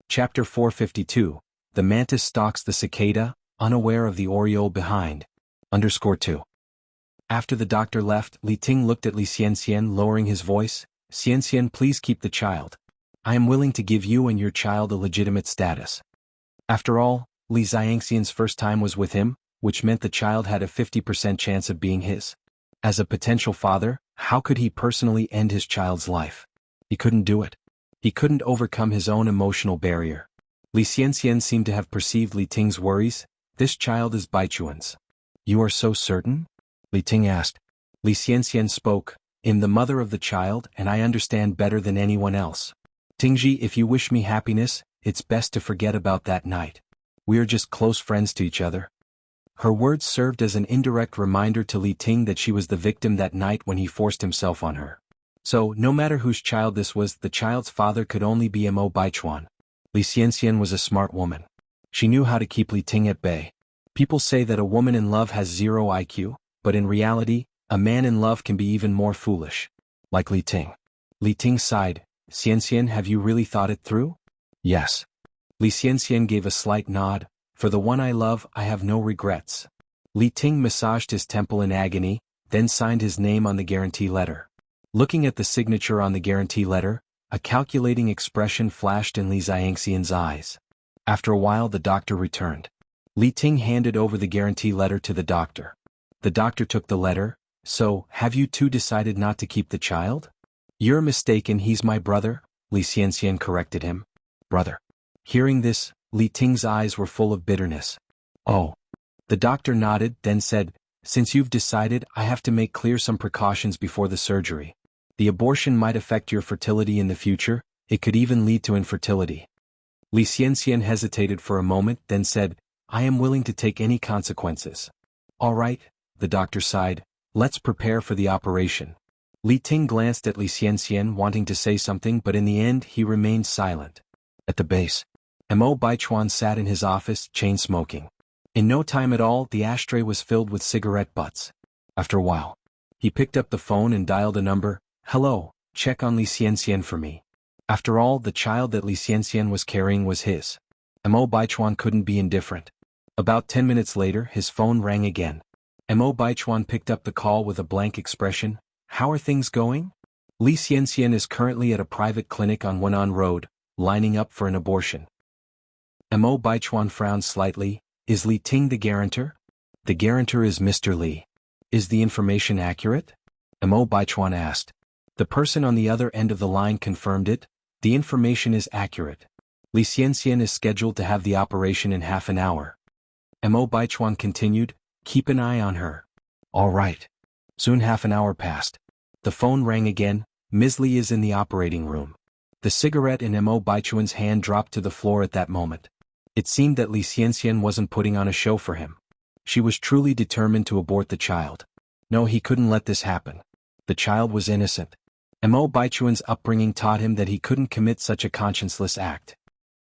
Chapter 452, The Mantis Stalks the Cicada, Unaware of the Oriole Behind. _2. After the doctor left, Li Ting looked at Li Xianxian, lowering his voice. "Xianxian, please keep the child. I am willing to give you and your child a legitimate status." After all, Li Xianxian's first time was with him, which meant the child had a 50% chance of being his. As a potential father, how could he personally end his child's life? He couldn't do it. He couldn't overcome his own emotional barrier. Li Xianxian seemed to have perceived Li Ting's worries. "This child is Baichuan's." "You are so certain?" Li Ting asked. Li Xianxian spoke, "I'm the mother of the child and I understand better than anyone else. Tingji, if you wish me happiness, it's best to forget about that night. We are just close friends to each other." Her words served as an indirect reminder to Li Ting that she was the victim that night when he forced himself on her. So, no matter whose child this was, the child's father could only be Mo Baichuan. Li Xianxian was a smart woman. She knew how to keep Li Ting at bay. People say that a woman in love has 0 IQ, but in reality, a man in love can be even more foolish. Like Li Ting. Li Ting sighed. "Xianxian, have you really thought it through?" "Yes." Li Xianxian gave a slight nod. "For the one I love, I have no regrets." Li Ting massaged his temple in agony, then signed his name on the guarantee letter. Looking at the signature on the guarantee letter, a calculating expression flashed in Li Xianxian's eyes. After a while the doctor returned. Li Ting handed over the guarantee letter to the doctor. The doctor took the letter. "So, have you two decided not to keep the child?" "You're mistaken, he's my brother," Li Xianxian corrected him. "Brother." Hearing this, Li Ting's eyes were full of bitterness. "Oh." The doctor nodded, then said, "Since you've decided, I have to make clear some precautions before the surgery. The abortion might affect your fertility in the future, it could even lead to infertility." Li Xianxian hesitated for a moment, then said, "I am willing to take any consequences." "All right," the doctor sighed, "let's prepare for the operation." Li Ting glanced at Li Xianxian, wanting to say something, but in the end he remained silent. At the base, Mo Baichuan sat in his office, chain-smoking. In no time at all, the ashtray was filled with cigarette butts. After a while, he picked up the phone and dialed a number. "Hello, check on Li Xianxian for me." After all, the child that Li Xianxian was carrying was his. Mo Baichuan couldn't be indifferent. About 10 minutes later, his phone rang again. Mo Baichuan picked up the call with a blank expression. "How are things going?" "Li Xianxian is currently at a private clinic on Wenan Road, lining up for an abortion." Mo Baichuan frowned slightly. "Is Li Ting the guarantor?" "The guarantor is Mr. Li." "Is the information accurate?" Mo Baichuan asked. The person on the other end of the line confirmed it. "The information is accurate." Li Xianxian is scheduled to have the operation in half an hour. Mo Baichuan continued, keep an eye on her. All right. Soon half an hour passed. The phone rang again. Ms. Li is in the operating room. The cigarette in Mo Baichuan's hand dropped to the floor at that moment. It seemed that Li Xianxian wasn't putting on a show for him. She was truly determined to abort the child. No, he couldn't let this happen. The child was innocent. Mo Baichuan's upbringing taught him that he couldn't commit such a conscienceless act.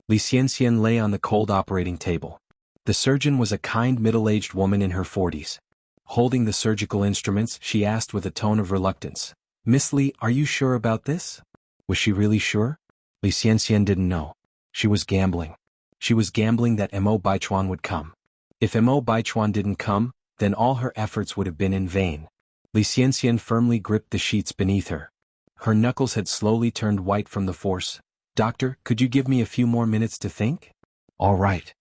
Li Xianxian lay on the cold operating table. The surgeon was a kind middle-aged woman in her 40s. Holding the surgical instruments, she asked with a tone of reluctance, Miss Li, are you sure about this? Was she really sure? Li Xianxian didn't know. She was gambling. She was gambling that Mo Baichuan would come. If Mo Baichuan didn't come, then all her efforts would have been in vain. Li Xianxian firmly gripped the sheets beneath her. Her knuckles had slowly turned white from the force. Doctor, could you give me a few more minutes to think? All right.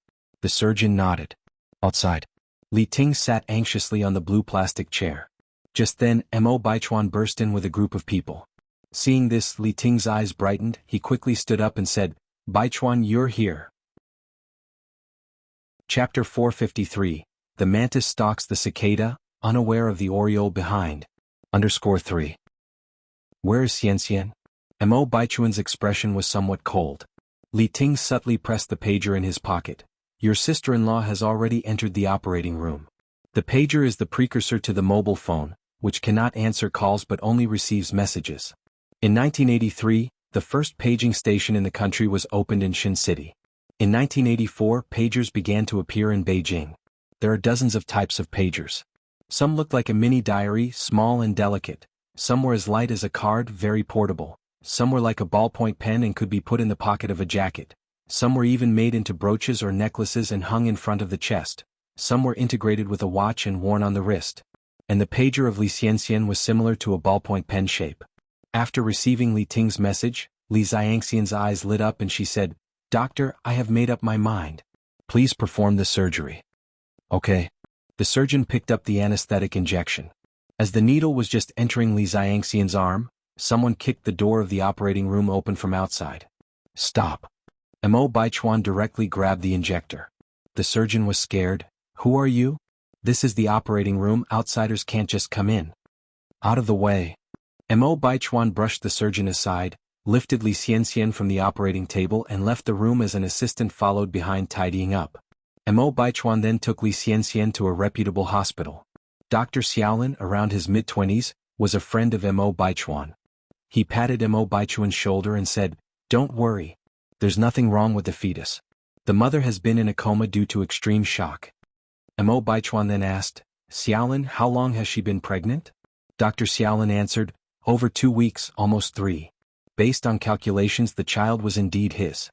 The surgeon nodded. Outside. Li Ting sat anxiously on the blue plastic chair. Just then, Mo Baichuan burst in with a group of people. Seeing this, Li Ting's eyes brightened. He quickly stood up and said, Baichuan, you're here. Chapter 453. The mantis stalks the cicada, unaware of the oriole behind. _3. Where is Xianxian? Mo Baichuan's expression was somewhat cold. Li Ting subtly pressed the pager in his pocket. Your sister-in-law has already entered the operating room. The pager is the precursor to the mobile phone, which cannot answer calls but only receives messages. In 1983, the first paging station in the country was opened in Xin City. In 1984, pagers began to appear in Beijing. There are dozens of types of pagers. Some looked like a mini diary, small and delicate. Some were as light as a card, very portable. Some were like a ballpoint pen and could be put in the pocket of a jacket. Some were even made into brooches or necklaces and hung in front of the chest. Some were integrated with a watch and worn on the wrist. And the pager of Li Xianxian was similar to a ballpoint pen shape. After receiving Li Ting's message, Li Xianxian's eyes lit up and she said, Doctor, I have made up my mind. Please perform the surgery. Okay. The surgeon picked up the anesthetic injection. As the needle was just entering Li Xianxian's arm, someone kicked the door of the operating room open from outside. Stop. Mo Baichuan directly grabbed the injector. The surgeon was scared. Who are you? This is the operating room, outsiders can't just come in. Out of the way. Mo Baichuan brushed the surgeon aside, lifted Li Xianxian from the operating table and left the room as an assistant followed behind tidying up. Mo Baichuan then took Li Xianxian to a reputable hospital. Dr. Xiaolin, around his mid-20s, was a friend of Mo Baichuan. He patted Mo Baichuan's shoulder and said, Don't worry. There's nothing wrong with the fetus. The mother has been in a coma due to extreme shock. Mo Baichuan then asked, Xiaolin, how long has she been pregnant? Dr. Xiaolin answered, over 2 weeks, almost 3. Based on calculations, the child was indeed his.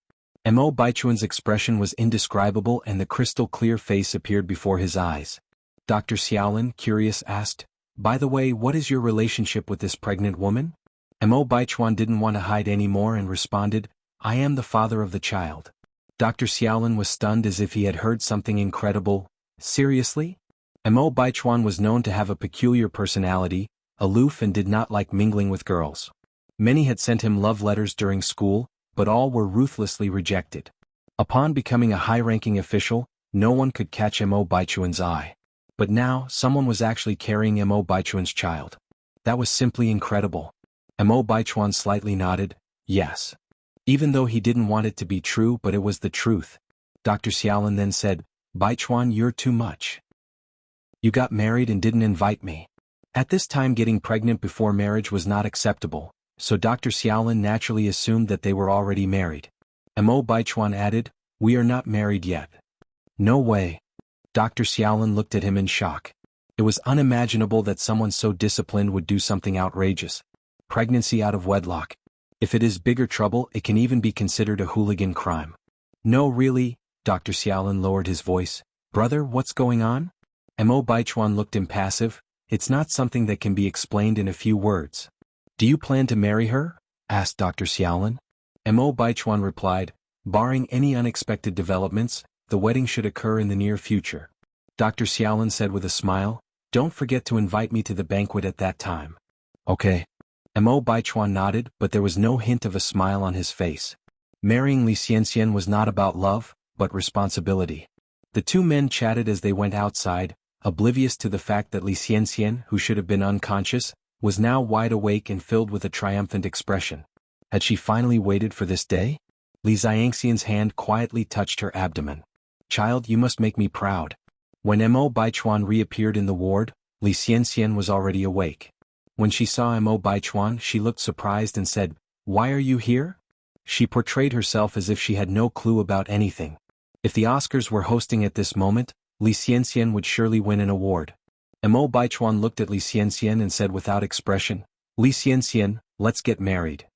Mo Baichuan's expression was indescribable and the crystal-clear face appeared before his eyes. Dr. Xiaolin, curious, asked, By the way, what is your relationship with this pregnant woman? Mo Baichuan didn't want to hide anymore and responded, I am the father of the child. Dr. Xiaolin was stunned as if he had heard something incredible. Seriously? Mo Baichuan was known to have a peculiar personality, aloof and did not like mingling with girls. Many had sent him love letters during school, but all were ruthlessly rejected. Upon becoming a high-ranking official, no one could catch Mo Baichuan's eye. But now, someone was actually carrying Mo Baichuan's child. That was simply incredible. Mo Baichuan slightly nodded, yes. Even though he didn't want it to be true, but it was the truth. Dr. Xiaolin then said, Baichuan, you're too much. You got married and didn't invite me. At this time, getting pregnant before marriage was not acceptable, so Dr. Xiaolin naturally assumed that they were already married. Mo Baichuan added, We are not married yet. No way. Dr. Xiaolin looked at him in shock. It was unimaginable that someone so disciplined would do something outrageous. Pregnancy out of wedlock. If it is bigger trouble, it can even be considered a hooligan crime. No, really, Dr. Xiaolin lowered his voice. Brother, what's going on? Mo Baichuan looked impassive. It's not something that can be explained in a few words. Do you plan to marry her? Asked Dr. Xiaolin. Mo Baichuan replied, Barring any unexpected developments, the wedding should occur in the near future. Dr. Xiaolin said with a smile, Don't forget to invite me to the banquet at that time. Okay. Mo Baichuan nodded, but there was no hint of a smile on his face. Marrying Li Xianxian was not about love, but responsibility. The two men chatted as they went outside, oblivious to the fact that Li Xianxian, who should have been unconscious, was now wide awake and filled with a triumphant expression. Had she finally waited for this day? Li Xianxian's hand quietly touched her abdomen. "Child, you must make me proud." When Mo Baichuan reappeared in the ward, Li Xianxian was already awake. When she saw Mo Baichuan, she looked surprised and said, "Why are you here?" She portrayed herself as if she had no clue about anything. If the Oscars were hosting at this moment, Li Xianxian would surely win an award. Mo Baichuan looked at Li Xianxian and said without expression, "Li Xianxian, let's get married."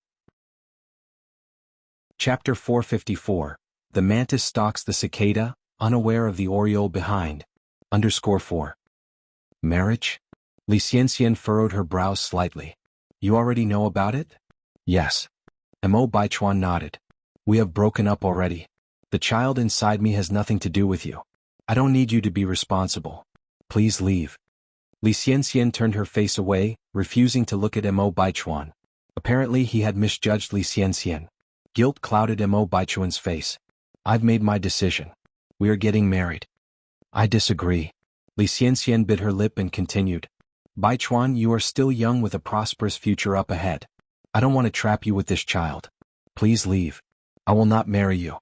Chapter 454. The mantis stalks the cicada, unaware of the oriole behind. _4. Marriage? Li Xianxian furrowed her brows slightly. "You already know about it?" "Yes." Mo Baichuan nodded. "We have broken up already. The child inside me has nothing to do with you. I don't need you to be responsible. Please leave." Li Xianxian turned her face away, refusing to look at Mo Baichuan. Apparently he had misjudged Li Xianxian. Guilt clouded Mo Baichuan's face. "I've made my decision. We are getting married." "I disagree." Li Xianxian bit her lip and continued. "Baichuan, you are still young with a prosperous future up ahead. I don't want to trap you with this child. Please leave. I will not marry you."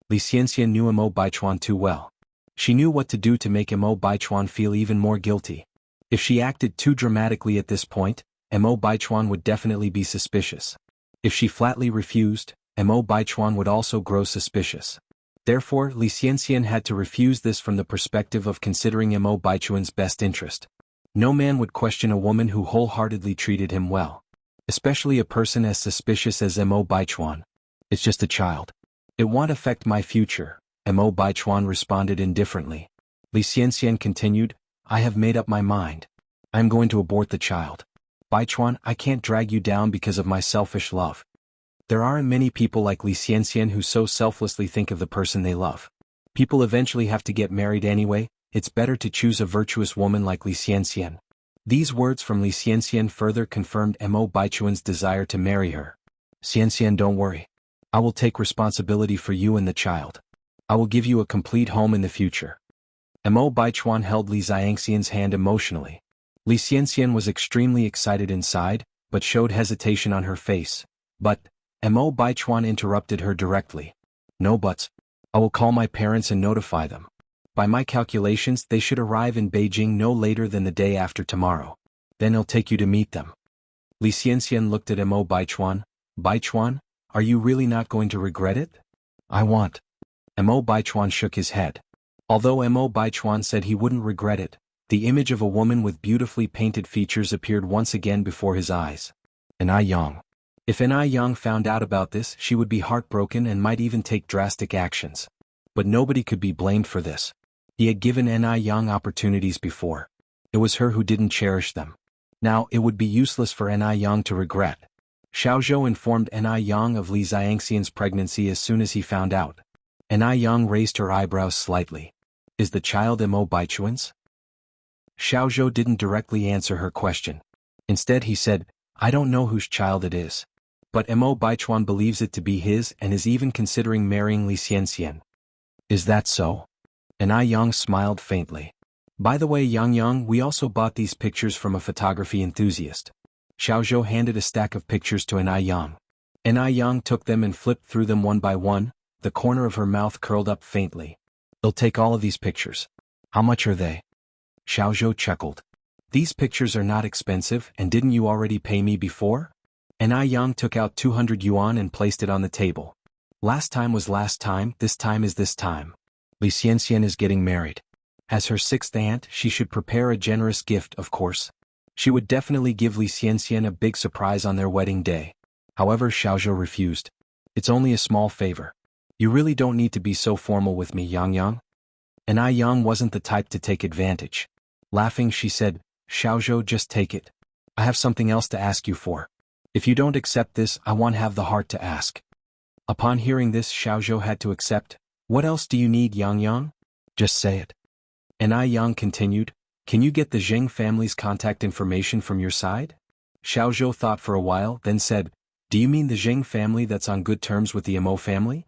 Li Xianxian knew Mo Baichuan too well. She knew what to do to make Mo Baichuan feel even more guilty. If she acted too dramatically at this point, Mo Baichuan would definitely be suspicious. If she flatly refused, Mo Baichuan would also grow suspicious. Therefore, Li Xianxian had to refuse this from the perspective of considering Mo Baichuan's best interest. No man would question a woman who wholeheartedly treated him well. Especially a person as suspicious as Mo Baichuan. "It's just a child. It won't affect my future," Mo Baichuan responded indifferently. Li Xianxian continued, "I have made up my mind. I am going to abort the child. Baichuan, I can't drag you down because of my selfish love. There aren't many people like Li Xianxian who so selflessly think of the person they love. People eventually have to get married anyway. It's better to choose a virtuous woman like Li Xianxian." These words from Li Xianxian further confirmed Mo Baichuan's desire to marry her. "Xianxian, don't worry. I will take responsibility for you and the child. I will give you a complete home in the future." Mo Baichuan held Li Xianxian's hand emotionally. Li Xianxian was extremely excited inside, but showed hesitation on her face. But Mo Baichuan interrupted her directly. "No buts. I will call my parents and notify them. By my calculations, they should arrive in Beijing no later than the day after tomorrow. Then I'll take you to meet them." Li Xianxian looked at Mo Baichuan. "Baichuan, are you really not going to regret it?" "I want." Mo Baichuan shook his head. Although Mo Baichuan said he wouldn't regret it, the image of a woman with beautifully painted features appeared once again before his eyes. Ai Yang. If Ai Yang found out about this, she would be heartbroken and might even take drastic actions. But nobody could be blamed for this. He had given Ai Yang opportunities before. It was her who didn't cherish them. Now it would be useless for Ai Yang to regret. Xiaozhou informed Ai Yang of Li Xianxian's pregnancy as soon as he found out. Ai Yang raised her eyebrows slightly. "Is the child Mo Baichuan's?" Xiaozhou didn't directly answer her question. Instead he said, "I don't know whose child it is. But Mo Baichuan believes it to be his and is even considering marrying Li Xianxian." "Is that so?" Ai Yang smiled faintly. "By the way, Yang, we also bought these pictures from a photography enthusiast." Xiaozhou handed a stack of pictures to Ai Yang. Ai Yang took them and flipped through them one by one, the corner of her mouth curled up faintly. "They'll take all of these pictures. How much are they?" Xiaozhou chuckled. "These pictures are not expensive, and didn't you already pay me before?" Ai Yang took out 200 yuan and placed it on the table. "Last time was last time, this time is this time. Li Xianxian is getting married. As her sixth aunt, she should prepare a generous gift, of course. She would definitely give Li Xianxian a big surprise on their wedding day." However, Xiaozhou refused. "It's only a small favor. You really don't need to be so formal with me, Yang." Ai Yang wasn't the type to take advantage. Laughing, she said, "Xiaozhou, just take it. I have something else to ask you for. If you don't accept this, I won't have the heart to ask." Upon hearing this, Xiaozhou had to accept. "What else do you need, Yang? Just say it." Ai Yang continued, "Can you get the Zheng family's contact information from your side?" Xiaozhou thought for a while, then said, Do you mean the Zheng family that's on good terms with the Emo family?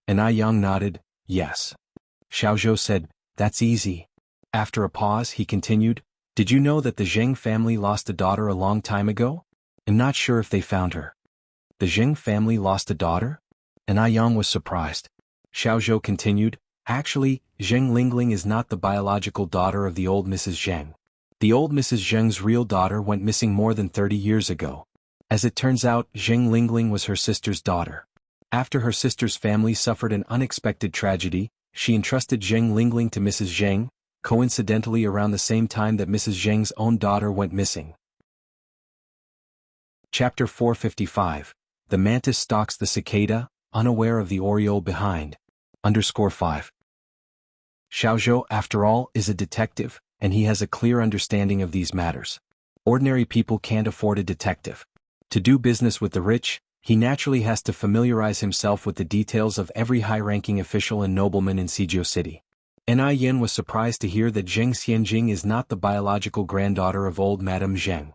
And I Yang nodded, yes. Xiaozhou said, that's easy. After a pause he continued, did you know that the Zheng family lost a daughter a long time ago? I'm not sure if they found her. The Zheng family lost a daughter? And I Yang was surprised. Xiaozhou continued, actually, Zheng Lingling is not the biological daughter of the old Mrs. Zheng. The old Mrs. Zheng's real daughter went missing more than 30 years ago. As it turns out, Zheng Lingling was her sister's daughter. After her sister's family suffered an unexpected tragedy, she entrusted Zheng Lingling to Mrs. Zheng, coincidentally around the same time that Mrs. Zheng's own daughter went missing. Chapter 455. The mantis stalks the cicada, unaware of the oriole behind. _5. Xiaozhou, after all, is a detective, and he has a clear understanding of these matters. Ordinary people can't afford a detective. To do business with the rich, he naturally has to familiarize himself with the details of every high-ranking official and nobleman in Suzhou City. Ni Yin was surprised to hear that Zheng Xianjing is not the biological granddaughter of old Madame Zheng.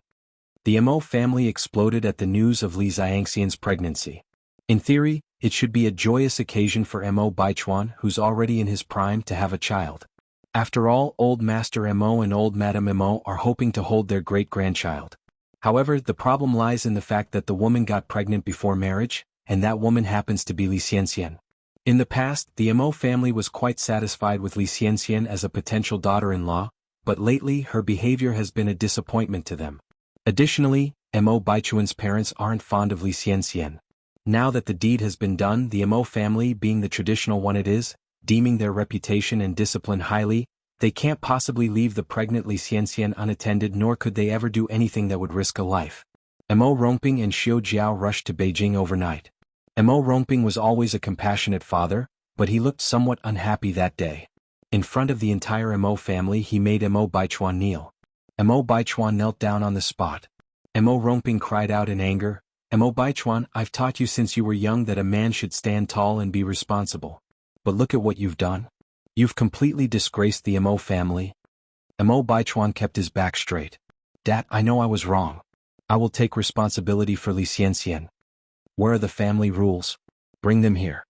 The Emo family exploded at the news of Li Xiangxian's pregnancy. In theory, it should be a joyous occasion for Emo Baichuan, who's already in his prime, to have a child. After all, old Master Emo and old Madame Emo are hoping to hold their great-grandchild. However, the problem lies in the fact that the woman got pregnant before marriage, and that woman happens to be Li Xianxian. In the past, the Emo family was quite satisfied with Li Xianxian as a potential daughter-in-law, but lately her behavior has been a disappointment to them. Additionally, Emo Baichuan's parents aren't fond of Li Xianxian. Now that the deed has been done, the Emo family, being the traditional one it is, deeming their reputation and discipline highly, they can't possibly leave the pregnant Li Xianxian unattended, nor could they ever do anything that would risk a life. Emo Rongping and Xiao Jiao rushed to Beijing overnight. Emo Rongping was always a compassionate father, but he looked somewhat unhappy that day. In front of the entire Emo family he made Emo Baichuan kneel. Emo Baichuan knelt down on the spot. Emo Rongping cried out in anger, Emo Baichuan, I've taught you since you were young that a man should stand tall and be responsible. But look at what you've done. You've completely disgraced the Emo family. Emo Baichuan kept his back straight. Dad, I know I was wrong. I will take responsibility for Li Xianxian. Where are the family rules? Bring them here.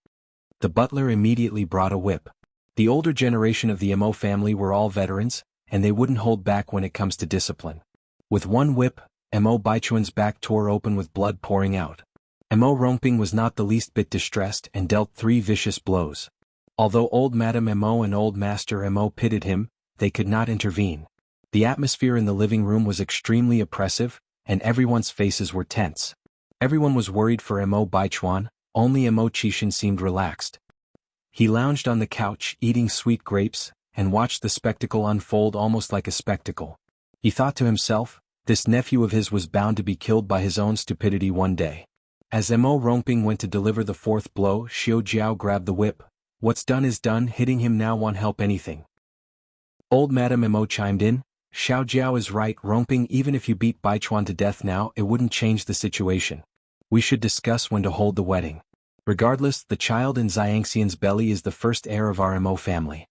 The butler immediately brought a whip. The older generation of the Emo family were all veterans, and they wouldn't hold back when it comes to discipline. With one whip, Emo Baichuan's back tore open with blood pouring out. Emo Rongping was not the least bit distressed and dealt 3 vicious blows. Although old Madame Emo and old Master Emo pitied him, they could not intervene. The atmosphere in the living room was extremely oppressive, and everyone's faces were tense. Everyone was worried for Emo Baichuan, only Emo Qixin seemed relaxed. He lounged on the couch eating sweet grapes, and watched the spectacle unfold almost like a spectacle. He thought to himself, this nephew of his was bound to be killed by his own stupidity one day. As Emo Rongping went to deliver the 4th blow, Xiao Jiao grabbed the whip. What's done is done, hitting him now won't help anything. Old Madame Emo chimed in, Xiao Jiao is right, Rongping, even if you beat Baichuan to death now, it wouldn't change the situation. We should discuss when to hold the wedding. Regardless, the child in Xiangxian's belly is the first heir of our Emo family.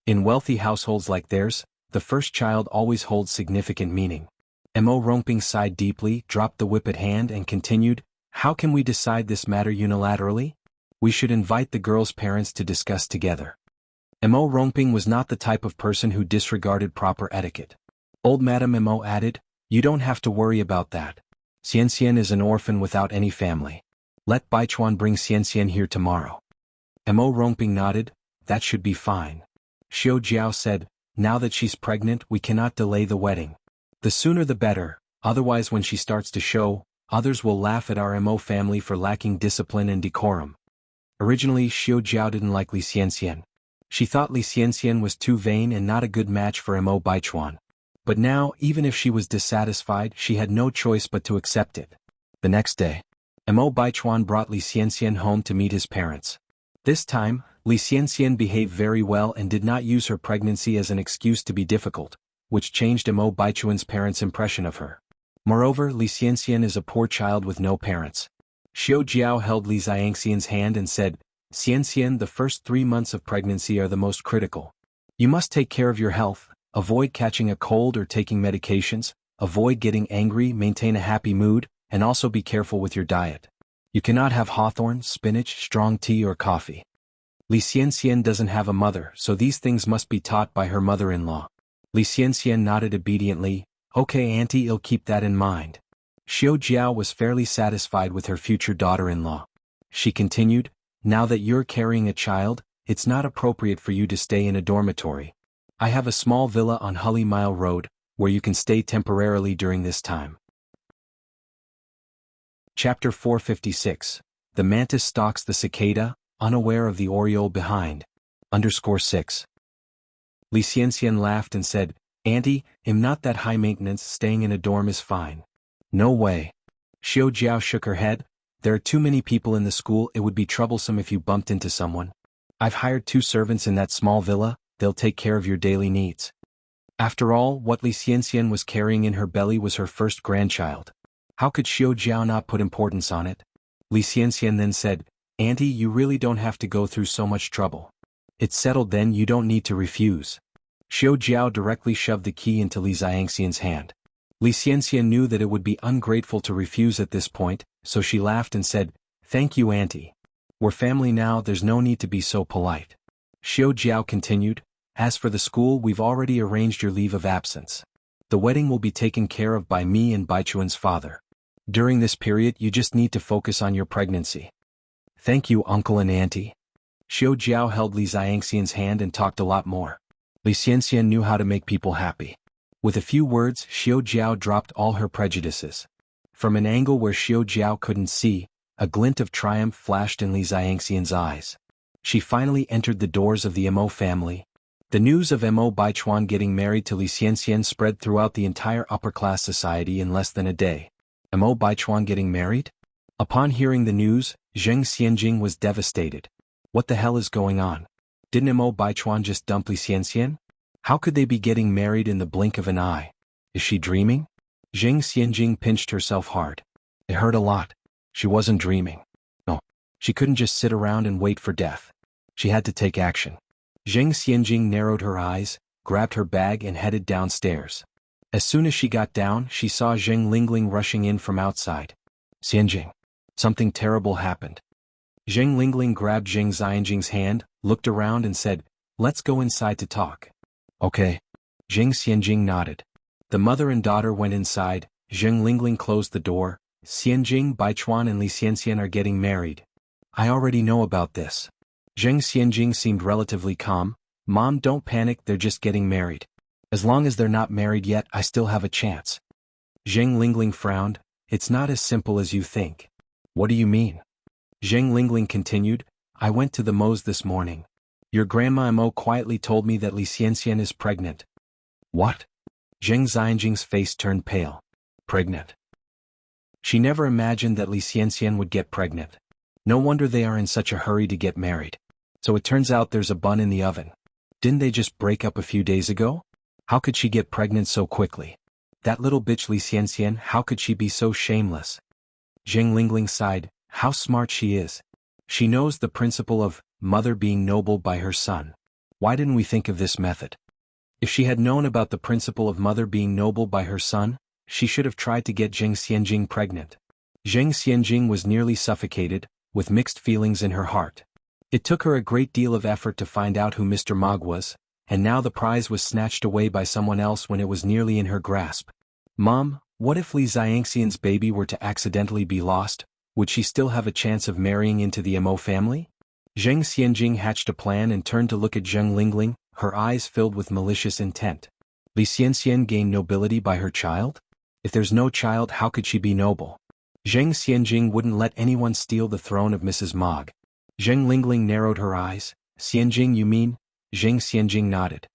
In wealthy households like theirs, the first child always holds significant meaning. Emo Rongping sighed deeply, dropped the whip at hand and continued, how can we decide this matter unilaterally? We should invite the girl's parents to discuss together. Emo Rongping was not the type of person who disregarded proper etiquette. Old Madame Emo added, you don't have to worry about that. Xianxian is an orphan without any family. Let Baichuan bring Xianxian here tomorrow. Emo Rongping nodded, that should be fine. Xiao Jiao said, now that she's pregnant we cannot delay the wedding. The sooner the better, otherwise when she starts to show, others will laugh at our Emo family for lacking discipline and decorum. Originally Xiao Jiao didn't like Li Xianxian. She thought Li Xianxian was too vain and not a good match for Emo Baichuan. But now, even if she was dissatisfied, she had no choice but to accept it. The next day, Emo Baichuan brought Li Xianxian home to meet his parents. This time, Li Xianxian behaved very well and did not use her pregnancy as an excuse to be difficult, which changed Emo Baichuan's parents' impression of her. Moreover, Li Xianxian is a poor child with no parents. Xiao Jiao held Li Xiangxian's hand and said, Xianxian, the first 3 months of pregnancy are the most critical. You must take care of your health, avoid catching a cold or taking medications, avoid getting angry, maintain a happy mood, and also be careful with your diet. You cannot have hawthorn, spinach, strong tea or coffee. Li Xianxian doesn't have a mother, so these things must be taught by her mother-in-law. Li Xianxian nodded obediently. Okay auntie, I'll keep that in mind. Xiao Jiao was fairly satisfied with her future daughter-in-law. She continued, now that you're carrying a child, it's not appropriate for you to stay in a dormitory. I have a small villa on Hully Mile Road, where you can stay temporarily during this time. Chapter 456. The mantis stalks the cicada, unaware of the oriole behind. _6. Li Xianxian laughed and said, Auntie, I'm not that high maintenance, staying in a dorm is fine. No way. Xiao Jiao shook her head. There are too many people in the school, it would be troublesome if you bumped into someone. I've hired 2 servants in that small villa, they'll take care of your daily needs. After all, what Li Xianxian was carrying in her belly was her first grandchild. How could Xiao Jiao not put importance on it? Li Xianxian then said, Auntie, you really don't have to go through so much trouble. It's settled then, you don't need to refuse. Xiao Jiao directly shoved the key into Li Xianxian's hand. Li Xianxian knew that it would be ungrateful to refuse at this point, so she laughed and said, Thank you auntie. We're family now, there's no need to be so polite. Xiao Jiao continued, As for the school, we've already arranged your leave of absence. The wedding will be taken care of by me and Baichuan's father. During this period you just need to focus on your pregnancy. Thank you uncle and auntie. Xiao Jiao held Li Xianxian's hand and talked a lot more. Li Xianxian knew how to make people happy. With a few words, Xiao Jiao dropped all her prejudices. From an angle where Xiao Jiao couldn't see, a glint of triumph flashed in Li Xianxian's eyes. She finally entered the doors of the Mo family. The news of Mo Baichuan getting married to Li Xianxian spread throughout the entire upper-class society in less than a day. Mo Baichuan getting married? Upon hearing the news, Zheng Xianjing was devastated. What the hell is going on? Didn't Mo Baichuan just dump Li Xianxian? How could they be getting married in the blink of an eye? Is she dreaming? Zheng Xianjing pinched herself hard. It hurt a lot. She wasn't dreaming. No. She couldn't just sit around and wait for death. She had to take action. Zheng Xianjing narrowed her eyes, grabbed her bag and headed downstairs. As soon as she got down, she saw Zheng Lingling rushing in from outside. Xianjing. Something terrible happened. Zheng Lingling grabbed Zheng Xianjing's hand, looked around and said, Let's go inside to talk. Okay. Zheng Xianjing nodded. The mother and daughter went inside. Zheng Lingling closed the door. Xianjing, Baichuan and Li Xianxian are getting married. I already know about this. Zheng Xianjing seemed relatively calm. Mom, don't panic, they're just getting married. As long as they're not married yet, I still have a chance. Zheng Lingling frowned. It's not as simple as you think. What do you mean? Zheng Lingling continued, I went to the Mo's this morning. Your grandma Mo quietly told me that Li Xianxian is pregnant. What? Zheng Xianjing's face turned pale. Pregnant. She never imagined that Li Xianxian would get pregnant. No wonder they are in such a hurry to get married. So it turns out there's a bun in the oven. Didn't they just break up a few days ago? How could she get pregnant so quickly? That little bitch Li Xianxian, how could she be so shameless? Zheng Lingling sighed, how smart she is. She knows the principle of mother being noble by her son. Why didn't we think of this method? If she had known about the principle of mother being noble by her son, she should have tried to get Zheng Xianjing pregnant. Zheng Xianjing was nearly suffocated, with mixed feelings in her heart. It took her a great deal of effort to find out who Mr. Mog was, and now the prize was snatched away by someone else when it was nearly in her grasp. Mom, what if Li Xianxian's baby were to accidentally be lost? Would she still have a chance of marrying into the Mo family? Zheng Xianjing hatched a plan and turned to look at Zheng Lingling, her eyes filled with malicious intent. Li Xianxian gained nobility by her child? If there's no child, how could she be noble? Zheng Xianjing wouldn't let anyone steal the throne of Mrs. Mog. Zheng Lingling narrowed her eyes. Xianjing, you mean? Zheng Xianjing nodded.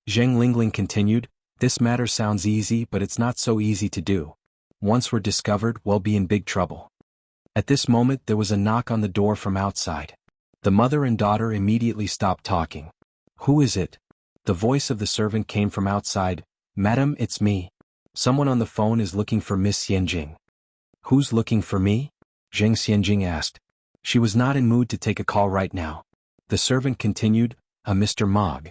Zheng Lingling continued, this matter sounds easy, but it's not so easy to do. Once we're discovered, we'll be in big trouble. At this moment there was a knock on the door from outside. The mother and daughter immediately stopped talking. Who is it? The voice of the servant came from outside. Madam, it's me. Someone on the phone is looking for Miss Xianjing. Who's looking for me? Zheng Xianjing asked. She was not in mood to take a call right now. The servant continued, Mr. Mog.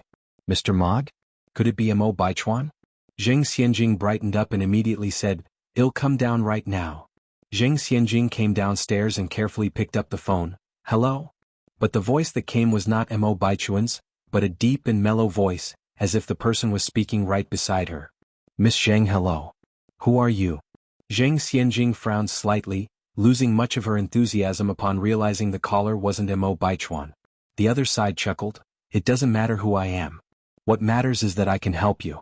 Mr. Mog? Could it be Mo Baichuan? Zheng Xianjing brightened up and immediately said, I'll come down right now. Zheng Xianjing came downstairs and carefully picked up the phone. Hello? But the voice that came was not Mo Baichuan's, but a deep and mellow voice, as if the person was speaking right beside her. Miss Zheng, hello. Who are you? Zheng Xianjing frowned slightly, losing much of her enthusiasm upon realizing the caller wasn't Mo Baichuan. The other side chuckled. It doesn't matter who I am. What matters is that I can help you.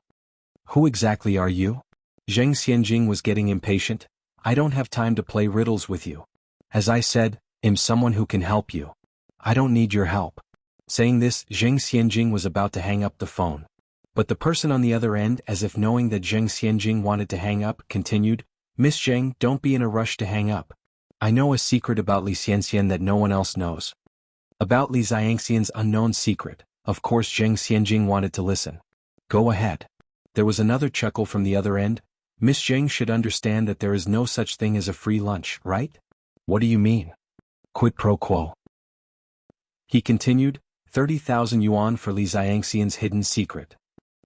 Who exactly are you? Zheng Xianjing was getting impatient. I don't have time to play riddles with you. As I said, I'm someone who can help you. I don't need your help. Saying this, Zheng Xianjing was about to hang up the phone. But the person on the other end, as if knowing that Zheng Xianjing wanted to hang up, continued, Miss Zheng, don't be in a rush to hang up. I know a secret about Li Xianxian that no one else knows. About Li Xianxian's unknown secret. Of course Zheng Xianjing wanted to listen. Go ahead. There was another chuckle from the other end. Miss Zheng should understand that there is no such thing as a free lunch, right? What do you mean? Quid pro quo. He continued, 30,000 yuan for Li Xianxian's hidden secret.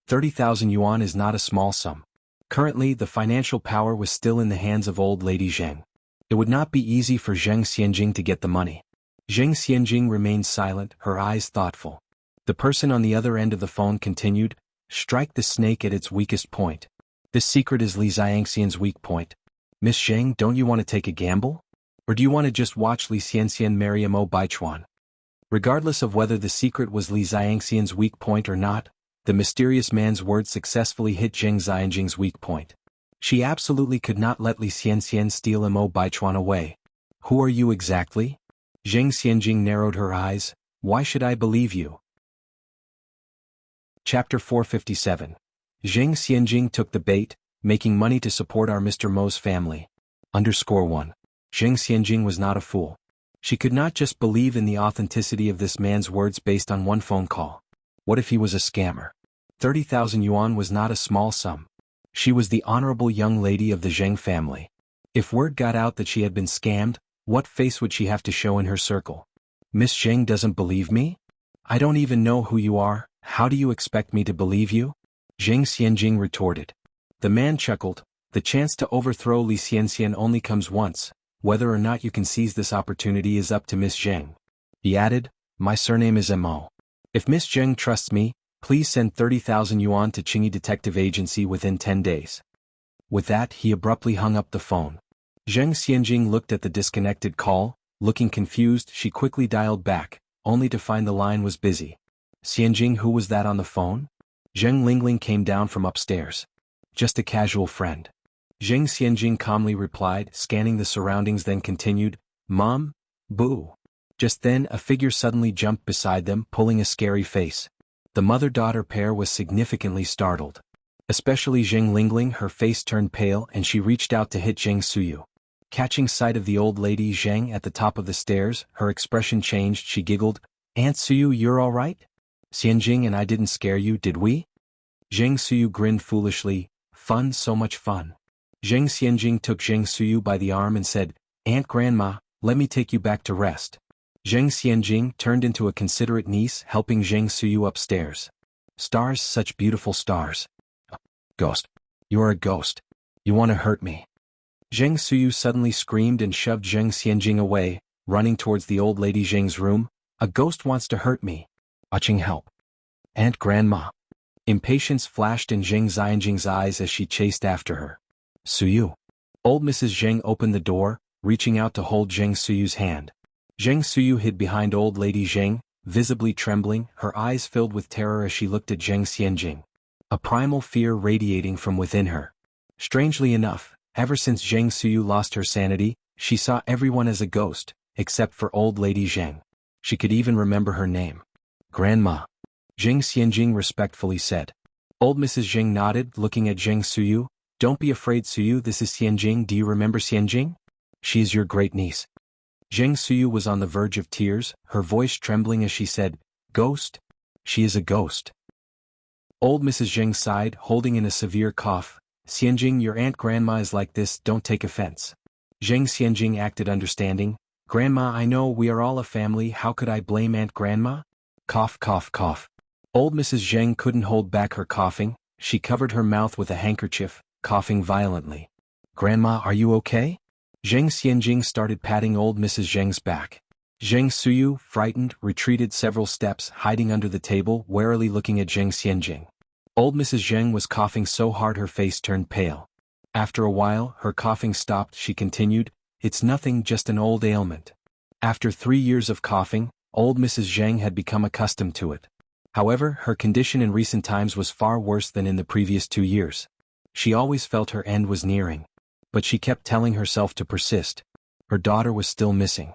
30,000 yuan is not a small sum. Currently, the financial power was still in the hands of old lady Zheng. It would not be easy for Zheng Xianjing to get the money. Zheng Xianjing remained silent, her eyes thoughtful. The person on the other end of the phone continued, strike the snake at its weakest point. This secret is Li Xianxian's weak point. Miss Zheng, don't you want to take a gamble? Or do you want to just watch Li Xianxian marry Mo Baichuan? Regardless of whether the secret was Li Xianxian's weak point or not, the mysterious man's words successfully hit Zheng Xianjing's weak point. She absolutely could not let Li Xianxian steal Mo Baichuan away. Who are you exactly? Zheng Xianjing narrowed her eyes. Why should I believe you? Chapter 457. Zheng Xianjing took the bait, making money to support our Mr. Mo's family. _1. Zheng Xianjing was not a fool. She could not just believe in the authenticity of this man's words based on one phone call. What if he was a scammer? 30,000 yuan was not a small sum. She was the honorable young lady of the Zheng family. If word got out that she had been scammed, what face would she have to show in her circle? Miss Zheng doesn't believe me? I don't even know who you are, how do you expect me to believe you? Zheng Xianjing retorted. The man chuckled. The chance to overthrow Li Xianxian only comes once. Whether or not you can seize this opportunity is up to Miss Zheng. He added, my surname is Mo. If Miss Zheng trusts me, please send 30,000 yuan to Qingyi Detective Agency within 10 days. With that, he abruptly hung up the phone. Zheng Xianjing looked at the disconnected call. Looking confused, she quickly dialed back, only to find the line was busy. Xianjing, who was that on the phone? Zheng Lingling came down from upstairs. Just a casual friend. Zheng Xianjing calmly replied, scanning the surroundings, then continued, Mom? Boo. Just then, a figure suddenly jumped beside them, pulling a scary face. The mother-daughter pair was significantly startled. Especially Zheng Lingling, her face turned pale and she reached out to hit Zheng Suyu. Catching sight of the old lady Zheng at the top of the stairs, her expression changed, she giggled, Aunt Suyu, you're all right? Xianjing and I didn't scare you, did we? Zheng Suyu grinned foolishly, fun, so much fun. Zheng Xianjing took Zheng Suyu by the arm and said, Aunt Grandma, let me take you back to rest. Zheng Xianjing turned into a considerate niece, helping Zheng Suyu upstairs. Stars, such beautiful stars. Ghost. You're a ghost. You want to hurt me. Zheng Suyu suddenly screamed and shoved Zheng Xianjing away, running towards the old lady Zheng's room. A ghost wants to hurt me. Aching, help. Aunt Grandma. Impatience flashed in Zheng Xianjing's eyes as she chased after her. Suyu. Old Mrs. Zheng opened the door, reaching out to hold Zheng Suyu's hand. Zheng Suyu hid behind old lady Zheng, visibly trembling, her eyes filled with terror as she looked at Zheng Xianjing. A primal fear radiating from within her. Strangely enough, ever since Zheng Suyu lost her sanity, she saw everyone as a ghost, except for old lady Zheng. She could even remember her name. Grandma. Zheng Xianjing respectfully said. Old Mrs. Zheng nodded, looking at Zheng Suyu. Don't be afraid, Suyu, this is Xianjing. Do you remember Xianjing? She is your great niece. Zheng Suyu was on the verge of tears, her voice trembling as she said, Ghost? She is a ghost. Old Mrs. Zheng sighed, holding in a severe cough. Xianjing, your Aunt Grandma is like this, don't take offense. Zheng Xianjing acted understanding. Grandma, I know we are all a family, how could I blame Aunt Grandma? Cough, cough, cough. Old Mrs. Zheng couldn't hold back her coughing, she covered her mouth with a handkerchief, coughing violently. Grandma, are you okay? Zheng Xianjing started patting old Mrs. Zheng's back. Zheng Suyu, frightened, retreated several steps, hiding under the table, warily looking at Zheng Xianjing. Old Mrs. Zheng was coughing so hard her face turned pale. After a while, her coughing stopped. She continued, "It's nothing, just an old ailment." After 3 years of coughing, old Mrs. Zheng had become accustomed to it. However, her condition in recent times was far worse than in the previous 2 years. She always felt her end was nearing. But she kept telling herself to persist. Her daughter was still missing.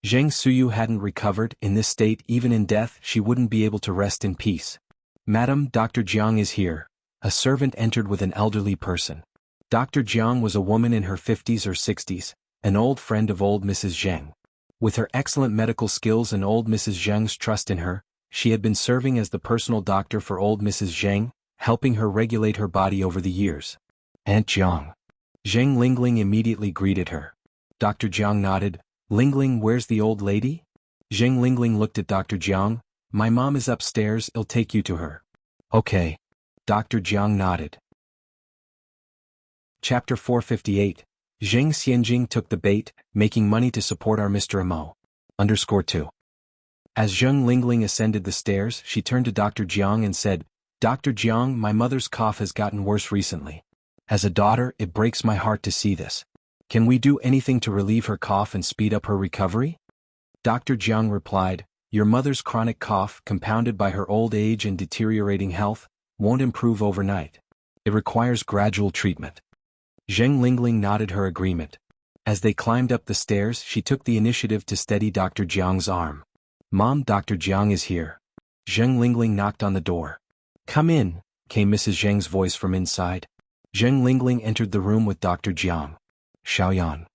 Zheng Suyu hadn't recovered. In this state, even in death, she wouldn't be able to rest in peace. "Madam, Dr. Jiang is here." A servant entered with an elderly person. Dr. Jiang was a woman in her 50s or 60s, an old friend of old Mrs. Zheng. With her excellent medical skills and old Mrs. Zheng's trust in her, she had been serving as the personal doctor for old Mrs. Zheng, helping her regulate her body over the years. "Aunt Jiang." Zheng Lingling immediately greeted her. Dr. Jiang nodded. "Lingling, where's the old lady?" Zheng Lingling looked at Dr. Jiang. "My mom is upstairs, I'll take you to her." "Okay." Dr. Jiang nodded. Chapter 458. Zheng Xianjing took the bait, making money to support our Mr. Mo. _2. As Zheng Lingling ascended the stairs, she turned to Dr. Jiang and said, "Dr. Jiang, my mother's cough has gotten worse recently. As a daughter, it breaks my heart to see this. Can we do anything to relieve her cough and speed up her recovery?" Dr. Jiang replied, "Your mother's chronic cough, compounded by her old age and deteriorating health, won't improve overnight. It requires gradual treatment." Zheng Lingling nodded her agreement. As they climbed up the stairs, she took the initiative to steady Dr. Jiang's arm. "Mom, Dr. Jiang is here." Zheng Lingling knocked on the door. "Come in," came Mrs. Zheng's voice from inside. Zheng Lingling entered the room with Dr. Jiang. "Xiaoyan."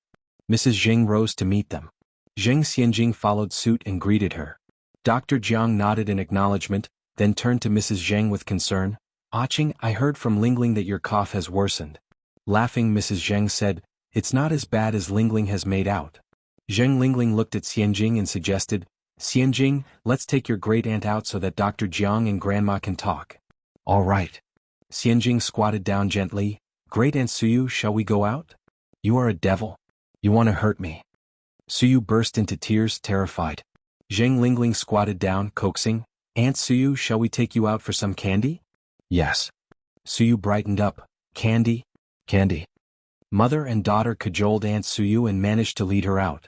Mrs. Zheng rose to meet them. Zheng Xianjing followed suit and greeted her. Dr. Jiang nodded in acknowledgement, then turned to Mrs. Zheng with concern. "Aching, I heard from Lingling that your cough has worsened." Laughing, Mrs. Zheng said, "It's not as bad as Lingling has made out." Zheng Lingling looked at Xianjing and suggested, "Xianjing, let's take your great-aunt out so that Dr. Jiang and Grandma can talk." "All right." Xianjing squatted down gently. "Great-aunt Suyu, shall we go out?" "You are a devil. You want to hurt me." Suyu burst into tears, terrified. Zheng Lingling squatted down, coaxing, "Aunt Suyu, shall we take you out for some candy?" "Yes." Suyu brightened up. "Candy? Candy." Mother and daughter cajoled Aunt Suyu and managed to lead her out.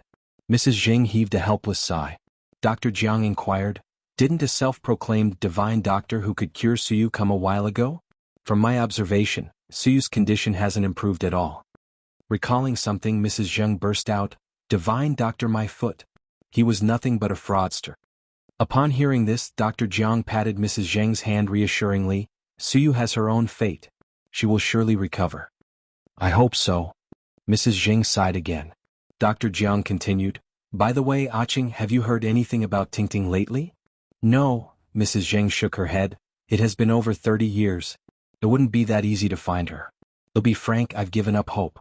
Mrs. Zheng heaved a helpless sigh. Dr. Jiang inquired, "Didn't a self-proclaimed divine doctor who could cure Suyu come a while ago?" "From my observation, Suyu's condition hasn't improved at all." Recalling something, Mrs. Zheng burst out, "Divine doctor, my foot. He was nothing but a fraudster." Upon hearing this, Dr. Jiang patted Mrs. Zheng's hand reassuringly. "Suyu has her own fate. She will surely recover." "I hope so." Mrs. Zheng sighed again. Dr. Jiang continued, "By the way, Aching, have you heard anything about Tingting lately?" "No," Mrs. Zheng shook her head. "It has been over 30 years. It wouldn't be that easy to find her. To be frank, I've given up hope."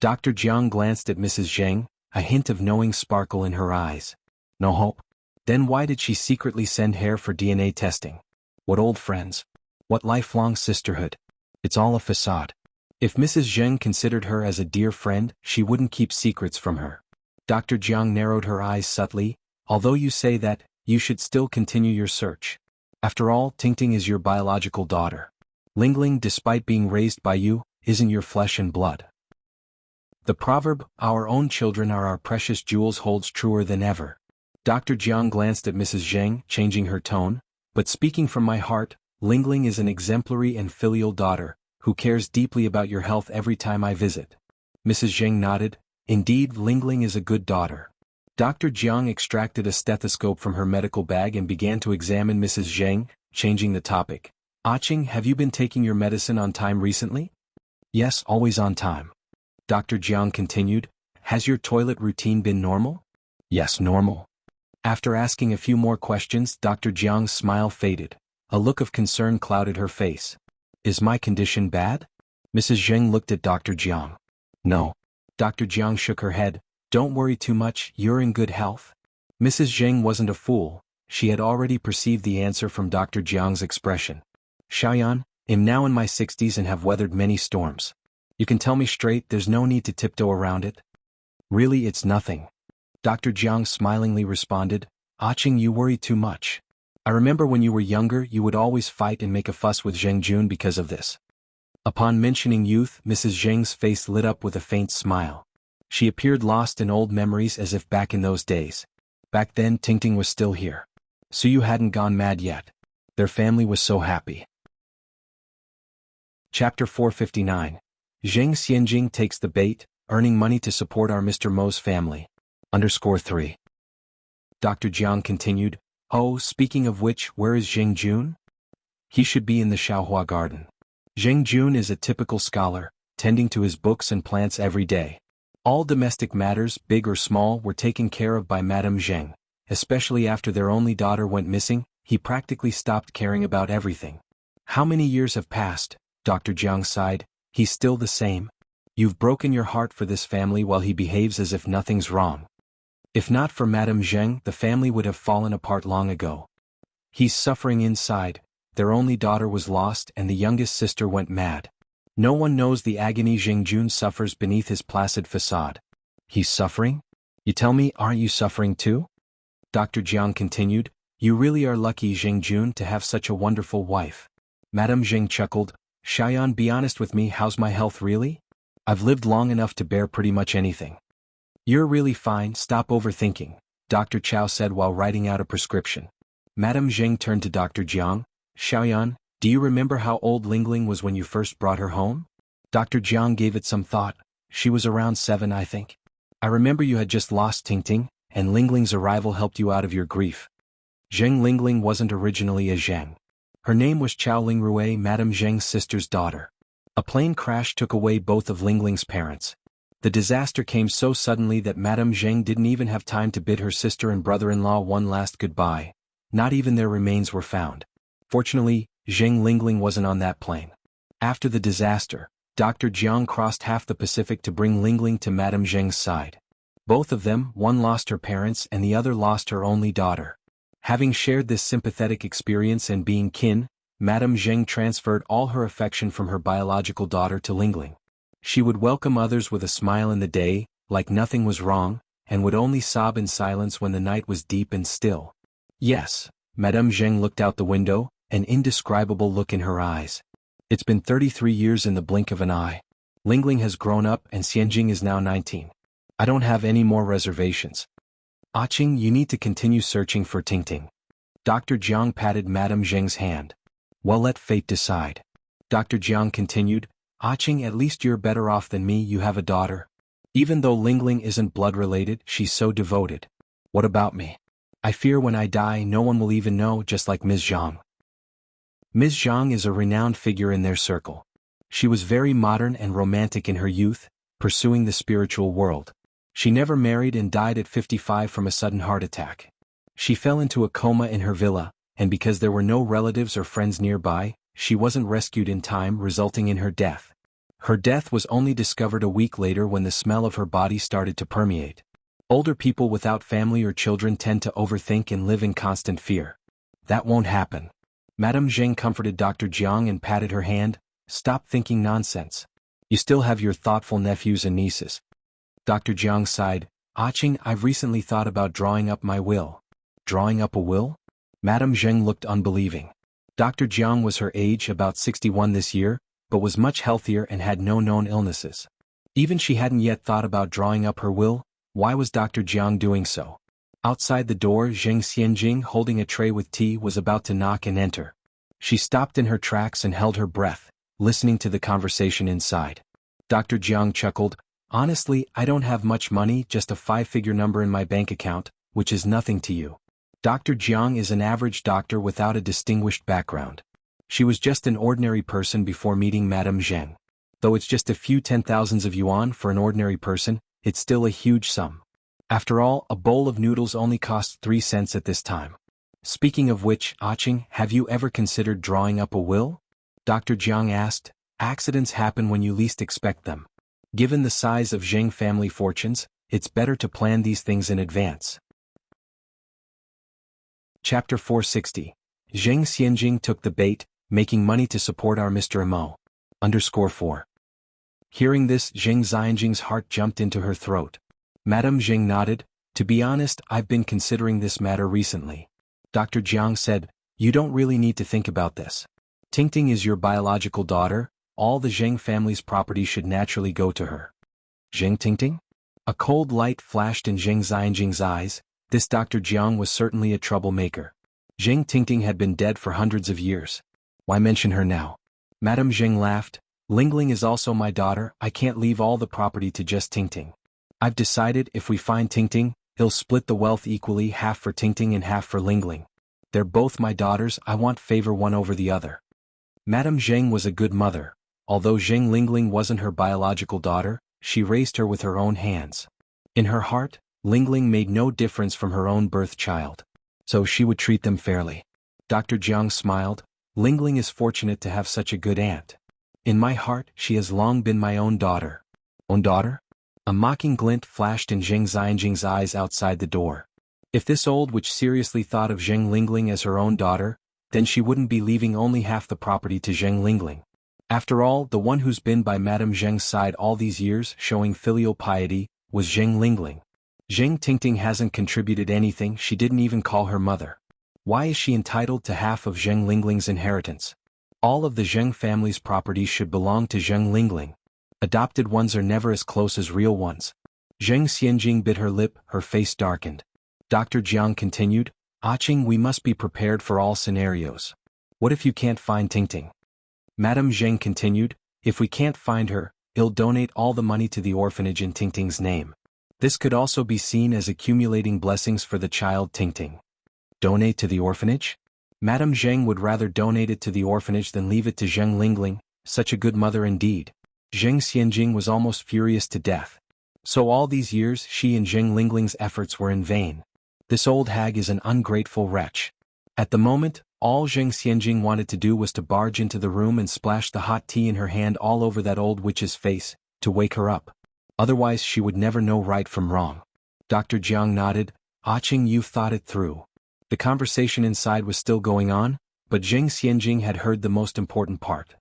Dr. Jiang glanced at Mrs. Zheng, a hint of knowing sparkle in her eyes. "No hope? Then why did she secretly send Hare for DNA testing? What old friends? What lifelong sisterhood? It's all a facade." If Mrs. Zheng considered her as a dear friend, she wouldn't keep secrets from her. Dr. Jiang narrowed her eyes subtly. "Although you say that, you should still continue your search. After all, Tingting is your biological daughter. Lingling, despite being raised by you, isn't your flesh and blood." The proverb, "Our own children are our precious jewels," holds truer than ever. Dr. Jiang glanced at Mrs. Zheng, changing her tone. "But speaking from my heart, Lingling is an exemplary and filial daughter, who cares deeply about your health every time I visit." Mrs. Zheng nodded. "Indeed, Lingling is a good daughter." Dr. Jiang extracted a stethoscope from her medical bag and began to examine Mrs. Zheng, changing the topic. "Aching, have you been taking your medicine on time recently?" "Yes, always on time." Dr. Jiang continued, "Has your toilet routine been normal?" "Yes, normal." After asking a few more questions, Dr. Jiang's smile faded. A look of concern clouded her face. "Is my condition bad?" Mrs. Zheng looked at Dr. Jiang. "No." Dr. Jiang shook her head. "Don't worry too much, you're in good health." Mrs. Zheng wasn't a fool. She had already perceived the answer from Dr. Jiang's expression. "Xiaoyan, I'm now in my 60s and have weathered many storms. You can tell me straight, there's no need to tiptoe around it." Really, it's nothing. Dr. Jiang smilingly responded, "Aching, you worry too much. I remember when you were younger you would always fight and make a fuss with Zheng Jun because of this." Upon mentioning youth, Mrs. Zheng's face lit up with a faint smile. She appeared lost in old memories, as if back in those days. Back then Tingting was still here. So you hadn't gone mad yet. Their family was so happy. Chapter 459. Zheng Xianjing takes the bait, earning money to support our Mr. Mo's family. _3. Dr. Jiang continued, "Oh, speaking of which, where is Zheng Jun? He should be in the Xiaohua garden." Zheng Jun is a typical scholar, tending to his books and plants every day. All domestic matters, big or small, were taken care of by Madame Zheng. Especially after their only daughter went missing, he practically stopped caring about everything. "How many years have passed?" Dr. Jiang sighed. "He's still the same. You've broken your heart for this family while he behaves as if nothing's wrong. If not for Madame Zheng, the family would have fallen apart long ago. He's suffering inside. Their only daughter was lost and the youngest sister went mad. No one knows the agony Zheng Jun suffers beneath his placid facade." "He's suffering? You tell me, aren't you suffering too?" Dr. Jiang continued, "You really are lucky, Zheng Jun, to have such a wonderful wife." Madame Zheng chuckled, "Xiaoyan, be honest with me, how's my health really? I've lived long enough to bear pretty much anything." "You're really fine, stop overthinking," Dr. Chow said while writing out a prescription. Madame Zheng turned to Dr. Jiang. "Xiaoyan, do you remember how old Lingling was when you first brought her home?" Dr. Jiang gave it some thought. "She was around 7, I think. I remember you had just lost Tingting, and Lingling's arrival helped you out of your grief." Zheng Lingling wasn't originally a Zheng. Her name was Chao Lingrue, Madame Zheng's sister's daughter. A plane crash took away both of Lingling's parents. The disaster came so suddenly that Madame Zheng didn't even have time to bid her sister and brother-in-law one last goodbye. Not even their remains were found. Fortunately, Zheng Lingling wasn't on that plane. After the disaster, Dr. Jiang crossed half the Pacific to bring Lingling to Madame Zheng's side. Both of them, one lost her parents and the other lost her only daughter. Having shared this sympathetic experience and being kin, Madame Zheng transferred all her affection from her biological daughter to Lingling. She would welcome others with a smile in the day, like nothing was wrong, and would only sob in silence when the night was deep and still. Yes, Madame Zheng looked out the window, an indescribable look in her eyes. It's been 33 years in the blink of an eye. Lingling has grown up and Xianjing is now 19. I don't have any more reservations. Aching, you need to continue searching for Tingting. Dr. Jiang patted Madame Zheng's hand. Well, let fate decide. Dr. Jiang continued, Aching, at least you're better off than me, you have a daughter. Even though Lingling isn't blood-related, she's so devoted. What about me? I fear when I die no one will even know, just like Ms. Zhang. Ms. Zhang is a renowned figure in their circle. She was very modern and romantic in her youth, pursuing the spiritual world. She never married and died at 55 from a sudden heart attack. She fell into a coma in her villa, and because there were no relatives or friends nearby, she wasn't rescued in time, resulting in her death. Her death was only discovered a week later when the smell of her body started to permeate. Older people without family or children tend to overthink and live in constant fear. That won't happen. Madame Zheng comforted Dr. Jiang and patted her hand. Stop thinking nonsense. You still have your thoughtful nephews and nieces. Dr. Jiang sighed. Aching, I've recently thought about drawing up my will. Drawing up a will? Madame Zheng looked unbelieving. Dr. Jiang was her age, about 61 this year, but was much healthier and had no known illnesses. Even she hadn't yet thought about drawing up her will. Why was Dr. Jiang doing so? Outside the door, Zheng Xianjing, holding a tray with tea, was about to knock and enter. She stopped in her tracks and held her breath, listening to the conversation inside. Dr. Jiang chuckled. Honestly, I don't have much money, just a 5-figure number in my bank account, which is nothing to you. Dr. Jiang is an average doctor without a distinguished background. She was just an ordinary person before meeting Madame Zheng. Though it's just a few 10,000s of yuan for an ordinary person, it's still a huge sum. After all, a bowl of noodles only costs 3 cents at this time. Speaking of which, Aching, have you ever considered drawing up a will? Dr. Jiang asked. Accidents happen when you least expect them. Given the size of Zheng family fortunes, it's better to plan these things in advance. Chapter 460. Zheng Xianjing took the bait, making money to support our Mr. Mo. _4. Hearing this, Zheng Xianjing's heart jumped into her throat. Madame Jing nodded. To be honest, I've been considering this matter recently. Dr. Jiang said, you don't really need to think about this. Tingting is your biological daughter, all the Zheng family's property should naturally go to her. Zheng Tingting? A cold light flashed in Zheng Xianjing's eyes. This Dr. Jiang was certainly a troublemaker. Zheng Tingting had been dead for hundreds of years. Why mention her now? Madame Zheng laughed. Lingling is also my daughter, I can't leave all the property to just Tingting. I've decided if we find Tingting, he'll split the wealth equally, half for Tingting and half for Lingling. They're both my daughters, I won't favor one over the other. Madame Zheng was a good mother. Although Zheng Lingling wasn't her biological daughter, she raised her with her own hands. In her heart, Lingling made no difference from her own birth child. So she would treat them fairly. Dr. Jiang smiled. Lingling is fortunate to have such a good aunt. In my heart, she has long been my own daughter. Own daughter? A mocking glint flashed in Zheng Xianjing's eyes outside the door. If this old witch seriously thought of Zheng Lingling as her own daughter, then she wouldn't be leaving only half the property to Zheng Lingling. After all, the one who's been by Madame Zheng's side all these years showing filial piety was Zheng Lingling. Zheng Tingting hasn't contributed anything, she didn't even call her mother. Why is she entitled to half of Zheng Lingling's inheritance? All of the Zheng family's property should belong to Zheng Lingling. Adopted ones are never as close as real ones. Zheng Xianjing bit her lip, her face darkened. Dr. Jiang continued, Aching, we must be prepared for all scenarios. What if you can't find Tingting? Madame Zheng continued, if we can't find her, he'll donate all the money to the orphanage in Tingting's name. This could also be seen as accumulating blessings for the child Tingting. Donate to the orphanage? Madame Zheng would rather donate it to the orphanage than leave it to Zheng Lingling, such a good mother indeed. Zheng Xianjing was almost furious to death. So all these years she and Zheng Lingling's efforts were in vain. This old hag is an ungrateful wretch. At the moment, all Zheng Xianjing wanted to do was to barge into the room and splash the hot tea in her hand all over that old witch's face, to wake her up. Otherwise she would never know right from wrong. Dr. Jiang nodded, Aching, you've thought it through. The conversation inside was still going on, but Zheng Xianjing had heard the most important part.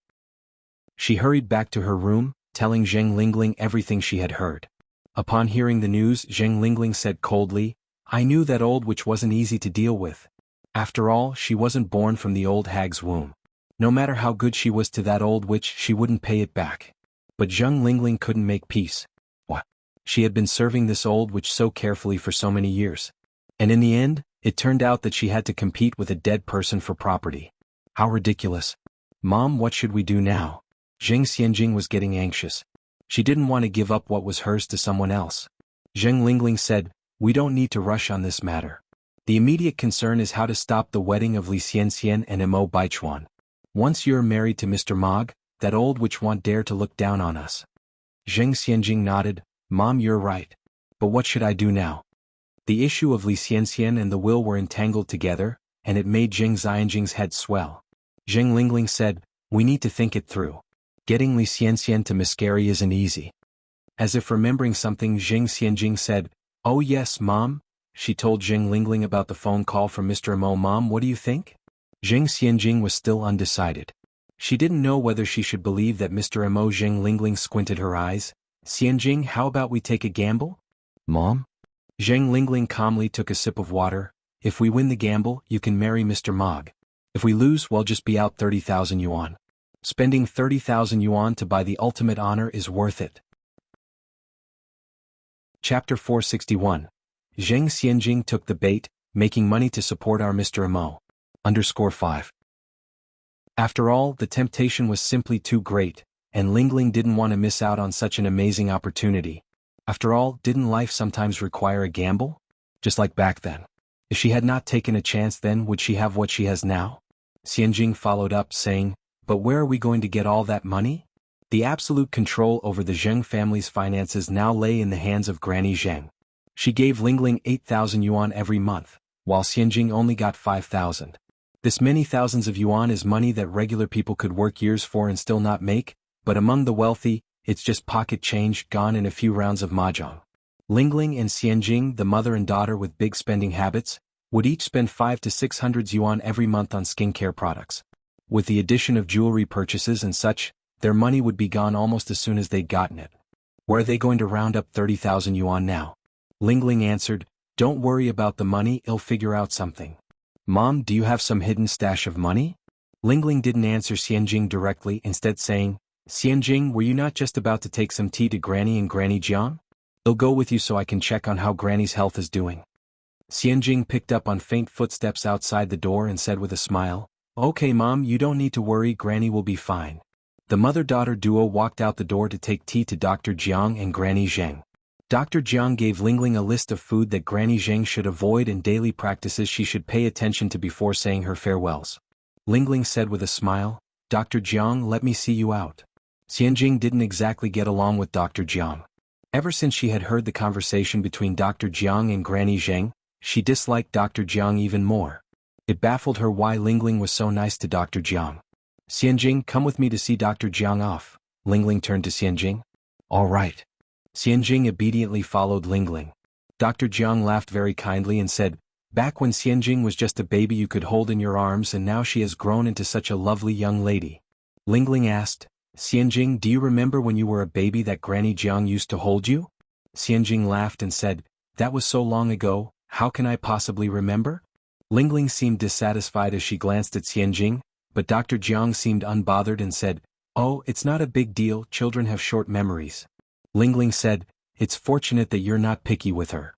She hurried back to her room, telling Zheng Lingling everything she had heard. Upon hearing the news, Zheng Lingling said coldly, I knew that old witch wasn't easy to deal with. After all, she wasn't born from the old hag's womb. No matter how good she was to that old witch, she wouldn't pay it back. But Zheng Lingling couldn't make peace. What? She had been serving this old witch so carefully for so many years. And in the end, it turned out that she had to compete with a dead person for property. How ridiculous. Mom, what should we do now? Zheng Xianjing was getting anxious. She didn't want to give up what was hers to someone else. Zheng Lingling said, we don't need to rush on this matter. The immediate concern is how to stop the wedding of Li Xianxian and Mo Baichuan. Once you're married to Mr. Mog, that old witch won't dare to look down on us. Zheng Xianjing nodded, Mom, you're right. But what should I do now? The issue of Li Xianxian and the will were entangled together, and it made Zheng Xianjing's head swell. Zheng Lingling said, we need to think it through. Getting Li Xianxian to miscarry isn't easy. As if remembering something, Zheng Xianjing said, oh yes, Mom. She told Zheng Lingling about the phone call from Mr. Mo. Mom, what do you think? Zheng Xianjing was still undecided. She didn't know whether she should believe that Mr. Mo. Zheng Lingling squinted her eyes. Xianjing, how about we take a gamble? Mom? Zheng Lingling calmly took a sip of water. If we win the gamble, you can marry Mr. Mog. If we lose, we'll just be out 30,000 yuan. Spending 30,000 yuan to buy the ultimate honor is worth it. Chapter 461. Zheng Xianjing took the bait, making money to support our Mr. Mo. _5. After all, the temptation was simply too great, and Lingling didn't want to miss out on such an amazing opportunity. After all, didn't life sometimes require a gamble? Just like back then. If she had not taken a chance then, would she have what she has now? Xianjing followed up, saying, but where are we going to get all that money? The absolute control over the Zheng family's finances now lay in the hands of Granny Zheng. She gave Lingling 8,000 yuan every month, while Xianjing only got 5,000. This many thousands of yuan is money that regular people could work years for and still not make, but among the wealthy, it's just pocket change gone in a few rounds of mahjong. Lingling and Xianjing, the mother and daughter with big spending habits, would each spend 500 to 600 yuan every month on skincare products. With the addition of jewelry purchases and such, their money would be gone almost as soon as they'd gotten it. Where are they going to round up 30,000 yuan now? Lingling answered, "Don't worry about the money, I'll figure out something." "Mom, do you have some hidden stash of money?" Lingling didn't answer Xianjing directly, instead saying, "Xianjing, were you not just about to take some tea to Granny and Granny Jiang? I'll go with you so I can check on how Granny's health is doing." Xianjing picked up on faint footsteps outside the door and said with a smile, "Okay Mom, you don't need to worry, Granny will be fine." The mother-daughter duo walked out the door to take tea to Dr. Jiang and Granny Zheng. Dr. Jiang gave Lingling a list of food that Granny Zheng should avoid and daily practices she should pay attention to before saying her farewells. Lingling said with a smile, "Dr. Jiang, let me see you out." Xianjing didn't exactly get along with Dr. Jiang. Ever since she had heard the conversation between Dr. Jiang and Granny Zheng, she disliked Dr. Jiang even more. It baffled her why Lingling was so nice to Dr. Jiang. "Xianjing, come with me to see Dr. Jiang off." Lingling turned to Xianjing. "All right." Xianjing obediently followed Lingling. Dr. Jiang laughed very kindly and said, "Back when Xianjing was just a baby you could hold in your arms and now she has grown into such a lovely young lady." Lingling asked, "Xianjing, do you remember when you were a baby that Granny Jiang used to hold you?" Xianjing laughed and said, "That was so long ago, how can I possibly remember?" Lingling seemed dissatisfied as she glanced at Xianjing, but Dr. Jiang seemed unbothered and said, "Oh, it's not a big deal, children have short memories." Lingling said, "It's fortunate that you're not picky with her."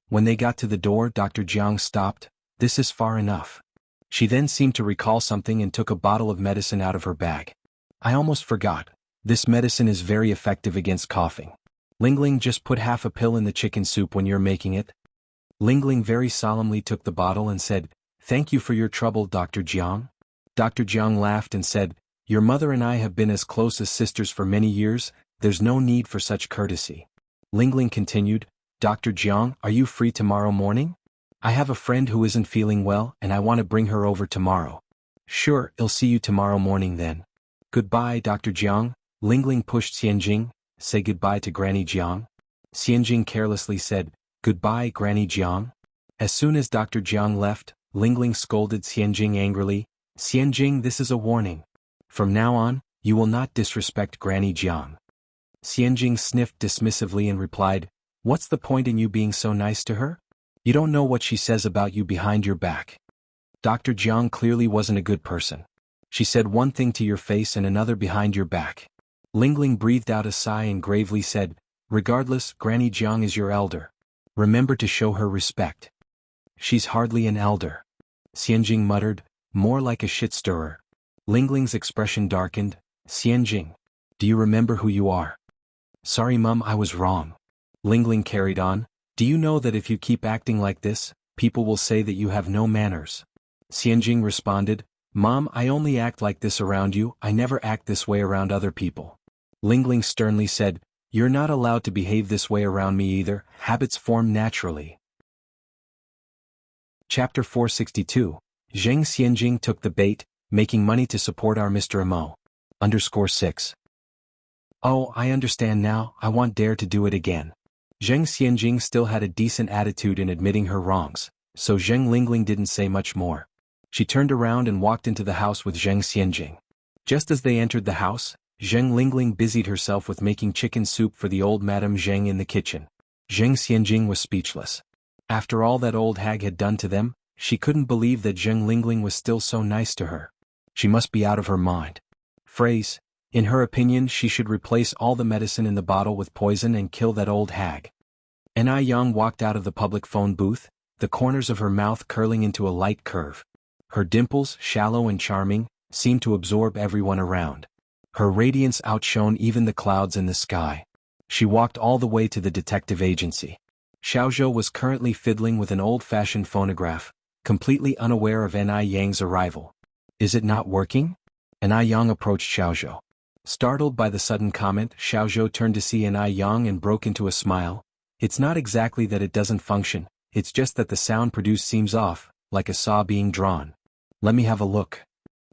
When they got to the door, Dr. Jiang stopped, "This is far enough." She then seemed to recall something and took a bottle of medicine out of her bag. "I almost forgot. This medicine is very effective against coughing. Lingling, just put half a pill in the chicken soup when you're making it." Lingling very solemnly took the bottle and said, "Thank you for your trouble, Dr. Jiang." Dr. Jiang laughed and said, "Your mother and I have been as close as sisters for many years, there's no need for such courtesy." Lingling continued, "Dr. Jiang, are you free tomorrow morning? I have a friend who isn't feeling well and I want to bring her over tomorrow." "Sure, I'll see you tomorrow morning then." "Goodbye, Dr. Jiang." Lingling pushed Xianjing. "Say goodbye to Granny Jiang." Xianjing carelessly said, "Goodbye, Granny Jiang." As soon as Dr. Jiang left, Lingling scolded Xianjing angrily, "Xianjing, this is a warning. From now on, you will not disrespect Granny Jiang." Xianjing sniffed dismissively and replied, "What's the point in you being so nice to her? You don't know what she says about you behind your back." Dr. Jiang clearly wasn't a good person. "She said one thing to your face and another behind your back." Lingling breathed out a sigh and gravely said, "Regardless, Granny Jiang is your elder. Remember to show her respect." "She's hardly an elder," Xianjing muttered, "more like a shit-stirrer." Lingling's expression darkened. "Xianjing, do you remember who you are?" "Sorry Mum, I was wrong." Lingling carried on, "Do you know that if you keep acting like this, people will say that you have no manners?" Xianjing responded, "Mom, I only act like this around you, I never act this way around other people." Lingling sternly said, "You're not allowed to behave this way around me either, habits form naturally." Chapter 462, Zheng Xianjing took the bait, making money to support our Mr. Mo. _6. "Oh, I understand now, I won't dare to do it again." Zheng Xianjing still had a decent attitude in admitting her wrongs, so Zheng Lingling didn't say much more. She turned around and walked into the house with Zheng Xianjing. Just as they entered the house, Zheng Lingling busied herself with making chicken soup for the old Madame Zheng in the kitchen. Zheng Xianjing was speechless. After all that old hag had done to them, she couldn't believe that Zheng Lingling was still so nice to her. She must be out of her mind. Phrase. In her opinion, she should replace all the medicine in the bottle with poison and kill that old hag. Ai Yang walked out of the public phone booth, the corners of her mouth curling into a light curve. Her dimples, shallow and charming, seemed to absorb everyone around. Her radiance outshone even the clouds in the sky. She walked all the way to the detective agency. Xiaozhou was currently fiddling with an old-fashioned phonograph, completely unaware of Ai Yang's arrival. "Is it not working?" Ai Yang approached Xiaozhou. Startled by the sudden comment, Xiaozhou turned to see Ai Yang and broke into a smile. "It's not exactly that it doesn't function, it's just that the sound produced seems off, like a saw being drawn." "Let me have a look."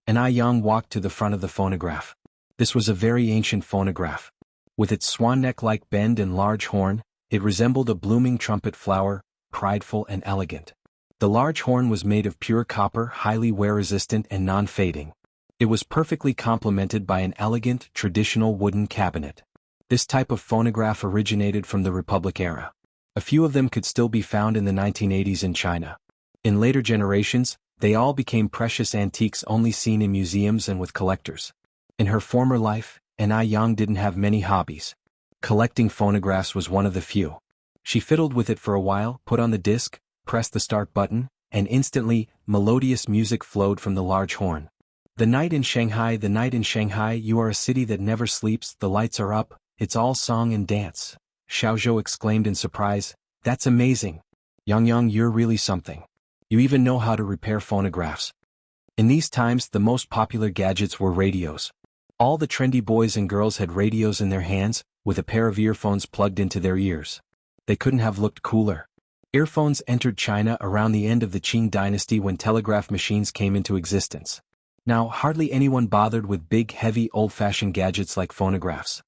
Ai Yang walked to the front of the phonograph. This was a very ancient phonograph. With its swan neck-like bend and large horn, it resembled a blooming trumpet flower, prideful and elegant. The large horn was made of pure copper, highly wear-resistant and non-fading. It was perfectly complemented by an elegant, traditional wooden cabinet. This type of phonograph originated from the Republic era. A few of them could still be found in the 1980s in China. In later generations, they all became precious antiques only seen in museums and with collectors. In her former life, Na Yang didn't have many hobbies. Collecting phonographs was one of the few. She fiddled with it for a while, put on the disc, pressed the start button, and instantly, melodious music flowed from the large horn. The night in Shanghai, you are a city that never sleeps, the lights are up, it's all song and dance. Xiaozhou exclaimed in surprise, "That's amazing. Yang, you're really something. You even know how to repair phonographs." In these times, the most popular gadgets were radios. All the trendy boys and girls had radios in their hands, with a pair of earphones plugged into their ears. They couldn't have looked cooler. Earphones entered China around the end of the Qing dynasty when telegraph machines came into existence. Now, hardly anyone bothered with big, heavy, old-fashioned gadgets like phonographs.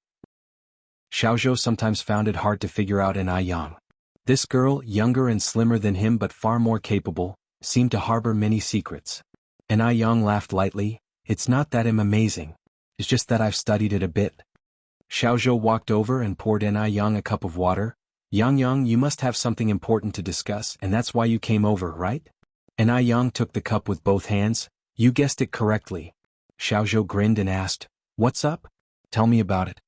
Xiaozhou sometimes found it hard to figure out Na Yang. This girl, younger and slimmer than him but far more capable, seemed to harbor many secrets. Na Yang laughed lightly, "It's not that I'm amazing. It's just that I've studied it a bit." Xiaozhou walked over and poured Na Yang a cup of water. Yang, you must have something important to discuss, and that's why you came over, right?" Na Yang took the cup with both hands. "You guessed it correctly." Xiaozhou grinned and asked, "What's up? Tell me about it."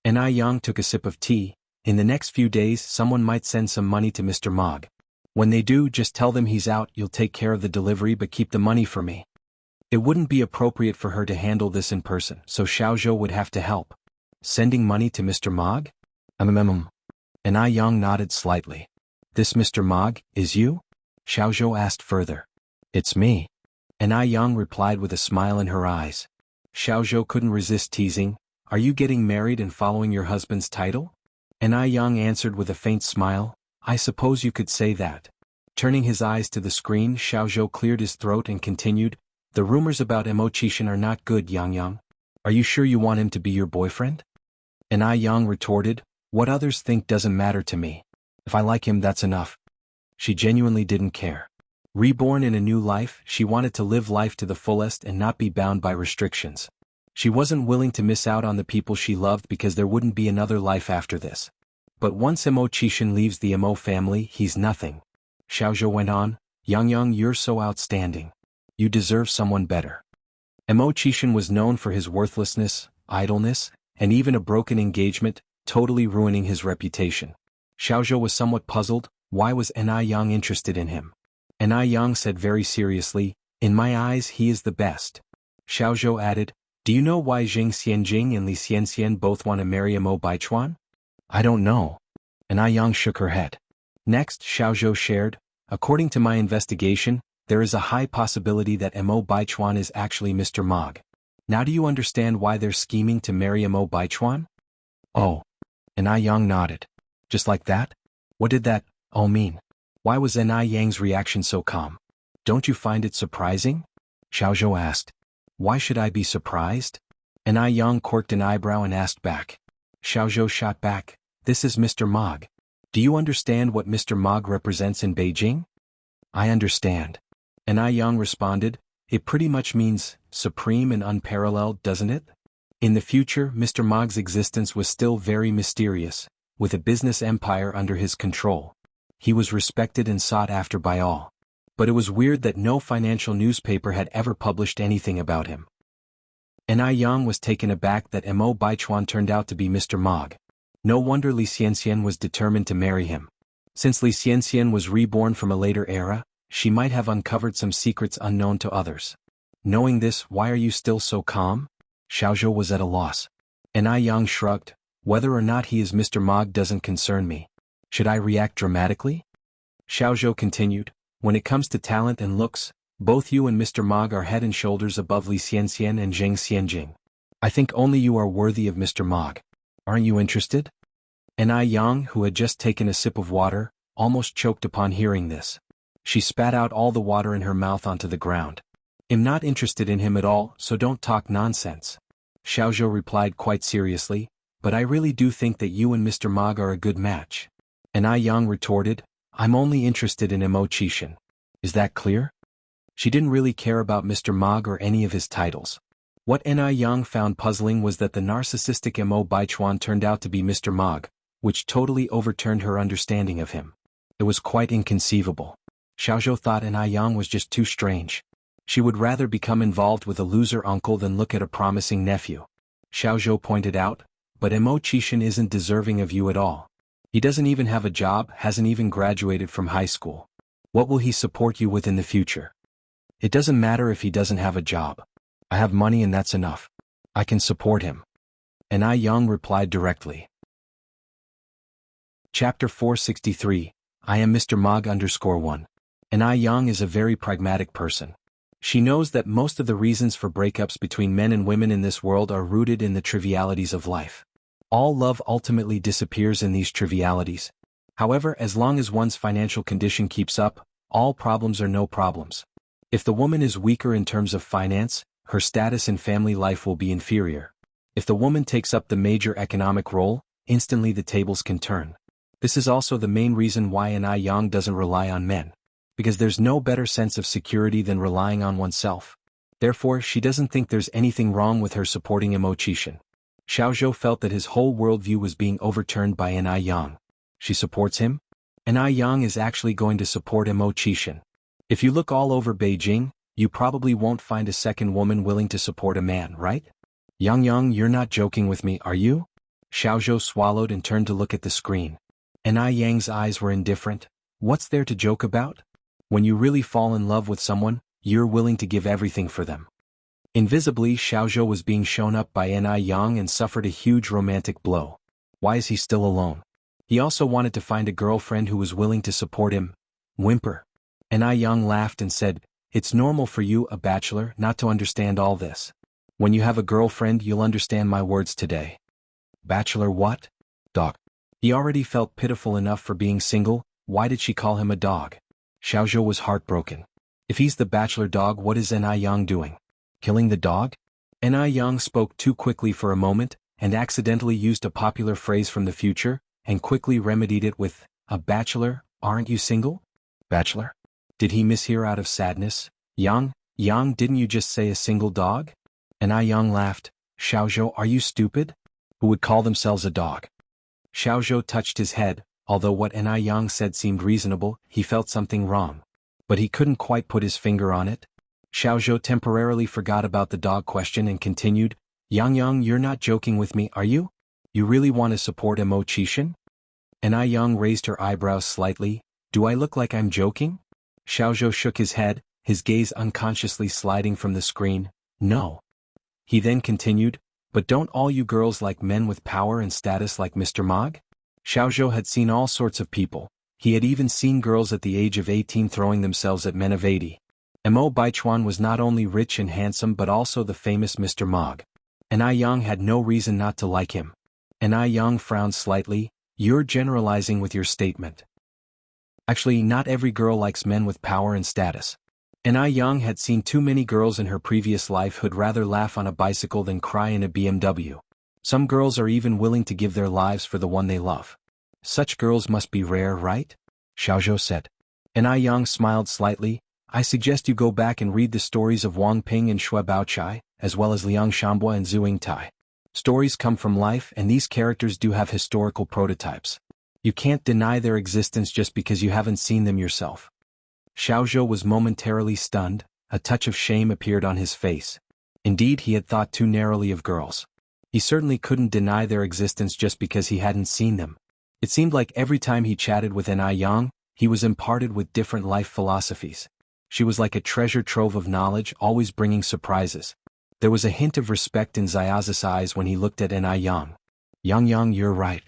Na Yang took a sip of tea. "In the next few days someone might send some money to Mr. Mog. When they do, just tell them he's out, you'll take care of the delivery but keep the money for me." It wouldn't be appropriate for her to handle this in person, so Xiaozhou would have to help. "Sending money to Mr. Mog?" Na Yang nodded slightly. "This Mr. Mog, is you?" Xiaozhou asked further. "It's me." Na Yang replied with a smile in her eyes. Xiaozhou couldn't resist teasing, "Are you getting married and following your husband's title?" Na Yang answered with a faint smile, "I suppose you could say that." Turning his eyes to the screen, Xiaozhou cleared his throat and continued, "The rumors about Mo Qishan are not good, Yang. Are you sure you want him to be your boyfriend?" Na Yang retorted, "What others think doesn't matter to me. If I like him, that's enough." She genuinely didn't care. Reborn in a new life, she wanted to live life to the fullest and not be bound by restrictions. She wasn't willing to miss out on the people she loved because there wouldn't be another life after this. But once Mo Qishan leaves the Mo family, he's nothing. Xiaozhou went on, Yang, you're so outstanding. You deserve someone better." Mo Qishan was known for his worthlessness, idleness, and even a broken engagement, totally ruining his reputation. Xiaozhou was somewhat puzzled. Why was Na Yang interested in him? Na Yang said very seriously, "In my eyes he is the best." Xiaozhou added, "Do you know why Zheng Xianjing and Li Xianxian both want to marry Mo Baichuan?" "I don't know." Na Yang shook her head. Next, Xiaozhou shared, "According to my investigation, there is a high possibility that Mo Baichuan is actually Mr. Mog. Now do you understand why they're scheming to marry Mo Baichuan?" "Oh." Na Yang nodded. "Just like that? What did that all mean? Why was Na Yang's reaction so calm? Don't you find it surprising?" Xiaozhou asked. "Why should I be surprised?" Na Yang quirked an eyebrow and asked back. Xiaozhou shot back, "This is Mr. Mog. Do you understand what Mr. Mog represents in Beijing?" "I understand." Na Yang responded, "It pretty much means supreme and unparalleled, doesn't it?" In the future, Mr. Mog's existence was still very mysterious, with a business empire under his control. He was respected and sought after by all. But it was weird that no financial newspaper had ever published anything about him. Na Yang was taken aback that Mo Baichuan turned out to be Mr. Mog. No wonder Li Xianxian was determined to marry him. Since Li Xianxian was reborn from a later era, she might have uncovered some secrets unknown to others. Knowing this, why are you still so calm? Xiaozhou was at a loss. Na Yang shrugged, "Whether or not he is Mr. Mog doesn't concern me. Should I react dramatically?" Xiaozhou continued, "When it comes to talent and looks, both you and Mr. Mog are head and shoulders above Li Xianxian and Zheng Xianjing. I think only you are worthy of Mr. Mog. Aren't you interested?" Na Yang, who had just taken a sip of water, almost choked upon hearing this. She spat out all the water in her mouth onto the ground. "I'm not interested in him at all, so don't talk nonsense." Xiaozhou replied quite seriously, "But I really do think that you and Mr. Mog are a good match." Na Yang retorted, "I'm only interested in Mo Qishan. Is that clear?" She didn't really care about Mr. Mog or any of his titles. What Na Yang found puzzling was that the narcissistic Mo Baichuan turned out to be Mr. Mog, which totally overturned her understanding of him. It was quite inconceivable. Xiaozhou thought An Yang was just too strange. She would rather become involved with a loser uncle than look at a promising nephew. Xiaozhou pointed out, but Mo Qishan isn't deserving of you at all. He doesn't even have a job, hasn't even graduated from high school. What will he support you with in the future? It doesn't matter if he doesn't have a job. I have money and that's enough. I can support him. An Yang replied directly. Chapter 463, I am Mr. Mog_1. An Yang is a very pragmatic person. She knows that most of the reasons for breakups between men and women in this world are rooted in the trivialities of life. All love ultimately disappears in these trivialities. However, as long as one's financial condition keeps up, all problems are no problems. If the woman is weaker in terms of finance, her status in family life will be inferior. If the woman takes up the major economic role, instantly the tables can turn. This is also the main reason why An Yang doesn't rely on men. Because there's no better sense of security than relying on oneself. Therefore, she doesn't think there's anything wrong with her supporting Mo Qishan. Xiaozhou felt that his whole worldview was being overturned by An Yang. She supports him? An Yang is actually going to support Mo Qishan. If you look all over Beijing, you probably won't find a second woman willing to support a man, right? Yang, you're not joking with me, are you? Xiaozhou swallowed and turned to look at the screen. An Yang's eyes were indifferent. What's there to joke about? When you really fall in love with someone, you're willing to give everything for them. Invisibly, Xiaozhou was being shown up by An Yang and suffered a huge romantic blow. Why is he still alone? He also wanted to find a girlfriend who was willing to support him. Whimper. An Yang laughed and said, it's normal for you, a bachelor, not to understand all this. When you have a girlfriend, you'll understand my words today. Bachelor what? Dog. He already felt pitiful enough for being single, why did she call him a dog? Xiaozhou was heartbroken. If he's the bachelor dog, what is An Yang doing? Killing the dog? An Yang spoke too quickly for a moment, and accidentally used a popular phrase from the future, and quickly remedied it with, a bachelor, aren't you single? Bachelor? Did he mishear out of sadness? Yang, didn't you just say a single dog? An Yang laughed. Xiaozhou, are you stupid? Who would call themselves a dog? Xiaozhou touched his head, although what An Yang said seemed reasonable, he felt something wrong. But he couldn't quite put his finger on it. Xiaozhou temporarily forgot about the dog question and continued, Yang, you're not joking with me, are you? You really want to support Mo Qishan? An Yang raised her eyebrows slightly. Do I look like I'm joking? Xiaozhou shook his head, his gaze unconsciously sliding from the screen. No. He then continued, but don't all you girls like men with power and status like Mr. Mog? Xiaozhou had seen all sorts of people. He had even seen girls at the age of 18 throwing themselves at men of 80. Mo Baichuan was not only rich and handsome but also the famous Mr. Mog. An Yang had no reason not to like him. An Yang frowned slightly. You're generalizing with your statement. Actually, not every girl likes men with power and status. An Yang had seen too many girls in her previous life who'd rather laugh on a bicycle than cry in a BMW. Some girls are even willing to give their lives for the one they love. Such girls must be rare, right? Xiaozhou said. An Yang smiled slightly. I suggest you go back and read the stories of Wang Ping and Xue Baochai, as well as Liang Shambua and Zhu Yingtai. Stories come from life and these characters do have historical prototypes. You can't deny their existence just because you haven't seen them yourself. Xiaozhou was momentarily stunned, a touch of shame appeared on his face. Indeed, he had thought too narrowly of girls. He certainly couldn't deny their existence just because he hadn't seen them. It seemed like every time he chatted with An Yang, he was imparted with different life philosophies. She was like a treasure trove of knowledge, always bringing surprises. There was a hint of respect in Xiaoz's eyes when he looked at An Yang. Yang, you're right.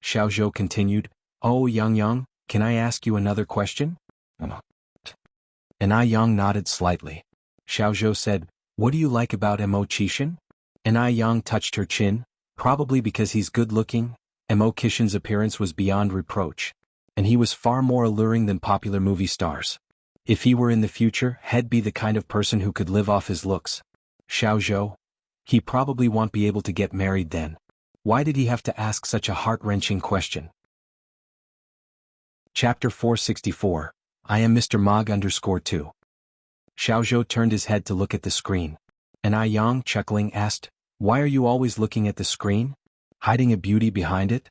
Xiaozhou continued, oh Yang, can I ask you another question? An Yang nodded slightly. Xiaozhou said, what do you like about Mo Qishan? An Yang touched her chin, probably because he's good-looking. Mo Qishan's appearance was beyond reproach. And he was far more alluring than popular movie stars. If he were in the future, he'd be the kind of person who could live off his looks. Xiaozhou? He probably won't be able to get married then. Why did he have to ask such a heart-wrenching question? Chapter 464, I am Mr. Mog_2. Xiaozhou turned his head to look at the screen. An Yang, chuckling, asked, why are you always looking at the screen? Hiding a beauty behind it?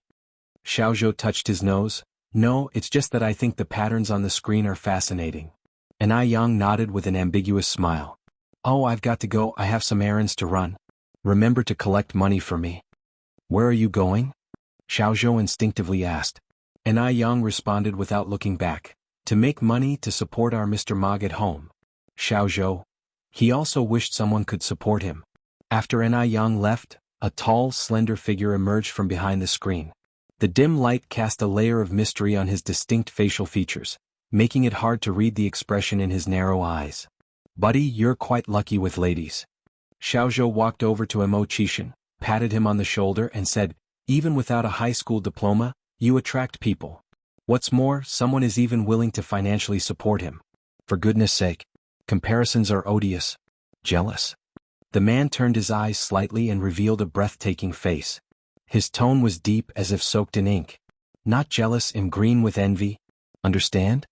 Xiaozhou touched his nose. No, it's just that I think the patterns on the screen are fascinating. And Yang nodded with an ambiguous smile. Oh, I've got to go, I have some errands to run. Remember to collect money for me. Where are you going? Xiaozhou instinctively asked. And Yang responded without looking back. To make money to support our Mr. Mog at home. Xiaozhou. He also wished someone could support him. After Yang left, a tall, slender figure emerged from behind the screen. The dim light cast a layer of mystery on his distinct facial features, making it hard to read the expression in his narrow eyes. Buddy, you're quite lucky with ladies. Xiaozhou walked over to Mo Qishan, patted him on the shoulder and said, even without a high school diploma, you attract people. What's more, someone is even willing to financially support him. For goodness sake. Comparisons are odious. Jealous. The man turned his eyes slightly and revealed a breathtaking face. His tone was deep as if soaked in ink. Not jealous, I'm green with envy. Understand?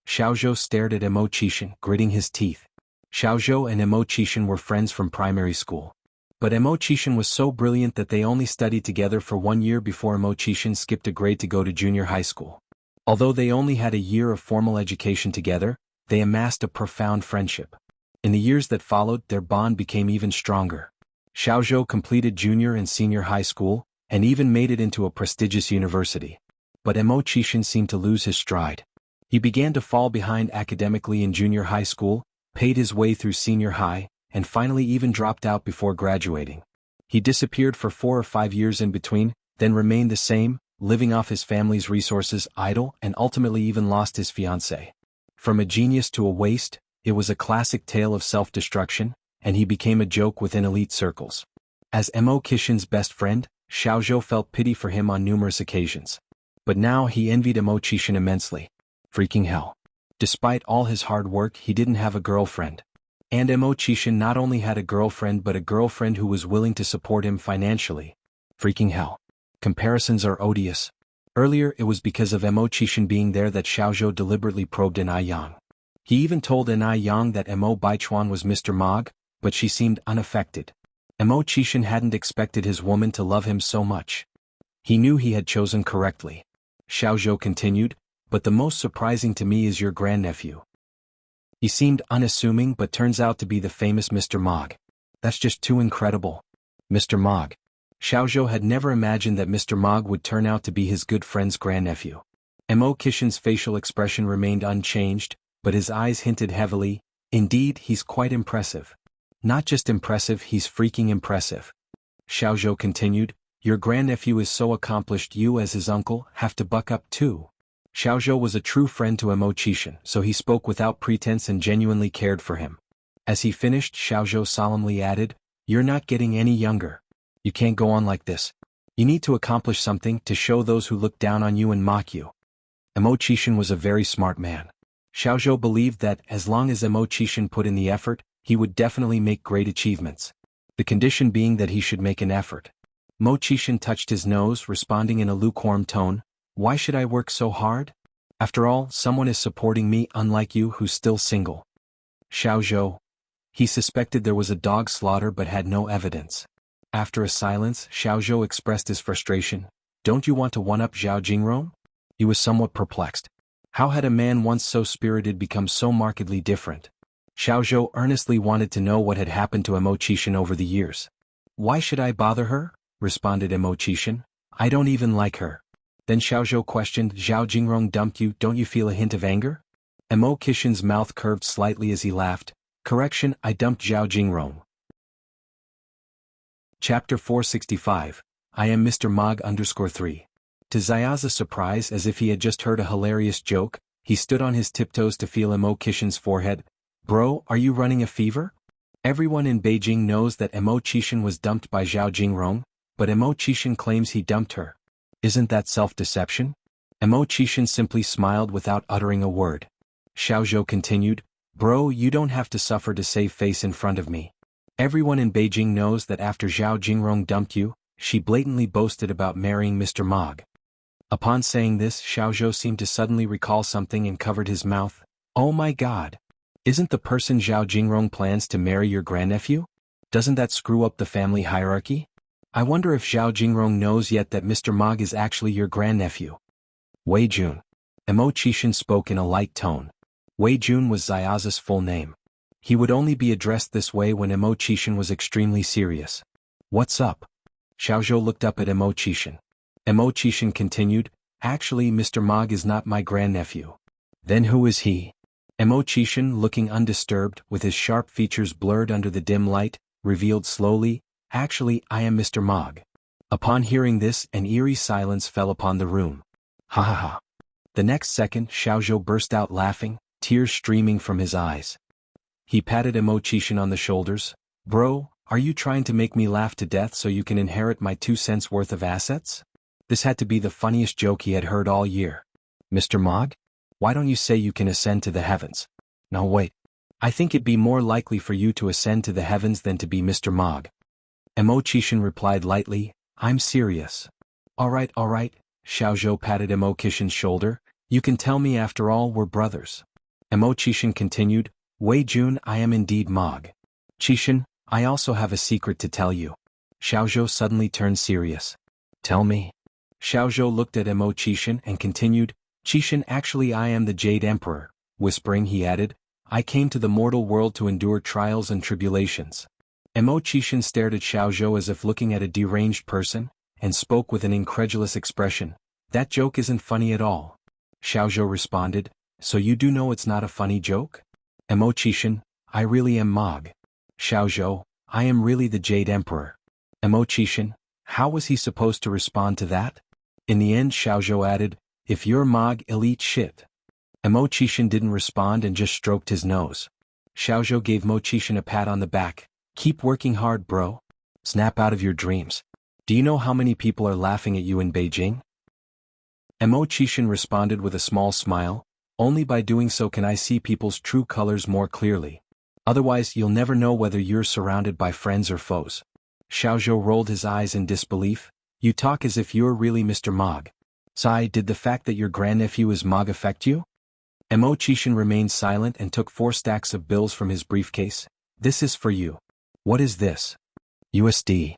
Xiaozhou stared at Mo Qishan, gritting his teeth. Xiaozhou and Mo Qishan were friends from primary school. But Mo Qishan was so brilliant that they only studied together for 1 year before Mo Qishan skipped a grade to go to junior high school. Although they only had a year of formal education together, they amassed a profound friendship. In the years that followed, their bond became even stronger. Xiaozhou completed junior and senior high school, and even made it into a prestigious university. But Mo Qishan seemed to lose his stride. He began to fall behind academically in junior high school, paid his way through senior high, and finally even dropped out before graduating. He disappeared for 4 or 5 years in between, then remained the same, living off his family's resources, idle, and ultimately even lost his fiancée. From a genius to a waste, it was a classic tale of self-destruction, and he became a joke within elite circles. As Mo Qishan's best friend, Xiaozhou felt pity for him on numerous occasions. But now he envied Mo Qishan immensely. Freaking hell. Despite all his hard work, he didn't have a girlfriend. And Mo Qishan not only had a girlfriend but a girlfriend who was willing to support him financially. Freaking hell. Comparisons are odious. Earlier it was because of Mo Qishan being there that Xiaozhou deliberately probed Yang. He even told Yang that Mo Baichuan was Mr. Mog, but she seemed unaffected. Mo Qishan hadn't expected his woman to love him so much. He knew he had chosen correctly. Xiaozhou continued, but the most surprising to me is your grandnephew. He seemed unassuming but turns out to be the famous Mr. Mog. That's just too incredible. Mr. Mog. Xiaozhou had never imagined that Mr. Mog would turn out to be his good friend's grandnephew. Mo Qishan's facial expression remained unchanged, but his eyes hinted heavily, indeed, he's quite impressive. Not just impressive, he's freaking impressive. Xiaozhou continued, your grandnephew is so accomplished you as his uncle have to buck up too. Xiaozhou was a true friend to Mo Qishan, so he spoke without pretense and genuinely cared for him. As he finished, Xiaozhou solemnly added, you're not getting any younger. You can't go on like this. You need to accomplish something to show those who look down on you and mock you. Mo Qishan was a very smart man. Xiaozhou believed that as long as Mo Qishan put in the effort, he would definitely make great achievements. The condition being that he should make an effort. Mo Qishan touched his nose, responding in a lukewarm tone, why should I work so hard? After all, someone is supporting me unlike you who's still single. Xiaozhou. He suspected there was a dog slaughter but had no evidence. After a silence, Xiaozhou expressed his frustration. Don't you want to one-up Zhao Jingrong? He was somewhat perplexed. How had a man once so spirited become so markedly different? Xiaozhou earnestly wanted to know what had happened to Mo Qishan over the years. Why should I bother her? Responded Mo Qishan. I don't even like her. Then Xiaozhou questioned, Zhao Jingrong dumped you, don't you feel a hint of anger? Mo Qishan's mouth curved slightly as he laughed. Correction, I dumped Zhao Jingrong. Chapter 465. I am Mr. Mog _3. To Zaya's surprise, as if he had just heard a hilarious joke, he stood on his tiptoes to feel Mo Qishan's forehead. Bro, are you running a fever? Everyone in Beijing knows that Mo Qishan was dumped by Zhao Jingrong, but Mo Qishan claims he dumped her. Isn't that self-deception? Mo Qishan simply smiled without uttering a word. Xiaozhou continued, Bro, you don't have to suffer to save face in front of me. Everyone in Beijing knows that after Zhao Jingrong dumped you, she blatantly boasted about marrying Mr. Mog. Upon saying this, Xiaozhou seemed to suddenly recall something and covered his mouth. Oh my god! Isn't the person Zhao Jingrong plans to marry your grandnephew? Doesn't that screw up the family hierarchy? I wonder if Zhao Jingrong knows yet that Mr. Mog is actually your grandnephew. Wei Jun. Mo Qishan spoke in a light tone. Wei Jun was Xiaozi's full name. He would only be addressed this way when Mo Qishan was extremely serious. What's up? Xiaozhou looked up at Mo Qishan. Mo Qishan continued, actually Mr. Mog is not my grandnephew. Then who is he? Mo Qishan, looking undisturbed, with his sharp features blurred under the dim light, revealed slowly, actually I am Mr. Mog. Upon hearing this, an eerie silence fell upon the room. Ha ha ha. The next second, Xiaozhou burst out laughing, tears streaming from his eyes. He patted Mo Qishan on the shoulders. Bro, are you trying to make me laugh to death so you can inherit my 2 cents worth of assets? This had to be the funniest joke he had heard all year. Mr. Mog? Why don't you say you can ascend to the heavens? No wait. I think it'd be more likely for you to ascend to the heavens than to be Mr. Mog. Mo Qishan replied lightly, I'm serious. Alright, Xiaozhou patted Mo Qishan's shoulder, you can tell me after all we're brothers. Mo Qishan continued, Wei Jun I am indeed Mog. Qishan, I also have a secret to tell you. Xiaozhou suddenly turned serious. Tell me. Xiaozhou looked at Mo Qishan and continued, Qishan actually I am the Jade Emperor, whispering he added, I came to the mortal world to endure trials and tribulations. Mo Qishan stared at Xiaozhou as if looking at a deranged person, and spoke with an incredulous expression, that joke isn't funny at all. Xiaozhou responded, so you do know it's not a funny joke? Mo Qishan, I really am Mog. Xiaozhou, I am really the Jade Emperor. Mo Qishan, how was he supposed to respond to that? In the end Xiaozhou added, if you're Mog I'll eat shit. Mo Qishan didn't respond and just stroked his nose. Xiaozhou gave Mo Qishan a pat on the back, keep working hard bro. Snap out of your dreams. Do you know how many people are laughing at you in Beijing? Mo Qishan responded with a small smile, only by doing so can I see people's true colors more clearly. Otherwise you'll never know whether you're surrounded by friends or foes. Xiaozhou rolled his eyes in disbelief, you talk as if you're really Mr. Mog. Sai, did the fact that your grandnephew is Mog affect you? Mo Qishan remained silent and took 4 stacks of bills from his briefcase. This is for you. What is this? USD.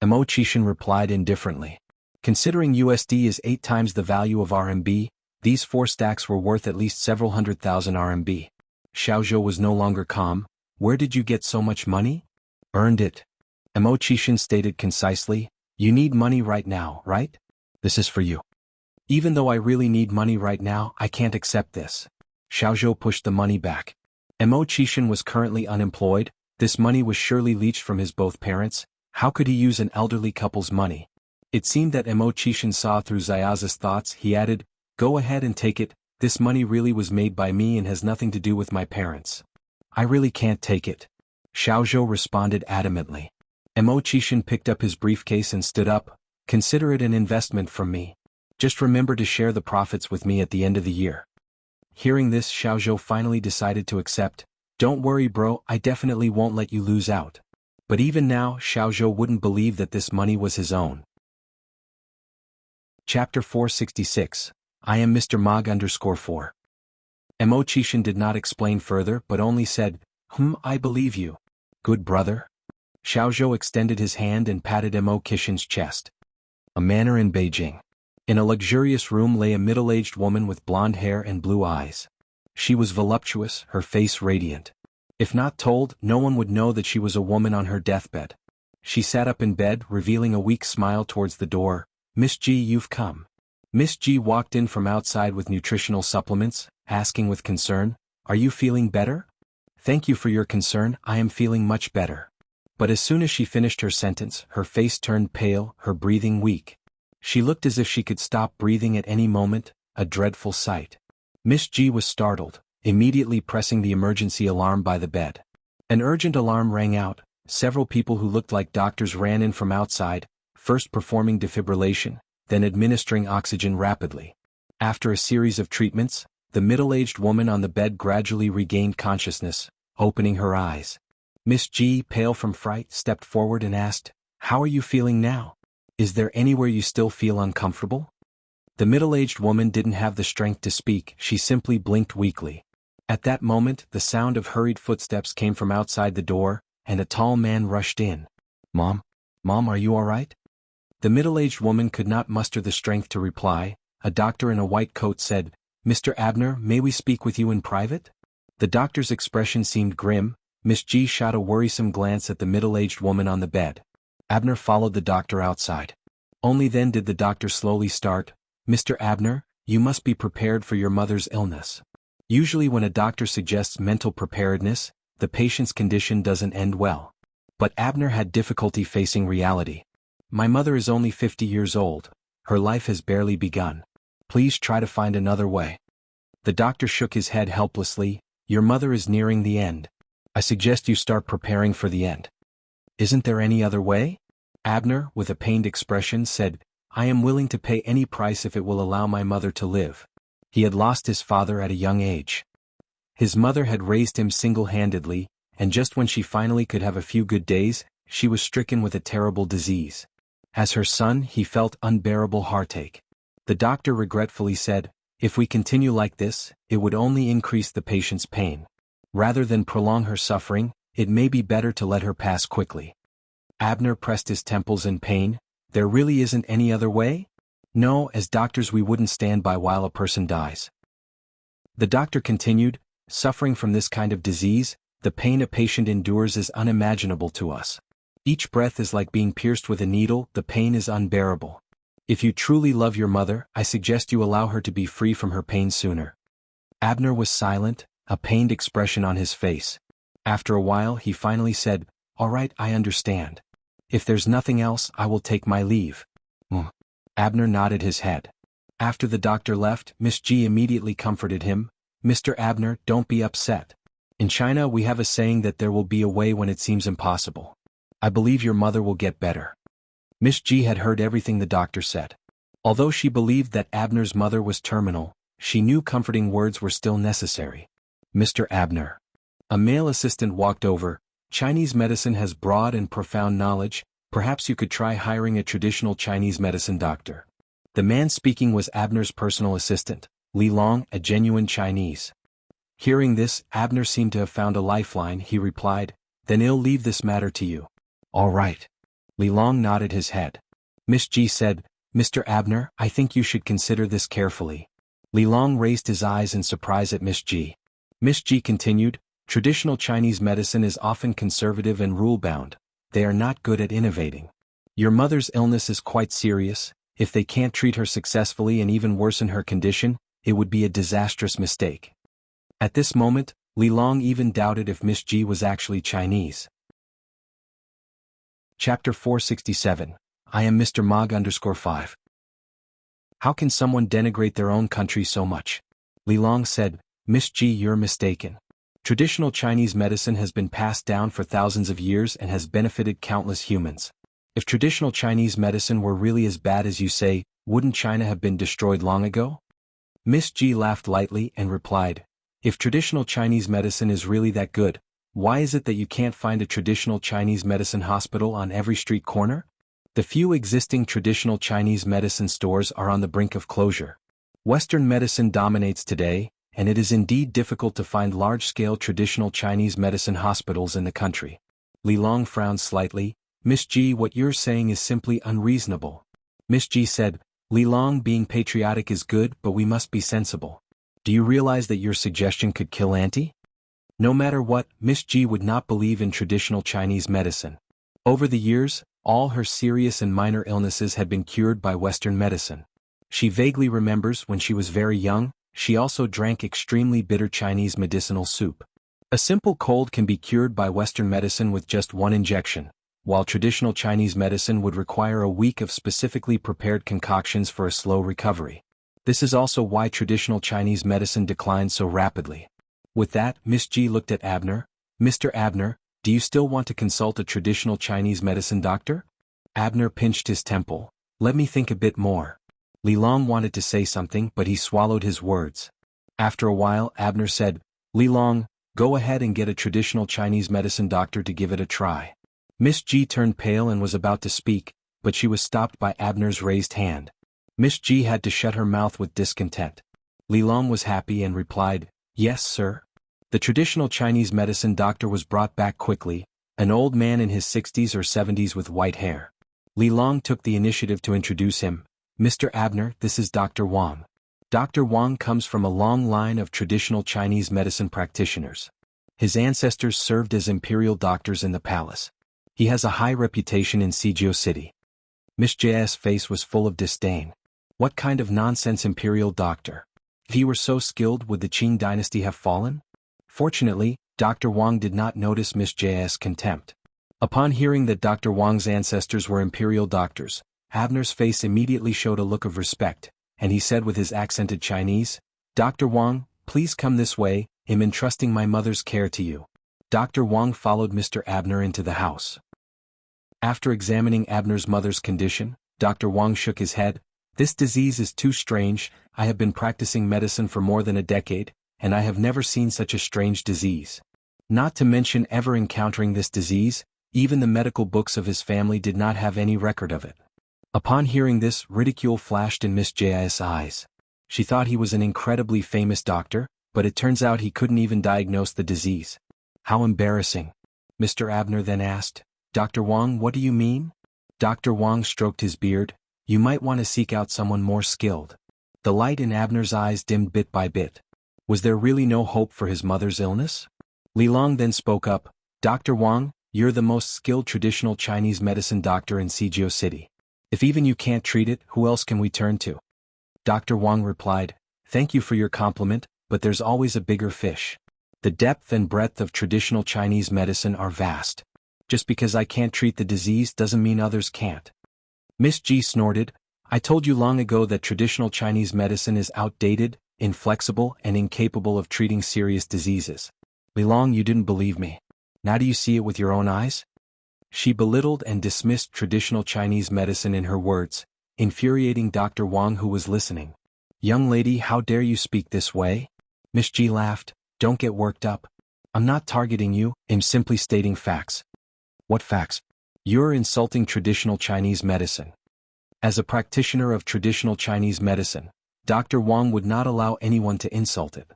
Mo Qishan replied indifferently. Considering USD is 8 times the value of RMB, these 4 stacks were worth at least several 100,000 RMB. Xiaozhou was no longer calm. Where did you get so much money? Earned it. Mo Qishan stated concisely, you need money right now, right? This is for you. Even though I really need money right now, I can't accept this. Xiaozhou pushed the money back. Mo Qishan was currently unemployed, this money was surely leached from his both parents, how could he use an elderly couple's money? It seemed that Mo Qishan saw through Xiaozi's thoughts, he added, go ahead and take it, this money really was made by me and has nothing to do with my parents. I really can't take it. Xiaozhou responded adamantly. Mo Qishan picked up his briefcase and stood up, consider it an investment from me. Just remember to share the profits with me at the end of the year. Hearing this, Xiaozhou finally decided to accept. Don't worry bro, I definitely won't let you lose out. But even now, Xiaozhou wouldn't believe that this money was his own. Chapter 466. I am Mr. Mog _4. Mo Qishan did not explain further but only said, I believe you. Good brother. Xiaozhou extended his hand and patted Mo Qishan's chest. A manor in Beijing. In a luxurious room lay a middle-aged woman with blonde hair and blue eyes. She was voluptuous, her face radiant. If not told, no one would know that she was a woman on her deathbed. She sat up in bed, revealing a weak smile towards the door. Miss G, you've come. Miss G walked in from outside with nutritional supplements, asking with concern, are you feeling better? Thank you for your concern, I am feeling much better. But as soon as she finished her sentence, her face turned pale, her breathing weak. She looked as if she could stop breathing at any moment, a dreadful sight. Miss G was startled, immediately pressing the emergency alarm by the bed. An urgent alarm rang out, several people who looked like doctors ran in from outside, first performing defibrillation, then administering oxygen rapidly. After a series of treatments, the middle-aged woman on the bed gradually regained consciousness, opening her eyes. Miss G, pale from fright, stepped forward and asked, how are you feeling now? Is there anywhere you still feel uncomfortable? The middle-aged woman didn't have the strength to speak, she simply blinked weakly. At that moment, the sound of hurried footsteps came from outside the door, and a tall man rushed in. Mom? Mom, are you all right? The middle-aged woman could not muster the strength to reply. A doctor in a white coat said, Mr. Abner, may we speak with you in private? The doctor's expression seemed grim. Miss G shot a worrisome glance at the middle-aged woman on the bed. Abner followed the doctor outside. Only then did the doctor slowly start, Mr. Abner, you must be prepared for your mother's illness. Usually when a doctor suggests mental preparedness, the patient's condition doesn't end well. But Abner had difficulty facing reality. My mother is only 50 years old. Her life has barely begun. Please try to find another way. The doctor shook his head helplessly. Your mother is nearing the end. I suggest you start preparing for the end. Isn't there any other way? Abner, with a pained expression, said, I am willing to pay any price if it will allow my mother to live. He had lost his father at a young age. His mother had raised him single-handedly, and just when she finally could have a few good days, she was stricken with a terrible disease. As her son, he felt unbearable heartache. The doctor regretfully said, if we continue like this, it would only increase the patient's pain. Rather than prolong her suffering, it may be better to let her pass quickly. Abner pressed his temples in pain. There really isn't any other way? No, as doctors we wouldn't stand by while a person dies. The doctor continued, suffering from this kind of disease, the pain a patient endures is unimaginable to us. Each breath is like being pierced with a needle, the pain is unbearable. If you truly love your mother, I suggest you allow her to be free from her pain sooner. Abner was silent, a pained expression on his face. After a while he finally said, all right, I understand. If there's nothing else, I will take my leave. Abner nodded his head. After the doctor left, Miss G immediately comforted him. Mr. Abner, don't be upset. In China we have a saying that there will be a way when it seems impossible. I believe your mother will get better. Miss G had heard everything the doctor said. Although she believed that Abner's mother was terminal, she knew comforting words were still necessary. Mr. Abner. A male assistant walked over. Chinese medicine has broad and profound knowledge. Perhaps you could try hiring a traditional Chinese medicine doctor. The man speaking was Abner's personal assistant, Li Long, a genuine Chinese. Hearing this, Abner seemed to have found a lifeline. He replied, then I'll leave this matter to you. All right. Li Long nodded his head. Miss G said, Mr. Abner, I think you should consider this carefully. Li Long raised his eyes in surprise at Miss G. Miss G continued, traditional Chinese medicine is often conservative and rule-bound. They are not good at innovating. Your mother's illness is quite serious. If they can't treat her successfully and even worsen her condition, it would be a disastrous mistake. At this moment, Li Long even doubted if Miss G was actually Chinese. Chapter 467. I am Mr. Mog _5. How can someone denigrate their own country so much? Li Long said, Miss G, you're mistaken. Traditional Chinese medicine has been passed down for thousands of years and has benefited countless humans. If traditional Chinese medicine were really as bad as you say, wouldn't China have been destroyed long ago? Miss G laughed lightly and replied, if traditional Chinese medicine is really that good, why is it that you can't find a traditional Chinese medicine hospital on every street corner? The few existing traditional Chinese medicine stores are on the brink of closure. Western medicine dominates today, and it is indeed difficult to find large-scale traditional Chinese medicine hospitals in the country. Li Long frowned slightly. Miss G, what you're saying is simply unreasonable. Miss G said, Li Long, being patriotic is good, but we must be sensible. Do you realize that your suggestion could kill Auntie? No matter what, Miss G would not believe in traditional Chinese medicine. Over the years, all her serious and minor illnesses had been cured by Western medicine. She vaguely remembers when she was very young, she also drank extremely bitter Chinese medicinal soup. A simple cold can be cured by Western medicine with just one injection, while traditional Chinese medicine would require a week of specifically prepared concoctions for a slow recovery. This is also why traditional Chinese medicine declines so rapidly. With that, Miss G looked at Abner. Mr. Abner, do you still want to consult a traditional Chinese medicine doctor? Abner pinched his temple. Let me think a bit more. Li Long wanted to say something, but he swallowed his words. After a while, Abner said, Li Long, go ahead and get a traditional Chinese medicine doctor to give it a try. Miss G turned pale and was about to speak, but she was stopped by Abner's raised hand. Miss G had to shut her mouth with discontent. Li Long was happy and replied, Yes, sir. The traditional Chinese medicine doctor was brought back quickly. An old man in his 60s or 70s with white hair. Li Long took the initiative to introduce him. Mr. Abner, this is Dr. Wang. Dr. Wang comes from a long line of traditional Chinese medicine practitioners. His ancestors served as imperial doctors in the palace. He has a high reputation in Sijio City. Miss J's face was full of disdain. What kind of nonsense imperial doctor? If he were so skilled, would the Qing dynasty have fallen? Fortunately, Dr. Wang did not notice Miss J's contempt. Upon hearing that Dr. Wang's ancestors were imperial doctors, Abner's face immediately showed a look of respect, and he said with his accented Chinese, Dr. Wang, please come this way, I'm entrusting my mother's care to you. Dr. Wang followed Mr. Abner into the house. After examining Abner's mother's condition, Dr. Wang shook his head. This disease is too strange. I have been practicing medicine for more than a decade, and I have never seen such a strange disease. Not to mention ever encountering this disease, even the medical books of his family did not have any record of it. Upon hearing this, ridicule flashed in Miss J's eyes. She thought he was an incredibly famous doctor, but it turns out he couldn't even diagnose the disease. How embarrassing. Mr. Abner then asked, Dr. Wang, what do you mean? Dr. Wang stroked his beard. You might want to seek out someone more skilled. The light in Abner's eyes dimmed bit by bit. Was there really no hope for his mother's illness? Li Long then spoke up, Dr. Wang, you're the most skilled traditional Chinese medicine doctor in Sijio City. If even you can't treat it, who else can we turn to? Dr. Wang replied, thank you for your compliment, but there's always a bigger fish. The depth and breadth of traditional Chinese medicine are vast. Just because I can't treat the disease doesn't mean others can't. Miss G snorted, I told you long ago that traditional Chinese medicine is outdated, inflexible, and incapable of treating serious diseases. Li Long, you didn't believe me. Now do you see it with your own eyes? She belittled and dismissed traditional Chinese medicine in her words, infuriating Dr. Wang, who was listening. Young lady, how dare you speak this way? Miss G laughed, don't get worked up. I'm not targeting you, I'm simply stating facts. What facts? You're insulting traditional Chinese medicine. As a practitioner of traditional Chinese medicine, Dr. Wang would not allow anyone to insult it.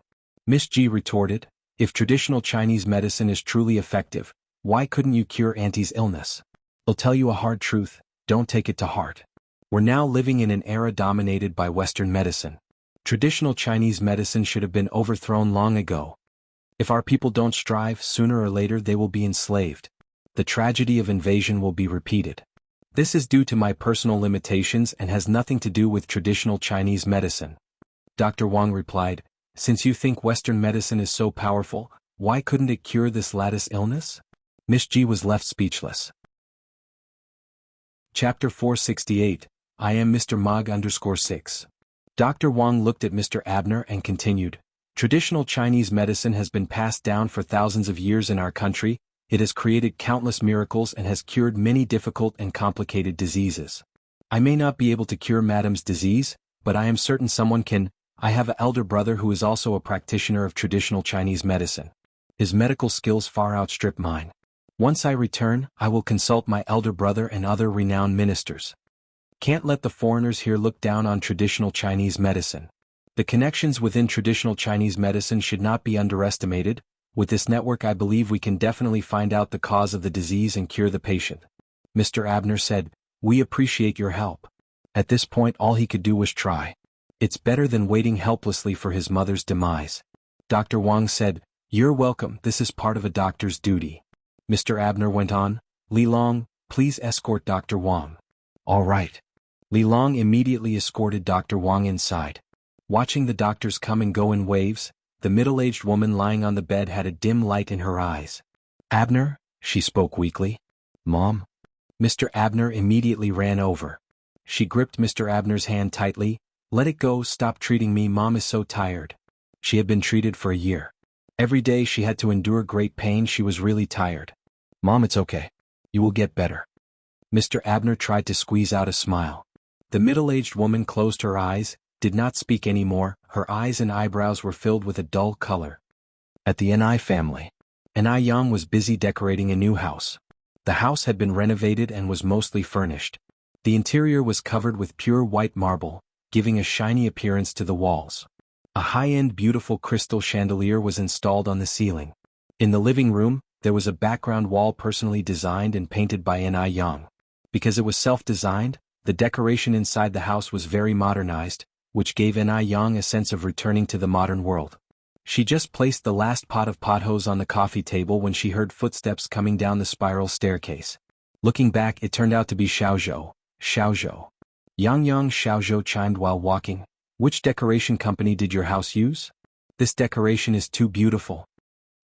Miss G retorted, if traditional Chinese medicine is truly effective, why couldn't you cure Auntie's illness? I'll tell you a hard truth, don't take it to heart. We're now living in an era dominated by Western medicine. Traditional Chinese medicine should have been overthrown long ago. If our people don't strive, sooner or later they will be enslaved. The tragedy of invasion will be repeated. This is due to my personal limitations and has nothing to do with traditional Chinese medicine. Dr. Wang replied, since you think Western medicine is so powerful, why couldn't it cure this lattice illness? Miss G was left speechless. Chapter 468, I am Mr. Mog_6. Dr. Wang looked at Mr. Abner and continued, traditional Chinese medicine has been passed down for thousands of years in our country. It has created countless miracles and has cured many difficult and complicated diseases. I may not be able to cure Madame's disease, but I am certain someone can. I have an elder brother who is also a practitioner of traditional Chinese medicine. His medical skills far outstrip mine. Once I return, I will consult my elder brother and other renowned ministers. Can't let the foreigners here look down on traditional Chinese medicine. The connections within traditional Chinese medicine should not be underestimated. With this network I believe we can definitely find out the cause of the disease and cure the patient. Mr. Abner said, we appreciate your help. At this point all he could do was try. It's better than waiting helplessly for his mother's demise. Dr. Wang said, you're welcome, this is part of a doctor's duty. Mr. Abner went on, Li Long, please escort Dr. Wang. All right. Li Long immediately escorted Dr. Wang inside. Watching the doctors come and go in waves, the middle-aged woman lying on the bed had a dim light in her eyes. Abner, she spoke weakly. Mom? Mr. Abner immediately ran over. She gripped Mr. Abner's hand tightly. Let it go, stop treating me, Mom is so tired. She had been treated for a year. Every day she had to endure great pain, she was really tired. Mom, it's okay. You will get better. Mr. Abner tried to squeeze out a smile. The middle-aged woman closed her eyes, did not speak anymore, her eyes and eyebrows were filled with a dull color. At the Ni family, Ni Yang was busy decorating a new house. The house had been renovated and was mostly furnished. The interior was covered with pure white marble, giving a shiny appearance to the walls. A high-end beautiful crystal chandelier was installed on the ceiling. In the living room, there was a background wall personally designed and painted by Ni Yang. Because it was self-designed, the decoration inside the house was very modernized, which gave Ni Yang a sense of returning to the modern world. She just placed the last pot of pothoes on the coffee table when she heard footsteps coming down the spiral staircase. Looking back, it turned out to be Xiaozhou. Xiaozhou. Yang Xiaozhou chimed while walking. Which decoration company did your house use? This decoration is too beautiful.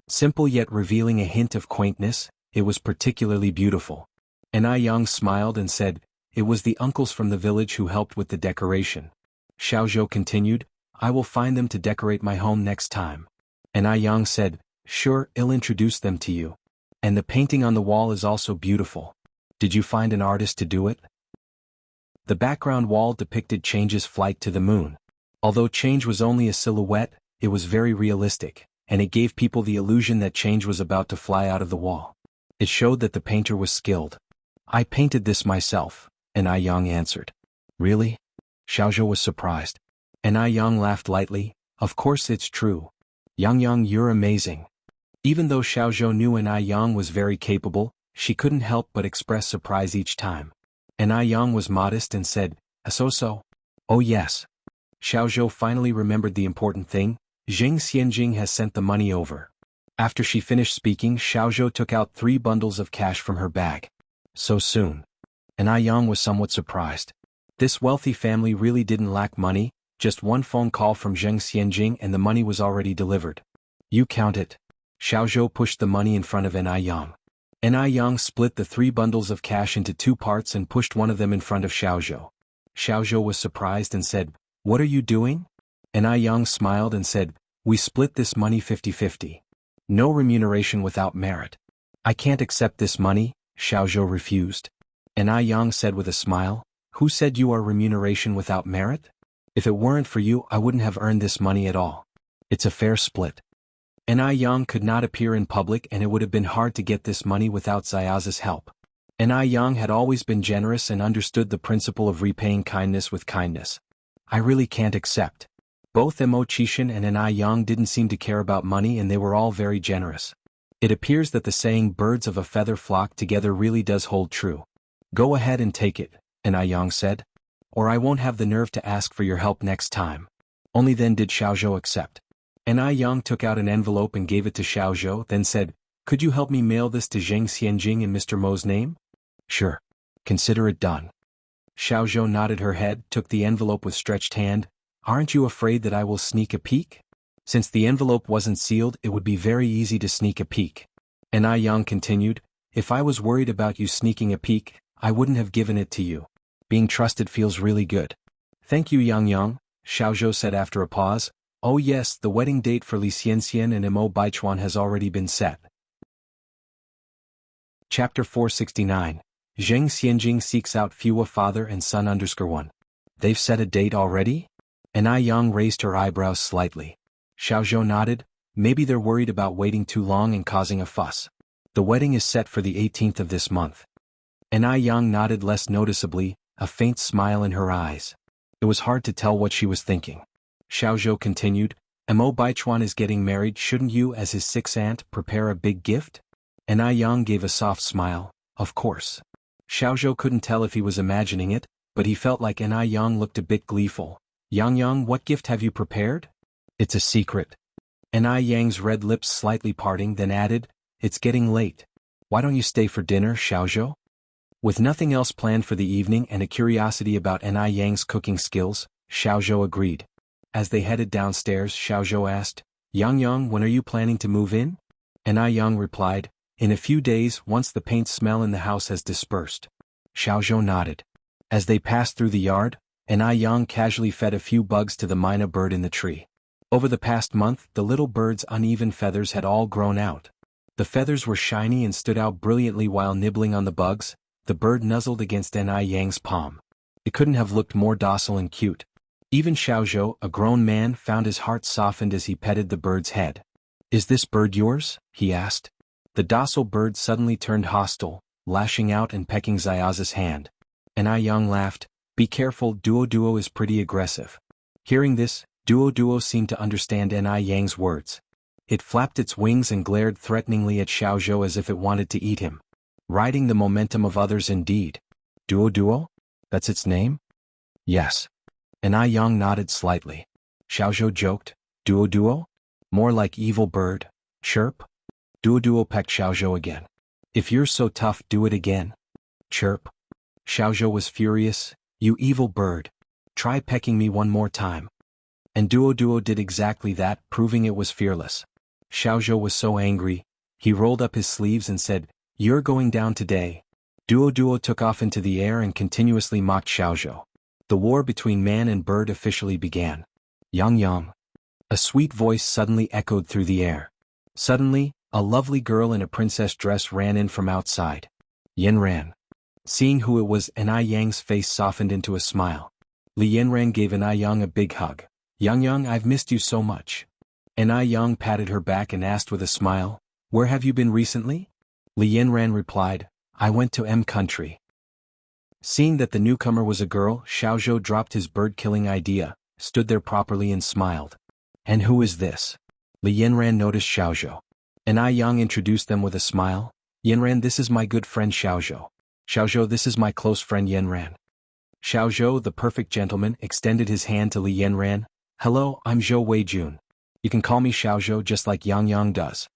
Simple yet revealing a hint of quaintness, it was particularly beautiful. Ni Yang smiled and said, it was the uncles from the village who helped with the decoration. Xiaozhou continued, I will find them to decorate my home next time. Ni Yang said, sure, I'll introduce them to you. And the painting on the wall is also beautiful. Did you find an artist to do it? The background wall depicted Change's flight to the moon. Although Change was only a silhouette, it was very realistic, and it gave people the illusion that Change was about to fly out of the wall. It showed that the painter was skilled. I painted this myself, Ni Yang answered. Really? Xiaozhou was surprised. Ni Yang laughed lightly, of course it's true. Yang, you're amazing. Even though Xiaozhou knew Ni Yang was very capable, she couldn't help but express surprise each time. Ni Yang was modest and said, so? Oh yes. Xiaozhou finally remembered the important thing, Zheng Xianjing has sent the money over. After she finished speaking, Xiaozhou took out 3 bundles of cash from her bag. So soon. Ni Yang was somewhat surprised. This wealthy family really didn't lack money, just one phone call from Zheng Xianjing and the money was already delivered. You count it. Xiaozhou pushed the money in front of Ni Yang. Ni Yang split the 3 bundles of cash into 2 parts and pushed one of them in front of Xiaozhou. Xiaozhou was surprised and said, what are you doing? Ni Yang smiled and said, we split this money 50-50. No remuneration without merit. I can't accept this money, Xiaozhou refused. Ni Yang said with a smile, who said you are remuneration without merit? If it weren't for you, I wouldn't have earned this money at all. It's a fair split. Ni Yang could not appear in public and it would have been hard to get this money without Zayaza's help. Ni Yang had always been generous and understood the principle of repaying kindness with kindness. I really can't accept. Both Mo Qishan and Ni Yang didn't seem to care about money and they were all very generous. It appears that the saying birds of a feather flock together really does hold true. Go ahead and take it, Ni Yang said. Or I won't have the nerve to ask for your help next time. Only then did Xiaozhou accept. Ni Yang took out an envelope and gave it to Xiaozhou, then said, could you help me mail this to Zheng Xianjing in Mr. Mo's name? Sure. Consider it done. Xiaozhou nodded her head, took the envelope with stretched hand. Aren't you afraid that I will sneak a peek? Since the envelope wasn't sealed, it would be very easy to sneak a peek. Ni Yang continued, if I was worried about you sneaking a peek, I wouldn't have given it to you. Being trusted feels really good. Thank you Yang, Xiaozhou said after a pause. Oh yes, the wedding date for Li Xianxian and Mo Baichuan has already been set. Chapter 469. Zheng Xianjing seeks out Fua father and son _1. They've set a date already? Ni Yang raised her eyebrows slightly. Xiaozhou nodded, maybe they're worried about waiting too long and causing a fuss. The wedding is set for the 18th of this month. Ni Yang nodded less noticeably, a faint smile in her eyes. It was hard to tell what she was thinking. Xiaozhou continued, Mo Baichuan is getting married, shouldn't you as his 6th aunt prepare a big gift? Ni Yang gave a soft smile, of course. Xiaozhou couldn't tell if he was imagining it, but he felt like Ni Yang looked a bit gleeful. Yang, what gift have you prepared? It's a secret. Ni Yang's red lips slightly parting, then added, it's getting late. Why don't you stay for dinner, Xiaozhou? With nothing else planned for the evening and a curiosity about Ni Yang's cooking skills, Xiaozhou agreed. As they headed downstairs, Xiaozhou asked, Yang, when are you planning to move in? Ni Yang replied, in a few days, once the paint smell in the house has dispersed. Xiaozhou nodded. As they passed through the yard, Ni Yang casually fed a few bugs to the myna bird in the tree. Over the past month, the little bird's uneven feathers had all grown out. The feathers were shiny and stood out brilliantly while nibbling on the bugs. The bird nuzzled against Ni Yang's palm. It couldn't have looked more docile and cute. Even Xiaozhou, a grown man, found his heart softened as he petted the bird's head. Is this bird yours? He asked. The docile bird suddenly turned hostile, lashing out and pecking Zayaza's hand. Ni Yang laughed. Be careful, Duo is pretty aggressive. Hearing this, Duo seemed to understand Ni Yang's words. It flapped its wings and glared threateningly at Xiaozhou as if it wanted to eat him. Riding the momentum of others indeed. Duo? That's its name? Yes. And I Yang nodded slightly. Xiaozhou joked, Duo? More like evil bird. Chirp? Duo pecked Xiaozhou again. If you're so tough, do it again. Chirp. Xiaozhou was furious. You evil bird. Try pecking me one more time. And Duo did exactly that, proving it was fearless. Xiaozhou was so angry, he rolled up his sleeves and said, You're going down today. Duo took off into the air and continuously mocked Xiaozhou. The war between man and bird officially began. Yang. A sweet voice suddenly echoed through the air. Suddenly, a lovely girl in a princess dress ran in from outside. Yanran. Seeing who it was, An Yang's face softened into a smile. Li Yanran gave An Yang a big hug. Yang, I've missed you so much. An Yang patted her back and asked with a smile, Where have you been recently? Li Yanran replied, I went to M country. Seeing that the newcomer was a girl, Xiaozhou dropped his bird-killing idea, stood there properly and smiled. And who is this? Li Yanran noticed Xiaozhou. An Yang introduced them with a smile. Yanran, this is my good friend Xiaozhou. Xiaozhou, this is my close friend Yanran. Xiaozhou, the perfect gentleman, extended his hand to Li Yanran. Hello, I'm Zhou Weijun. You can call me Xiaozhou just like Yang does.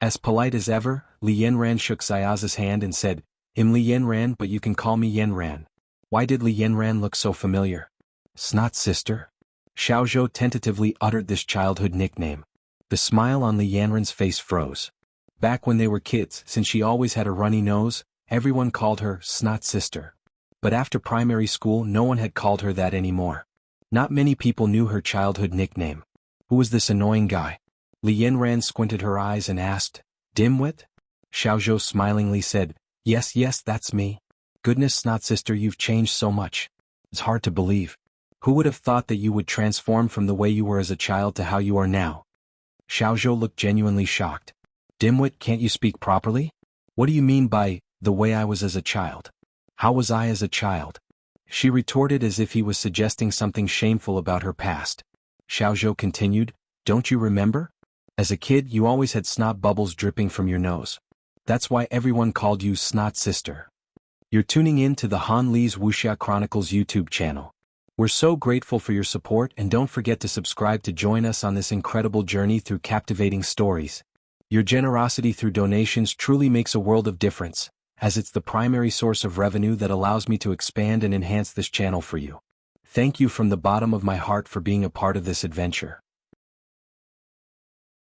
As polite as ever, Li Yanran shook Xiaoza's hand and said, I'm Li Yanran, but you can call me Yanran. Why did Li Yanran look so familiar? Snot sister? Xiaozhou tentatively uttered this childhood nickname. The smile on Li Yanran's face froze. Back when they were kids, since she always had a runny nose, everyone called her Snot sister. But after primary school, no one had called her that anymore. Not many people knew her childhood nickname. Who was this annoying guy? Li Yanran squinted her eyes and asked, Dimwit? Xiaozhou smilingly said, Yes, that's me. Goodness, Snot sister, you've changed so much. It's hard to believe. Who would have thought that you would transform from the way you were as a child to how you are now? Xiaozhou looked genuinely shocked. Dimwit, can't you speak properly? What do you mean by, the way I was as a child? How was I as a child? She retorted as if he was suggesting something shameful about her past. Xiaozhou continued, Don't you remember? As a kid, you always had snot bubbles dripping from your nose. That's why everyone called you Snot Sister. You're tuning in to the Han Li's Wuxia Chronicles YouTube channel. We're so grateful for your support, and don't forget to subscribe to join us on this incredible journey through captivating stories. Your generosity through donations truly makes a world of difference, as it's the primary source of revenue that allows me to expand and enhance this channel for you. Thank you from the bottom of my heart for being a part of this adventure.